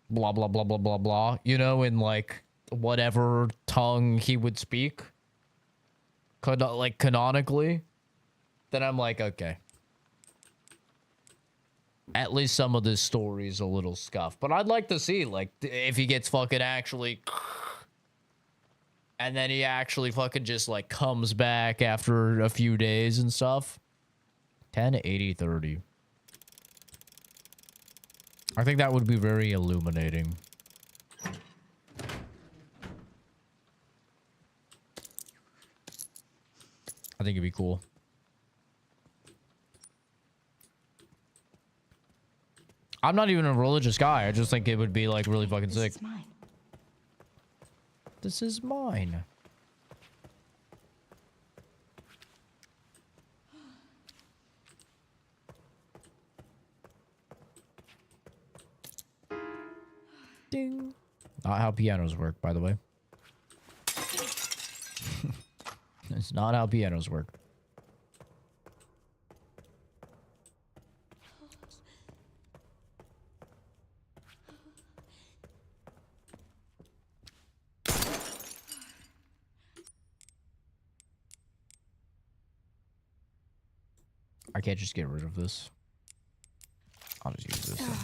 blah, blah, blah, blah, blah, blah. You know, in, like, whatever tongue he would speak. Like, canonically. Then I'm like, okay. At least some of this story is a little scuffed. But I'd like to see, like, if he gets fucking actually... And then he actually fucking just, like, comes back after a few days and stuff. 10/80/30. I think that would be very illuminating. I think it'd be cool. I'm not even a religious guy. I just think it would be, like, really fucking sick. This is mine. This is mine. Ding. Not how pianos work, by the way. It's not how pianos work. I can't just get rid of this. I'll just use this then.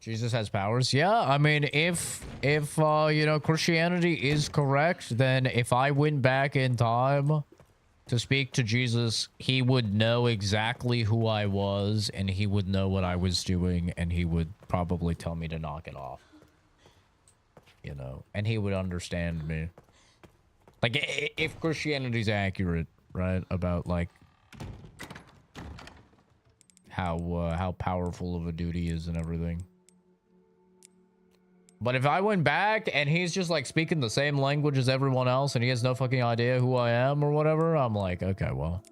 Jesus has powers. Yeah, I mean, if you know, Christianity is correct, then if I went back in time to speak to Jesus, he would know exactly who I was, and he would know what I was doing, and he would probably tell me to knock it off. You know, and he would understand me. Like, if Christianity's accurate, right, about like how powerful of a dude he is and everything. But if I went back and he's just like speaking the same language as everyone else and he has no fucking idea who I am or whatever, I'm like, okay, well.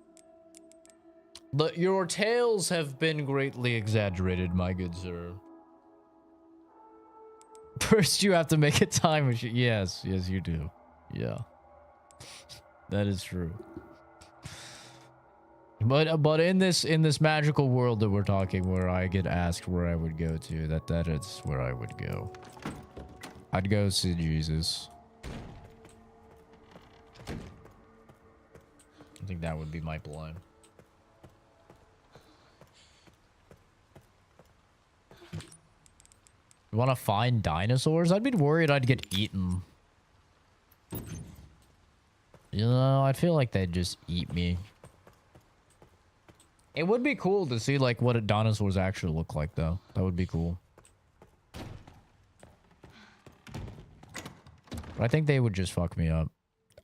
Your tales have been greatly exaggerated, my good sir. First, you have to make a time machine. Yes, yes, you do. Yeah. That is true. But in this magical world that we're talking, where I get asked where I would go to, that is where I would go. I'd go see Jesus. I think that would be my plan. You want to find dinosaurs? I'd be worried I'd get eaten. You know, I feel like they'd just eat me. It would be cool to see like what dinosaurs actually look like, though. That would be cool. But I think they would just fuck me up.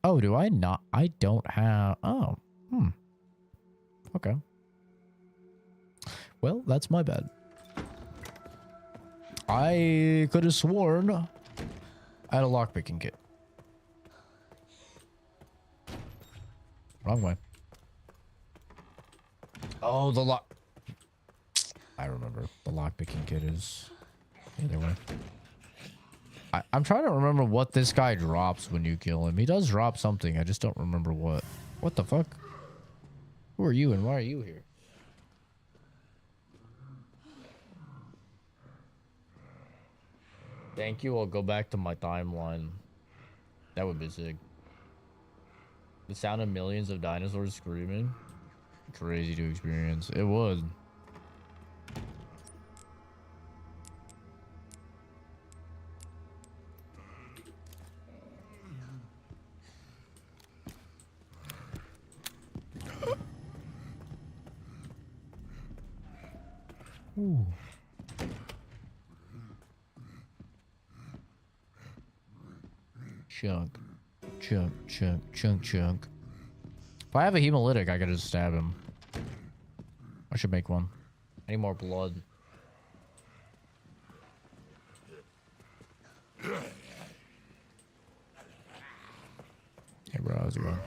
Oh, do I not? I don't have... Oh. Okay. Well, that's my bad. I could have sworn I had a lockpicking kit. Wrong way. Oh, the lock... I remember. The lockpicking kit is... Either way. I'm trying to remember what this guy drops when you kill him. He does drop something. I just don't remember what. What the fuck? Who are you and why are you here? Thank you. I'll go back to my timeline. That would be sick. The sound of millions of dinosaurs screaming. Crazy to experience. It would. Ooh. Chunk. Chunk. If I have a hemolytic, I could just stab him. I should make one. I need more blood. Hey bro, how's it going?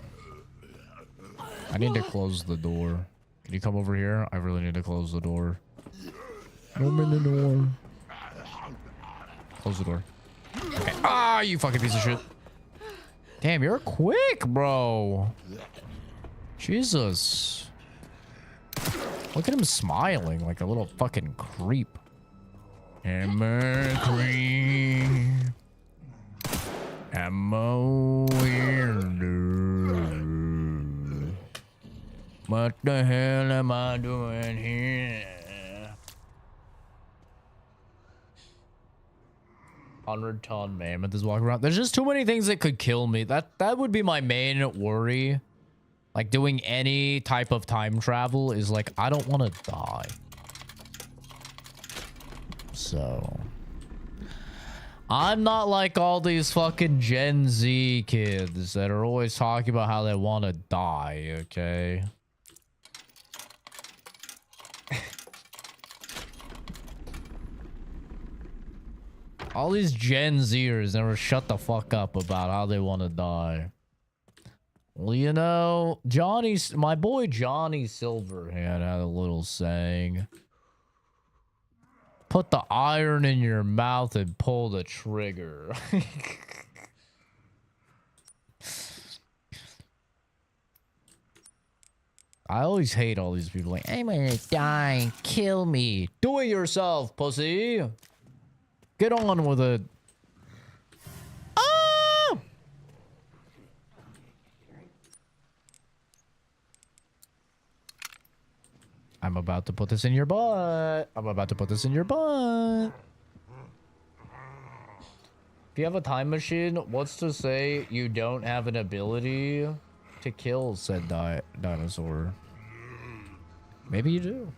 I need to close the door. Can you come over here? I really need to close the door. Open the door. Close the door. Okay. Ah, you fucking piece of shit. Damn, you're quick, bro. Jesus. Look at him smiling like a little fucking creep. Hammer cream. I'm a weirdo. What the hell am I doing here? 100-ton mammoth is walking around. There's just too many things that could kill me. That would be my main worry. Like doing any type of time travel is like, I don't want to die. So I'm not like all these fucking Gen Z kids that are always talking about how they want to die, okay? All these Gen Zers never shut the fuck up about how they want to die. Well, you know, my boy Johnny Silverhand had a little saying. Put the iron in your mouth and pull the trigger. I always hate all these people like, I'm gonna die, kill me. Do it yourself, pussy. Get on with it. Oh! I'm about to put this in your butt. I'm about to put this in your butt. If you have a time machine, what's to say you don't have an ability to kill said dinosaur? Maybe you do.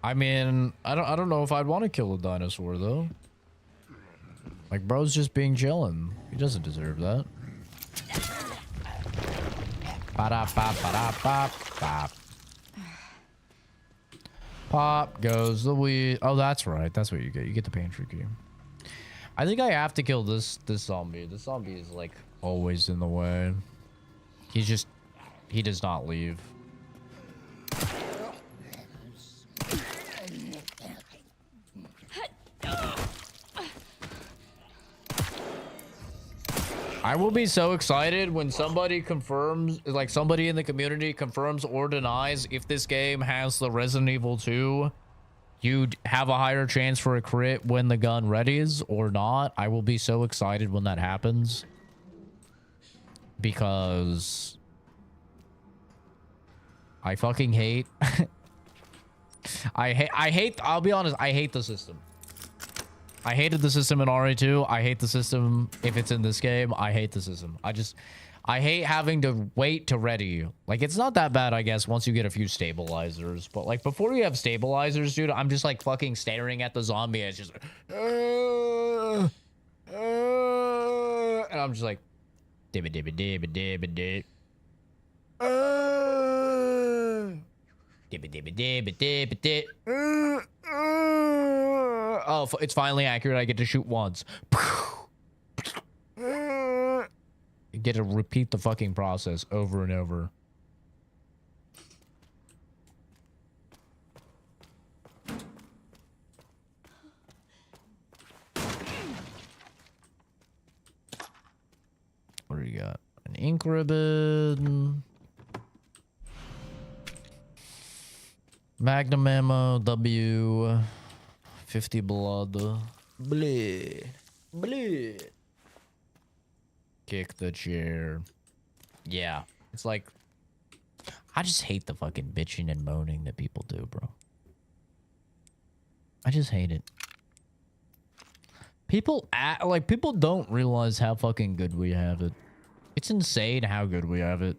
I mean, I don't know if I'd want to kill a dinosaur though. Like, bro's just being chillin'. He doesn't deserve that. Ba-da-ba-ba-da-ba-ba. Pop goes the weed. Oh, that's right. That's what you get. You get the pantry key. I think I have to kill this zombie. This zombie is like always in the way. He does not leave. I will be so excited when somebody confirms, like somebody in the community confirms or denies if this game has the Resident Evil 2, you'd have a higher chance for a crit when the gun readies or not. I will be so excited when that happens. Because I fucking hate I hate I'll be honest, I hate the system. I hated the system in RE2. I hate the system if it's in this game. I hate the system. I hate having to wait to ready. Like, it's not that bad, I guess, once you get a few stabilizers. But, like, before you have stabilizers, dude, I'm just, like, fucking staring at the zombie. And it's just like, and I'm just like, dibba dibba dibba dibba dib. Dibba dibba dibba dibba dib. Oh, it's finally accurate. I get to shoot once. You get to repeat the fucking process over and over. What do you got? An ink ribbon. Magnum ammo, W. 50 blood. Bleh. Bleh. Kick the chair. Yeah. It's like, I just hate the fucking bitching and moaning that people do, bro. I just hate it. People act like people don't realize how fucking good we have it. It's insane how good we have it.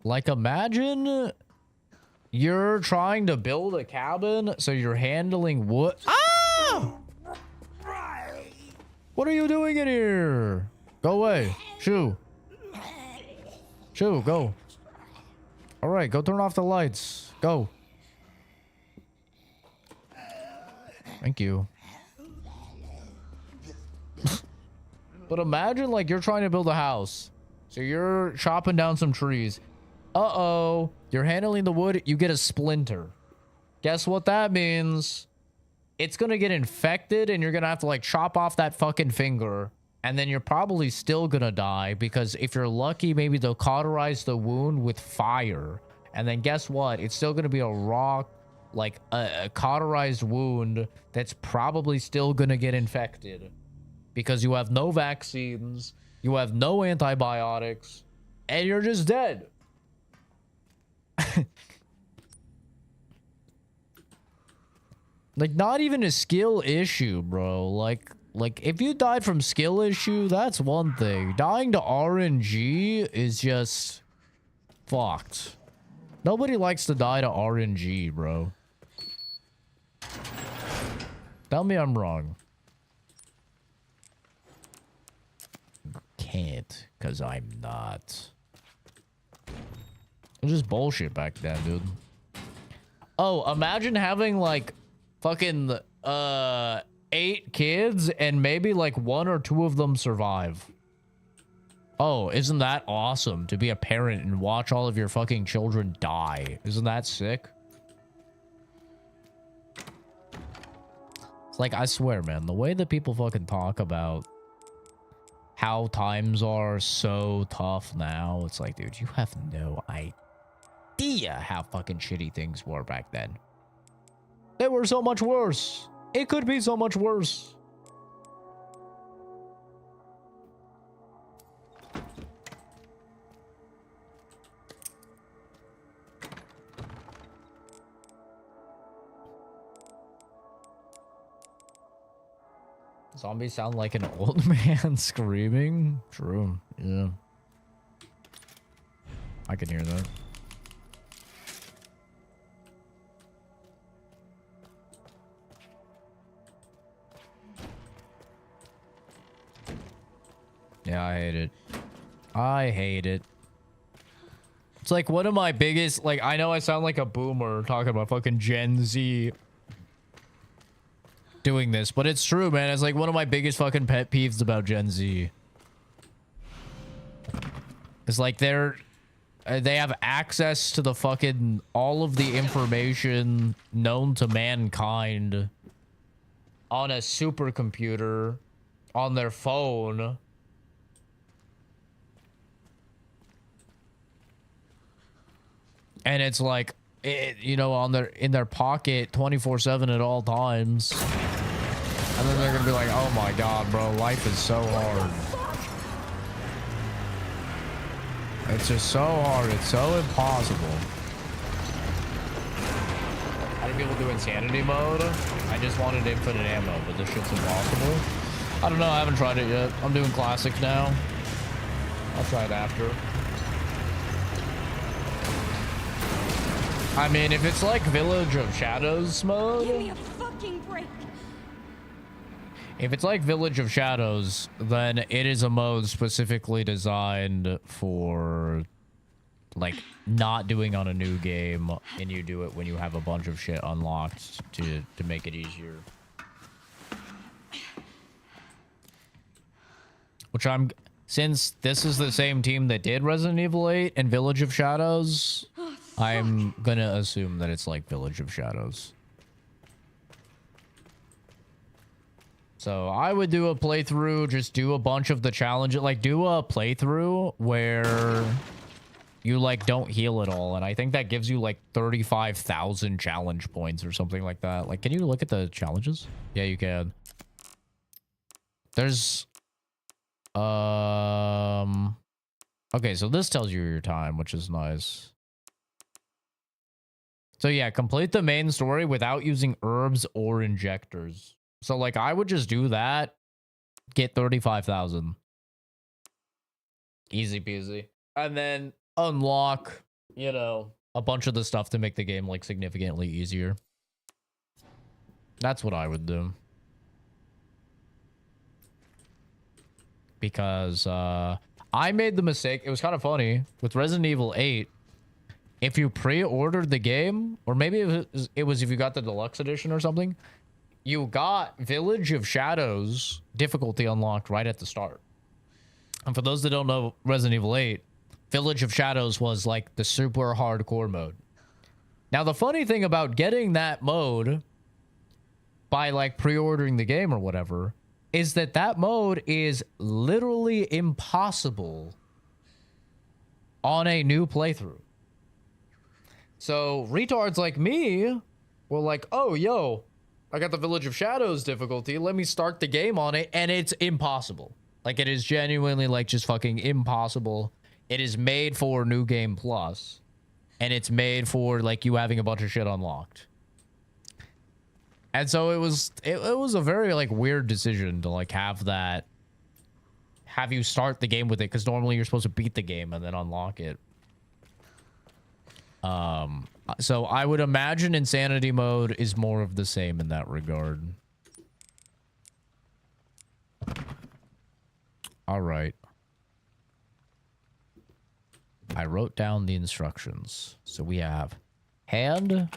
Like, imagine you're trying to build a cabin, so you're handling wood. Ah! What are you doing in here? Go away. Shoo. Shoo, go. All right, go turn off the lights. Go. Thank you. But imagine, like, you're trying to build a house. So you're chopping down some trees. Uh-oh. You're handling the wood. You get a splinter. Guess what that means? It's gonna get infected and you're gonna have to, like, chop off that fucking finger. And then you're probably still gonna die because if you're lucky, maybe they'll cauterize the wound with fire. And then guess what? It's still gonna be a raw, like, a cauterized wound that's probably still gonna get infected. Because you have no vaccines, you have no antibiotics, and you're just dead. Like, not even a skill issue, bro. Like if you died from skill issue, that's one thing. Dying to RNG is just fucked. Nobody likes to die to RNG, bro. Tell me I'm wrong. Can't, because I'm not. It was just bullshit back then, dude. Oh, imagine having, like, fucking 8 kids and maybe like 1 or 2 of them survive. Oh, isn't that awesome to be a parent and watch all of your fucking children die? Isn't that sick? It's like, I swear, man, the way that people fucking talk about how times are so tough now, it's like, dude, you have no idea how fucking shitty things were back then. They were so much worse. It could be so much worse. Zombies sound like an old man screaming. True. Yeah. I can hear that. Yeah, I hate it. I hate it. It's like one of my biggest, like, I know I sound like a boomer talking about fucking Gen Z doing this, but it's true, man. It's like one of my biggest fucking pet peeves about Gen Z. It's like they have access to the fucking all of the information known to mankind on a supercomputer on their phone. And it's like, you know, in their pocket 24/7 at all times. And then they're gonna be like, oh my god, bro, life is so hard. It's just so hard. It's so impossible. How do people do insanity mode? I just wanted infinite ammo, but this shit's impossible. I don't know. I haven't tried it yet. I'm doing classic now. I'll try it after. I mean, if it's like Village of Shadows mode... Give me a fucking break. If it's like Village of Shadows, then it is a mode specifically designed for, like, not doing on a new game, and you do it when you have a bunch of shit unlocked to make it easier. Which since this is the same team that did Resident Evil 8 and Village of Shadows... I'm gonna assume that it's like Village of Shadows. So I would do a playthrough, just do a bunch of the challenges, like do a playthrough where you like don't heal at all. And I think that gives you like 35,000 challenge points or something like that. Like, can you look at the challenges? Yeah, you can. There's, okay, so this tells you your time, which is nice. So yeah, complete the main story without using herbs or injectors. So like I would just do that, get 35,000. Easy peasy. And then unlock, you know, a bunch of the stuff to make the game like significantly easier. That's what I would do. Because I made the mistake. It was kind of funny with Resident Evil 8. If you pre-ordered the game, or maybe it was if you got the deluxe edition or something, you got Village of Shadows difficulty unlocked right at the start. And for those that don't know Resident Evil 8, Village of Shadows was like the super hardcore mode. Now, the funny thing about getting that mode by like pre-ordering the game or whatever is that that mode is literally impossible on a new playthrough. So retards like me were like, oh, yo, I got the Village of Shadows difficulty. Let me start the game on it. And it's impossible. Like, it is genuinely like just fucking impossible. It is made for New Game Plus. And it's made for like you having a bunch of shit unlocked. And so it was a very like weird decision to like have you start the game with it. Because normally you're supposed to beat the game and then unlock it. So I would imagine insanity mode is more of the same in that regard. All right. I wrote down the instructions. So we have hand,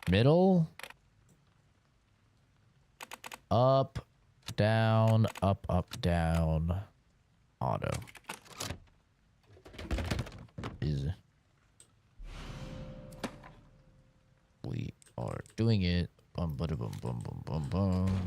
middle, up, down, auto. Easy. We are doing it. Bum, bada, bum, bum, bum, bum, bum.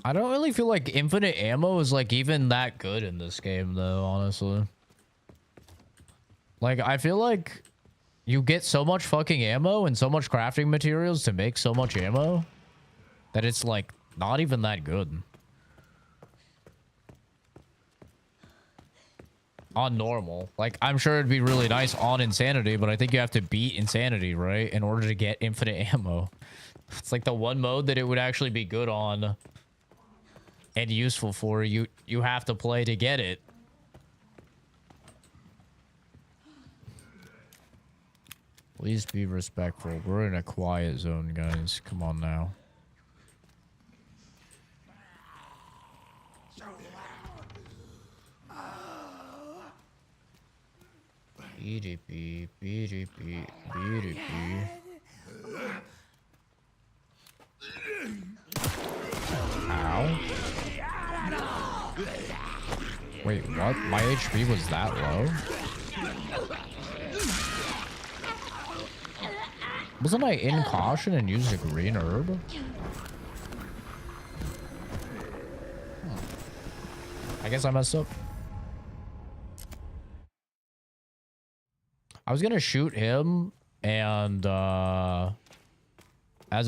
I don't really feel like infinite ammo is like even that good in this game though, honestly. Like, I feel like you get so much fucking ammo and so much crafting materials to make so much ammo that it's like not even that good. On normal. Like, I'm sure it'd be really nice on insanity, but I think you have to beat insanity, right? In order to get infinite ammo. It's like the one mode that it would actually be good on and useful for. You have to play to get it. Please be respectful. We're in a quiet zone, guys. Come on now. BDP, BDP, BDP. Ow. Wait, what? My HP was that low? Wasn't I in caution and used a green herb? I guess I messed up. I was gonna shoot him and as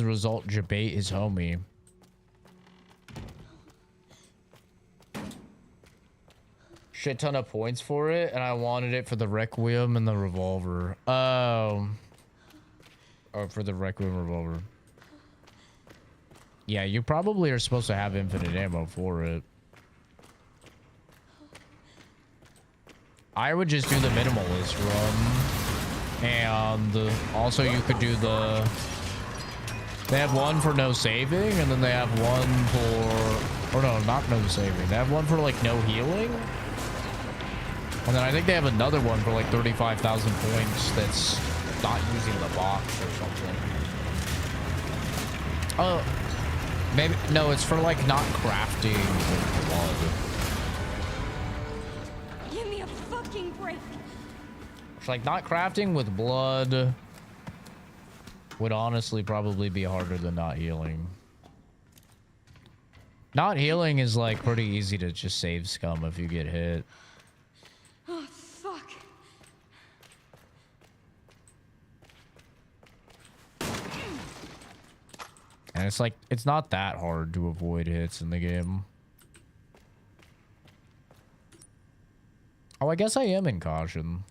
a result debate his homie. Shit ton of points for it, and I wanted it for the Requiem and the revolver. Or for the Requiem revolver. Yeah, you probably are supposed to have infinite ammo for it. I would just do the minimalist run. And also you could do the... They have one for no saving, and then they have one for... Or no, not no saving. They have one for, like, no healing. And then I think they have another one for, like, 35,000 points that's not using the box or something. Oh, maybe... No, it's for, like, not crafting with blood. Break. It's like not crafting with blood would honestly probably be harder than not healing. Not healing is like pretty easy to just save scum if you get hit. Oh, fuck. And it's like, it's not that hard to avoid hits in the game. Oh, I guess I am in caution.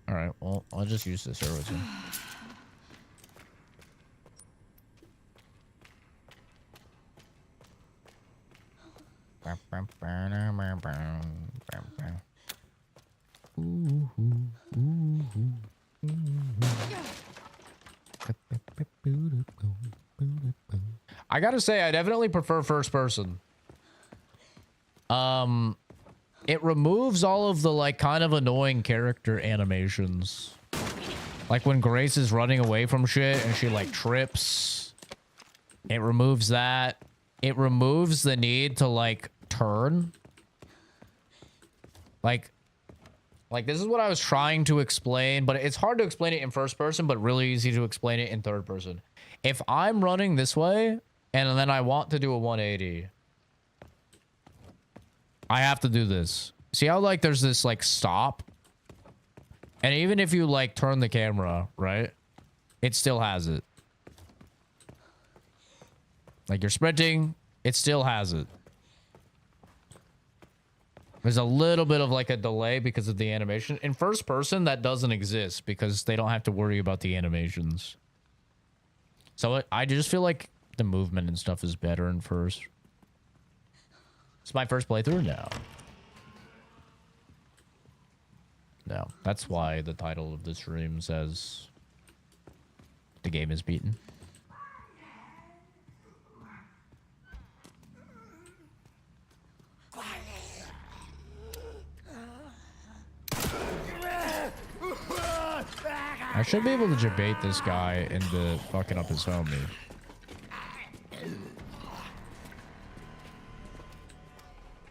Alright, well, I'll just use this heroism. I gotta say, I definitely prefer first person. It removes all of the, like, kind of annoying character animations. Like when Grace is running away from shit and she, like, trips. It removes that. It removes the need to, like, turn. Like, this is what I was trying to explain, but it's hard to explain it in first person, but really easy to explain it in third person. If I'm running this way, and then I want to do a 180... I have to do this. See how, like, there's this, like, stop? And even if you, like, turn the camera, right? It still has it. Like, you're sprinting, it still has it. There's a little bit of, like, a delay because of the animation. In first person, that doesn't exist because they don't have to worry about the animations. So I just feel like the movement and stuff is better in first. It's my first playthrough? No. No. That's why the title of the stream says the game is beaten. I should be able to debate this guy into fucking up his homie.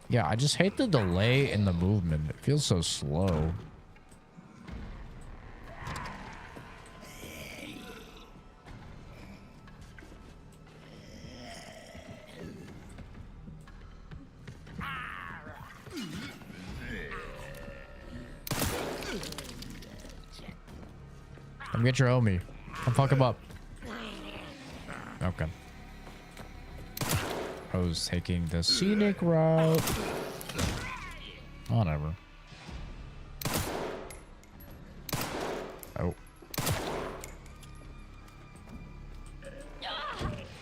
Yeah, I just hate the delay in the movement. It feels so slow. Come get your homie. Come fuck him up. Okay. I was taking the scenic route. Whatever. Oh.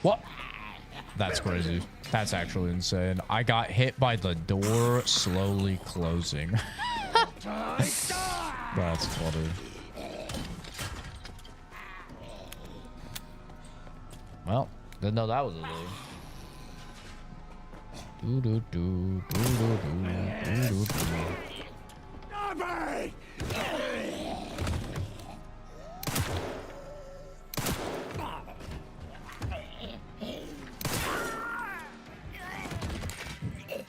What? That's crazy. That's actually insane. I got hit by the door slowly closing. That's funny. Well, didn't know that was a thing. Do do do do do do do do.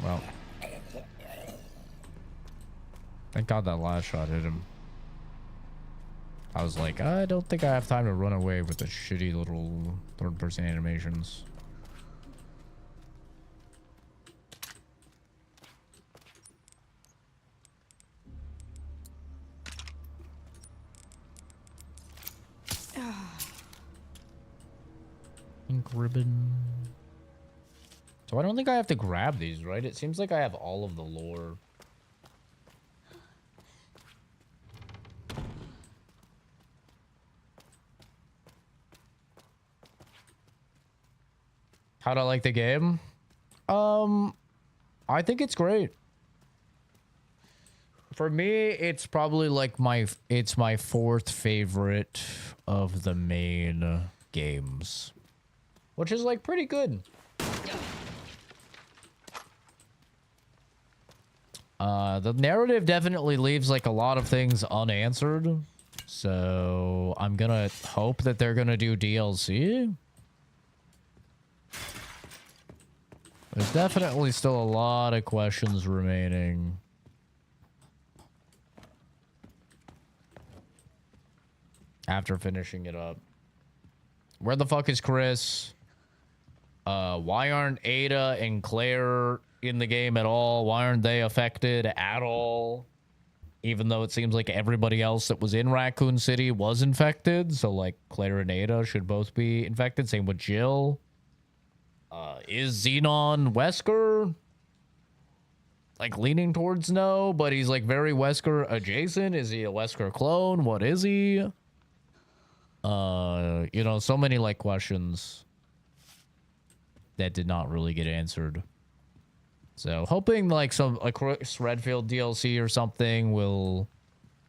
Well, thank God that last shot hit him. I was like, I don't think I have time to run away with the shitty little third-person animations. Ink ribbon. So I don't think I have to grab these, right? It seems like I have all of the lore. How'd I like the game? I think it's great. For me, it's probably like my fourth favorite of the main games, which is like pretty good. The narrative definitely leaves like a lot of things unanswered, so I'm gonna hope that they're gonna do DLC. There's definitely still a lot of questions remaining. After finishing it up. Where the fuck is Chris? Why aren't Ada and Claire in the game at all? Why aren't they affected at all? Even though it seems like everybody else that was in Raccoon City was infected. So like Claire and Ada should both be infected. Same with Jill. Is Xenon Wesker? Like leaning towards no, but he's like very Wesker adjacent. Is he a Wesker clone? What is he? You know, so many like questions that did not really get answered. So hoping like some Chris Redfield DLC or something will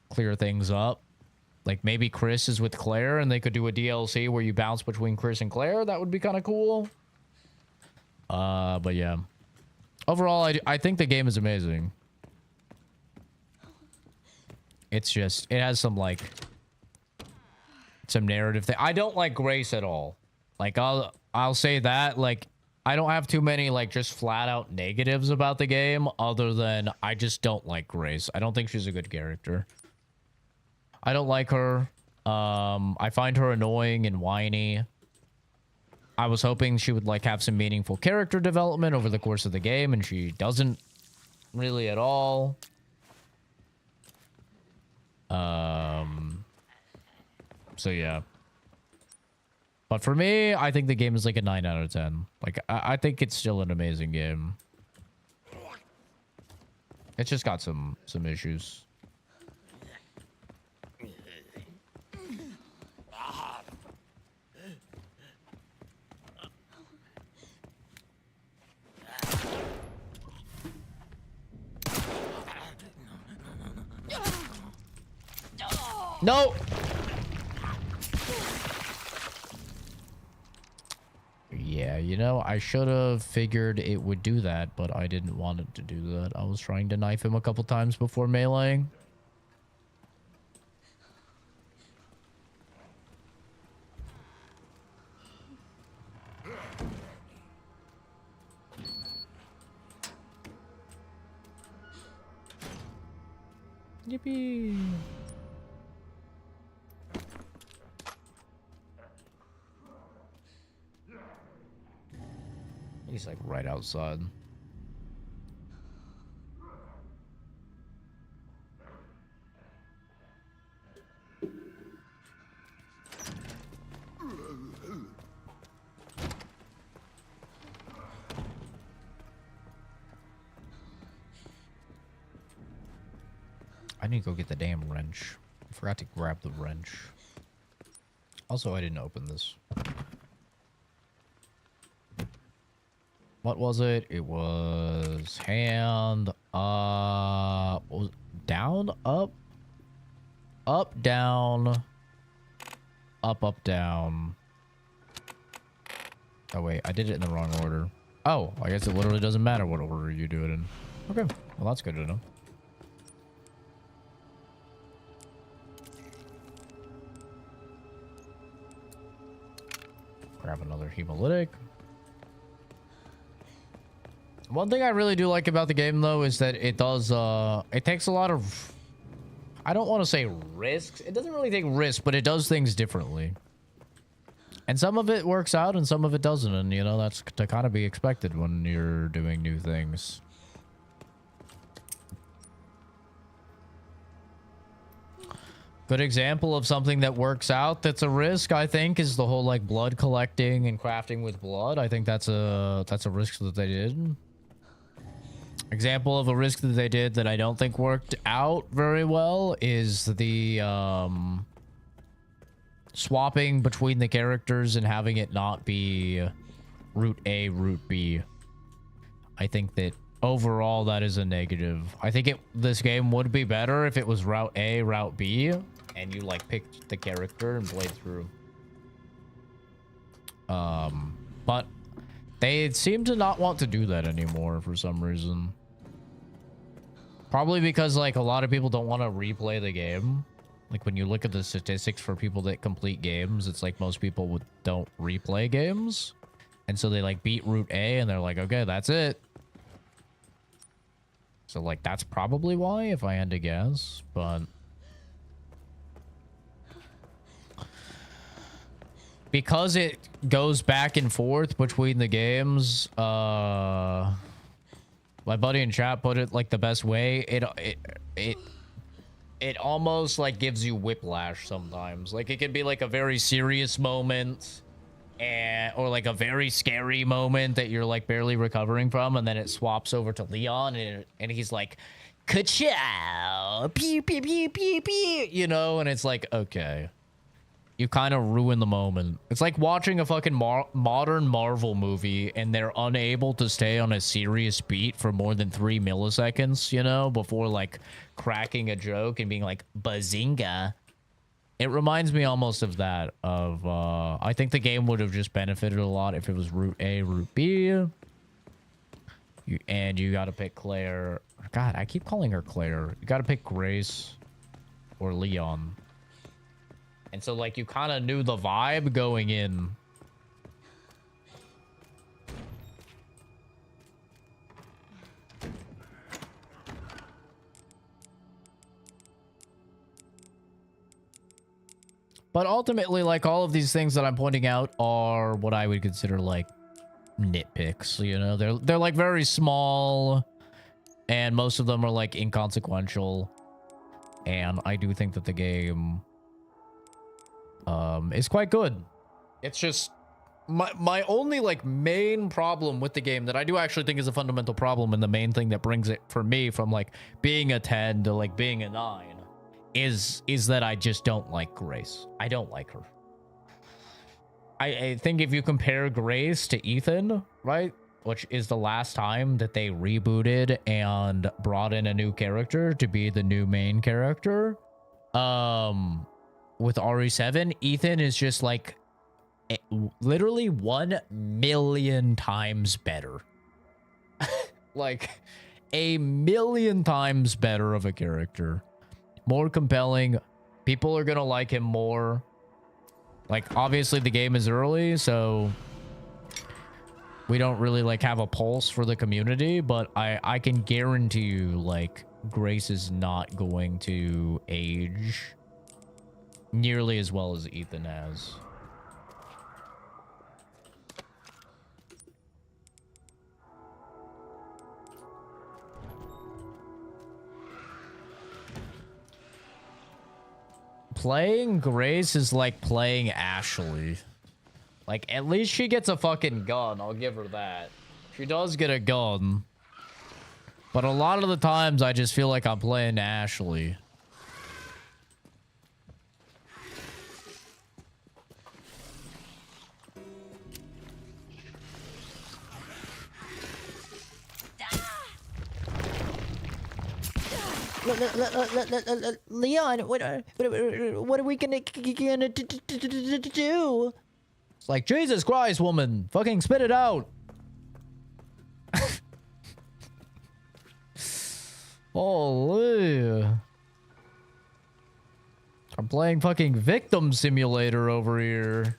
clear things up. Like maybe Chris is with Claire and they could do a DLC where you bounce between Chris and Claire. That would be kind of cool. But yeah. Overall, I think the game is amazing. It's just, it has some like, some narrative thing. I don't like Grace at all. Like, I'll say that, like, I don't have too many, like, just flat out negatives about the game, other than I just don't like Grace. I don't think she's a good character. I don't like her. I find her annoying and whiny. I was hoping she would, like, have some meaningful character development over the course of the game, and she doesn't really at all. So, yeah. But for me, I think the game is like a 9 out of 10. Like, I think it's still an amazing game. It's just got some issues. No! Yeah, you know, I should have figured it would do that, but I didn't want it to do that. I was trying to knife him a couple times before meleeing. Yippee! He's like right outside. I need to go get the damn wrench. I forgot to grab the wrench. Also, I didn't open this. What was it? It was hand, what was it? Down, up, down, up, down. Oh wait, I did it in the wrong order. Oh, I guess it literally doesn't matter what order you do it in. Okay, well that's good to know. Grab another hemolytic. One thing I really do like about the game though is that it does it takes a lot of, I don't want to say risks. It doesn't really take risks, but it does things differently. And some of it works out and some of it doesn't, and you know, that's to kind of be expected when you're doing new things. Good example of something that works out that's a risk, I think, is the whole like blood collecting and crafting with blood. I think that's a risk that they did. Example of a risk that they did that I don't think worked out very well is the swapping between the characters and having it not be route A, route B. I think that overall that is a negative. I think this game would be better if it was route A, route B, and you like picked the character and played through. But they seem to not want to do that anymore for some reason. Probably because like a lot of people don't want to replay the game. Like when you look at the statistics for people that complete games, it's like most people don't replay games. And so they like beat route A and they're like, okay, that's it. So like that's probably why, if I had to guess, but because it goes back and forth between the games, my buddy in chat put it like the best way. It almost like gives you whiplash sometimes. Like it can be like a very serious moment or like a very scary moment that you're like barely recovering from, and then it swaps over to Leon and he's like, ka-chow, pew, pew, pew, pew, pew, you know, and it's like, okay. You kind of ruin the moment. It's like watching a fucking modern Marvel movie and they're unable to stay on a serious beat for more than 3 milliseconds, you know, before like cracking a joke and being like, bazinga. It reminds me almost of that, of, I think the game would have just benefited a lot if it was route A, route B. And you got to pick Claire. God, I keep calling her Claire. You got to pick Grace or Leon. And so, like, you kind of knew the vibe going in. But ultimately, like, all of these things that I'm pointing out are what I would consider, like, nitpicks, you know? They're like, very small, and most of them are, like, inconsequential. And I do think that the game is quite good. It's just my only like main problem with the game that I do actually think is a fundamental problem, and the main thing that brings it for me from like being a 10 to like being a 9 is that I just don't like Grace. I don't like her. I think if you compare Grace to Ethan, right, which is the last time that they rebooted and brought in a new character to be the new main character, with RE7, Ethan is just like literally 1 million times better. Like a million times better of a character. More compelling. People are gonna like him more. Like obviously the game is early, so we don't really like have a pulse for the community, but I can guarantee you like Grace is not going to age nearly as well as Ethan has. Playing Grace is like playing Ashley. Like, at least she gets a fucking gun. I'll give her that. She does get a gun. But a lot of the times, I just feel like I'm playing Ashley. Leon, what are we gonna do? It's like, Jesus Christ, woman. Fucking spit it out. Holy. I'm playing fucking Victim Simulator over here.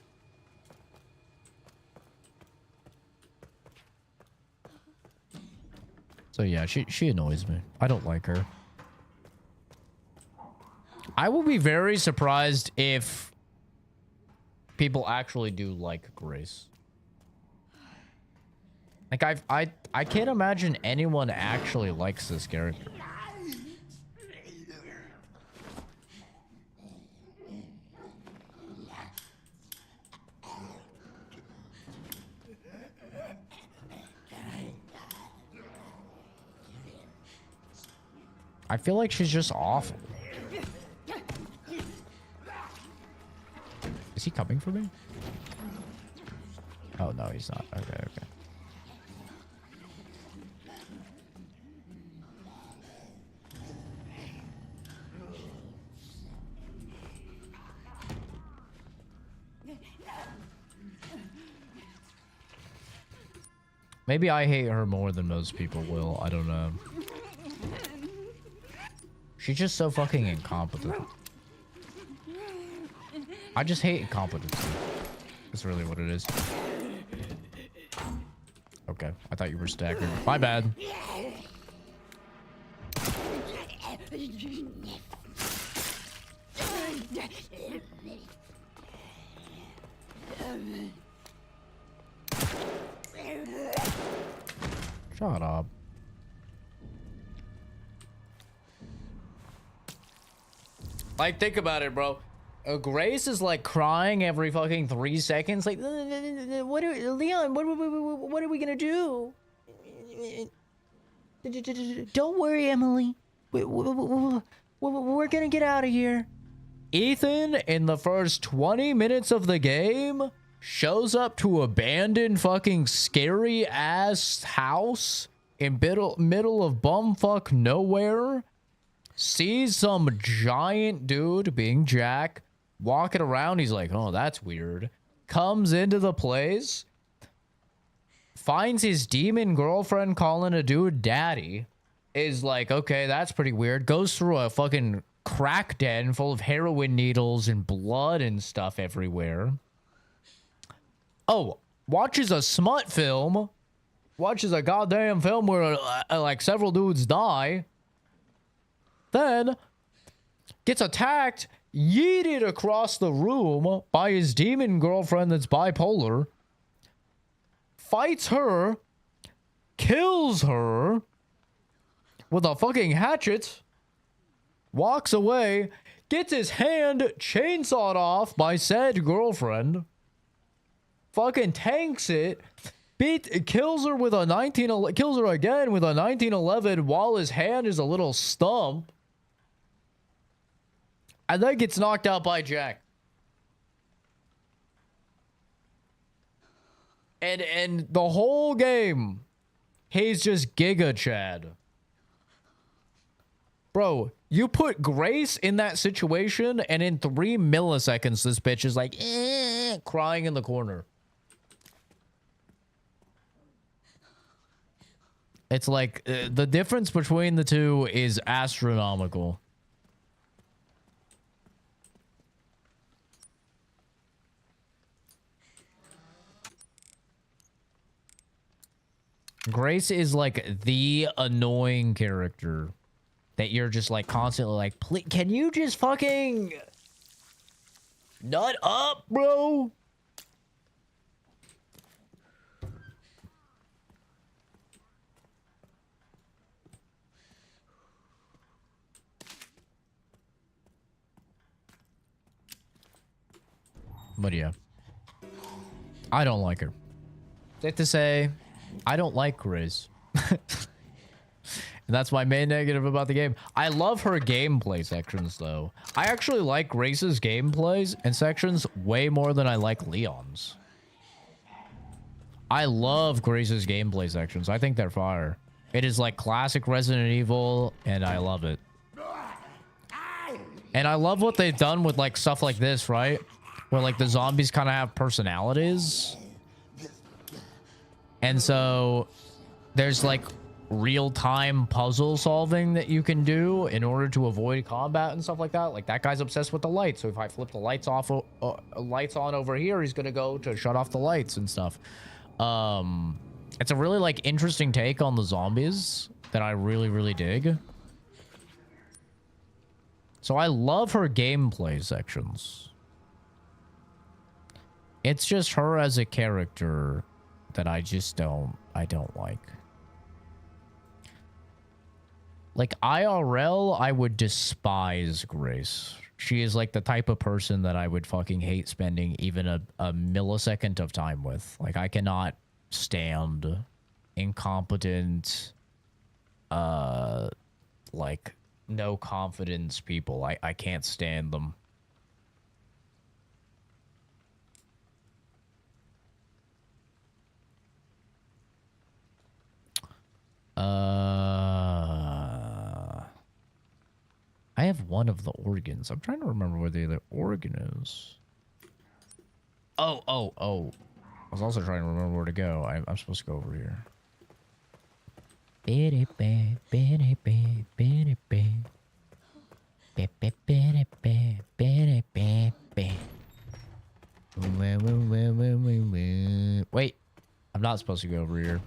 So yeah, she annoys me. I don't like her. I will be very surprised if people actually do like Grace. Like I can't imagine anyone actually likes this character. I feel like she's just awful. Is he coming for me? Oh, no, he's not. Okay, okay. Maybe I hate her more than most people will. I don't know. She's just so fucking incompetent. I just hate incompetence. That's really what it is. Okay, I thought you were staggered. My bad. Shut up. Like, think about it, bro. Grace is like crying every fucking 3 seconds. Like, Leon, what are we gonna do? Don't worry, Emily. We're gonna get out of here. Ethan, in the first 20 minutes of the game, shows up to abandoned fucking scary ass house in middle of bumfuck nowhere. Sees some giant dude, being Jack, walking around. He's like, oh, that's weird. Comes into the place, finds his demon girlfriend calling a dude daddy. Is like, okay, that's pretty weird. Goes through a fucking crack den full of heroin needles and blood and stuff everywhere. Oh, watches a smut film. Watches a goddamn film where like several dudes die. Then gets attacked, yeeted across the room by his demon girlfriend that's bipolar. Fights her, kills her with a fucking hatchet, walks away, gets his hand chainsawed off by said girlfriend, fucking tanks it, kills her with a kills her again with a 1911 while his hand is a little stump. And then gets knocked out by Jack. And the whole game, he's just Giga Chad. Bro, you put Grace in that situation, and in 3 milliseconds, this bitch is like, crying in the corner. It's like, the difference between the two is astronomical. Grace is like the annoying character that you're just like constantly like, please, can you just fucking nut up, bro? But yeah, I don't like her. Safe to say, I don't like Grace. And that's my main negative about the game. I love her gameplay sections, though. I actually like Grace's gameplays and sections way more than I like Leon's. I love Grace's gameplay sections. I think they're fire. It is like classic Resident Evil, and I love it. No! And I love what they've done with like stuff like this, right? Where like the zombies kind of have personalities. And so there's like real-time puzzle solving that you can do in order to avoid combat and stuff like that. Like that guy's obsessed with the lights. So if I flip the lights off, lights on over here, he's going to go to shut off the lights and stuff. It's a really like interesting take on the zombies that I really, really dig. So I love her gameplay sections. It's just her as a character that I don't like. Like IRL, I would despise Grace. She is like the type of person that I would fucking hate spending even a millisecond of time with. Like I cannot stand incompetent, like no confidence people. I can't stand them. I have one of the organs. I'm trying to remember where the other organ is. Oh. I was also trying to remember where to go. I'm supposed to go over here. Wait, I'm not supposed to go over here.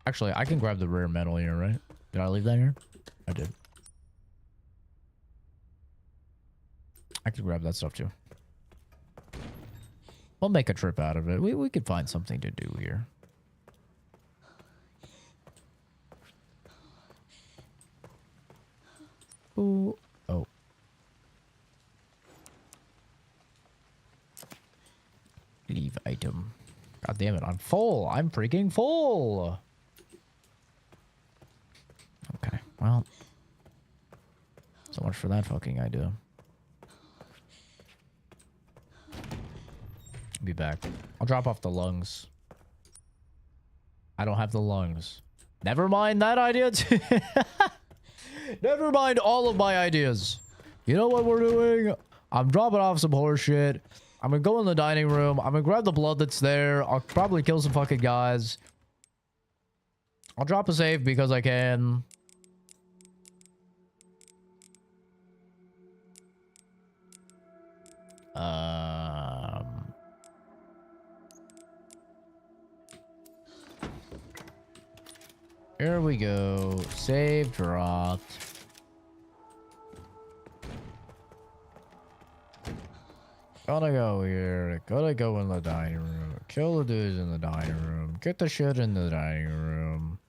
Actually, I can grab the rare metal here, right? Did I leave that here? I did. I could grab that stuff too. We'll make a trip out of it. We could find something to do here. Ooh. Oh. Leave item. God damn it, I'm full. I'm freaking full. Okay, well. So much for that fucking idea. Be back. I'll drop off the lungs. I don't have the lungs. Never mind that idea too. Never mind all of my ideas. You know what we're doing? I'm dropping off some horse shit. I'm gonna go in the dining room. I'm gonna grab the blood that's there. I'll probably kill some fucking guys. I'll drop a save because I can. Here we go. Save dropped. Gotta go here. Gotta go in the dining room. Kill the dudes in the dining room. Get the shit in the dining room.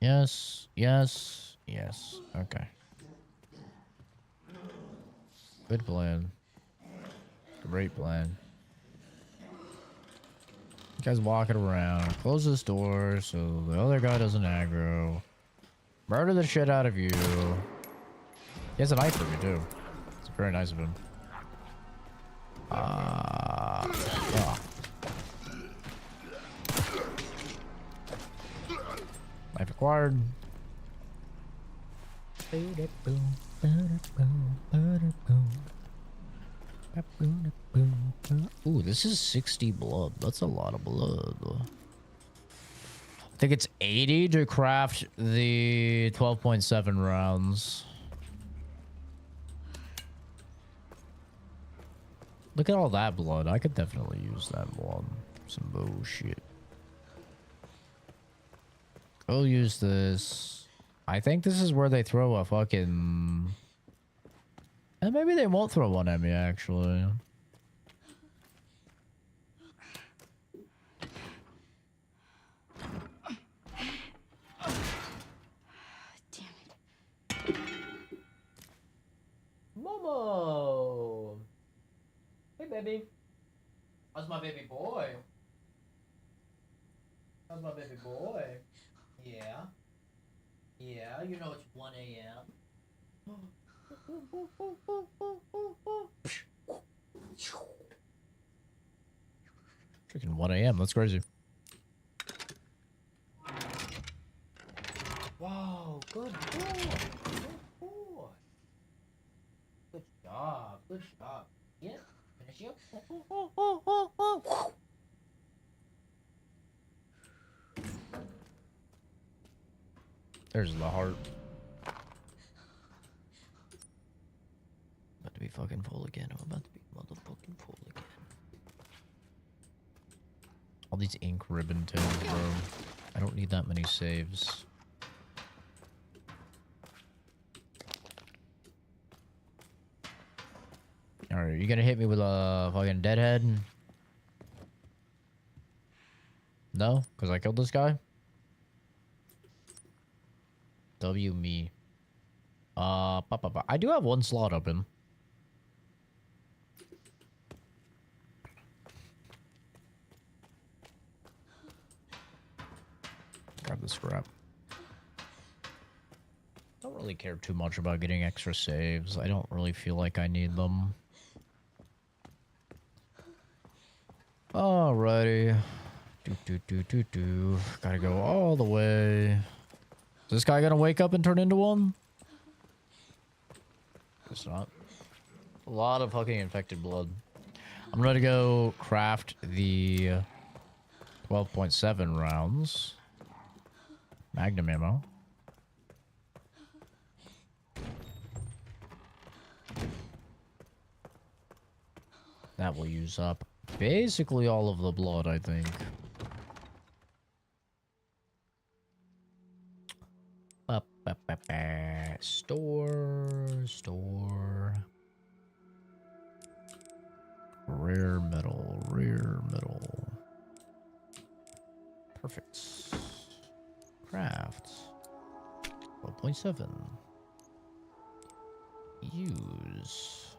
Yes. Yes. Yes. Okay. Good plan. Great plan. You guys walking around. Close this door so the other guy doesn't aggro. Murder the shit out of you. He has a knife for me too. It's very nice of him. Oh. Knife acquired. Ooh, this is 60 blood. That's a lot of blood. I think it's 80 to craft the 12.7 rounds. Look at all that blood. I could definitely use that one. Some bullshit. Go use this. I think this is where they throw a fucking... And maybe they won't throw one at me, actually. Damn it. Momo! Hey, baby. How's my baby boy? How's my baby boy? Yeah. Yeah, you know it's 1 a.m. Freaking 1 a.m. That's crazy. Wow, good boy. job. Good job. Yeah. Finish you. There's the heart. About to be fucking full again. I'm about to be motherfucking full again. All these ink ribbon tins, bro. I don't need that many saves. Alright, you gonna hit me with a fucking deadhead? No? Because I killed this guy? W me. I do have one slot open. Grab the scrap. Don't really care too much about getting extra saves. I don't really feel like I need them. Alrighty. Gotta go all the way. Is this guy gonna wake up and turn into one? It's not. A lot of fucking infected blood. I'm gonna go craft the 12.7 rounds. Magnum ammo. That will use up basically all of the blood, I think. Store. Rare metal. Perfect. Craft. 12.7. Use.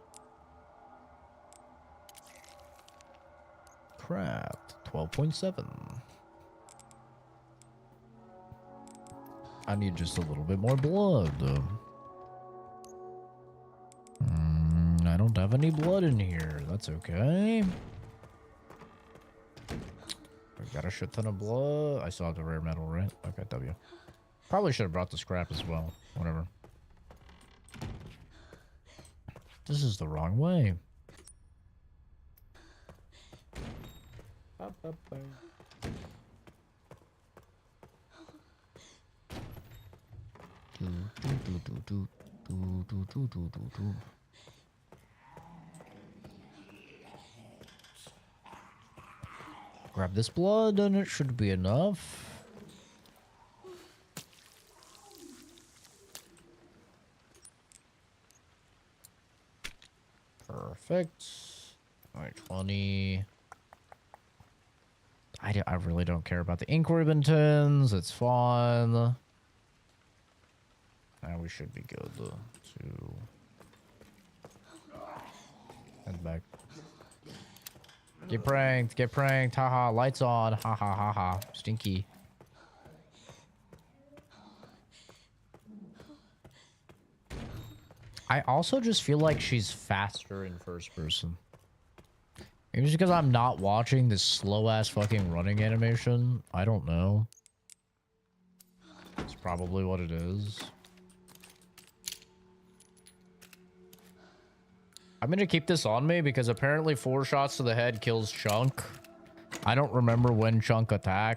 Craft. 12.7. I need just a little bit more blood. I don't have any blood in here. That's okay. I've got a shit ton of blood. I still have the rare metal, right? Okay, W. Probably should have brought the scrap as well. Whatever. This is the wrong way. Grab this blood and it should be enough. Perfect. Alright, 20. I really don't care about the ink ribbon tins. It's fine. Now we should be good to head back. Get pranked, haha, lights on, haha, stinky. I also just feel like she's faster in first person. Maybe just because I'm not watching this slow-ass fucking running animation. I don't know. It's probably what it is. I'm gonna keep this on me because apparently 4 shots to the head kills Chunk. I don't remember when Chunk attacked.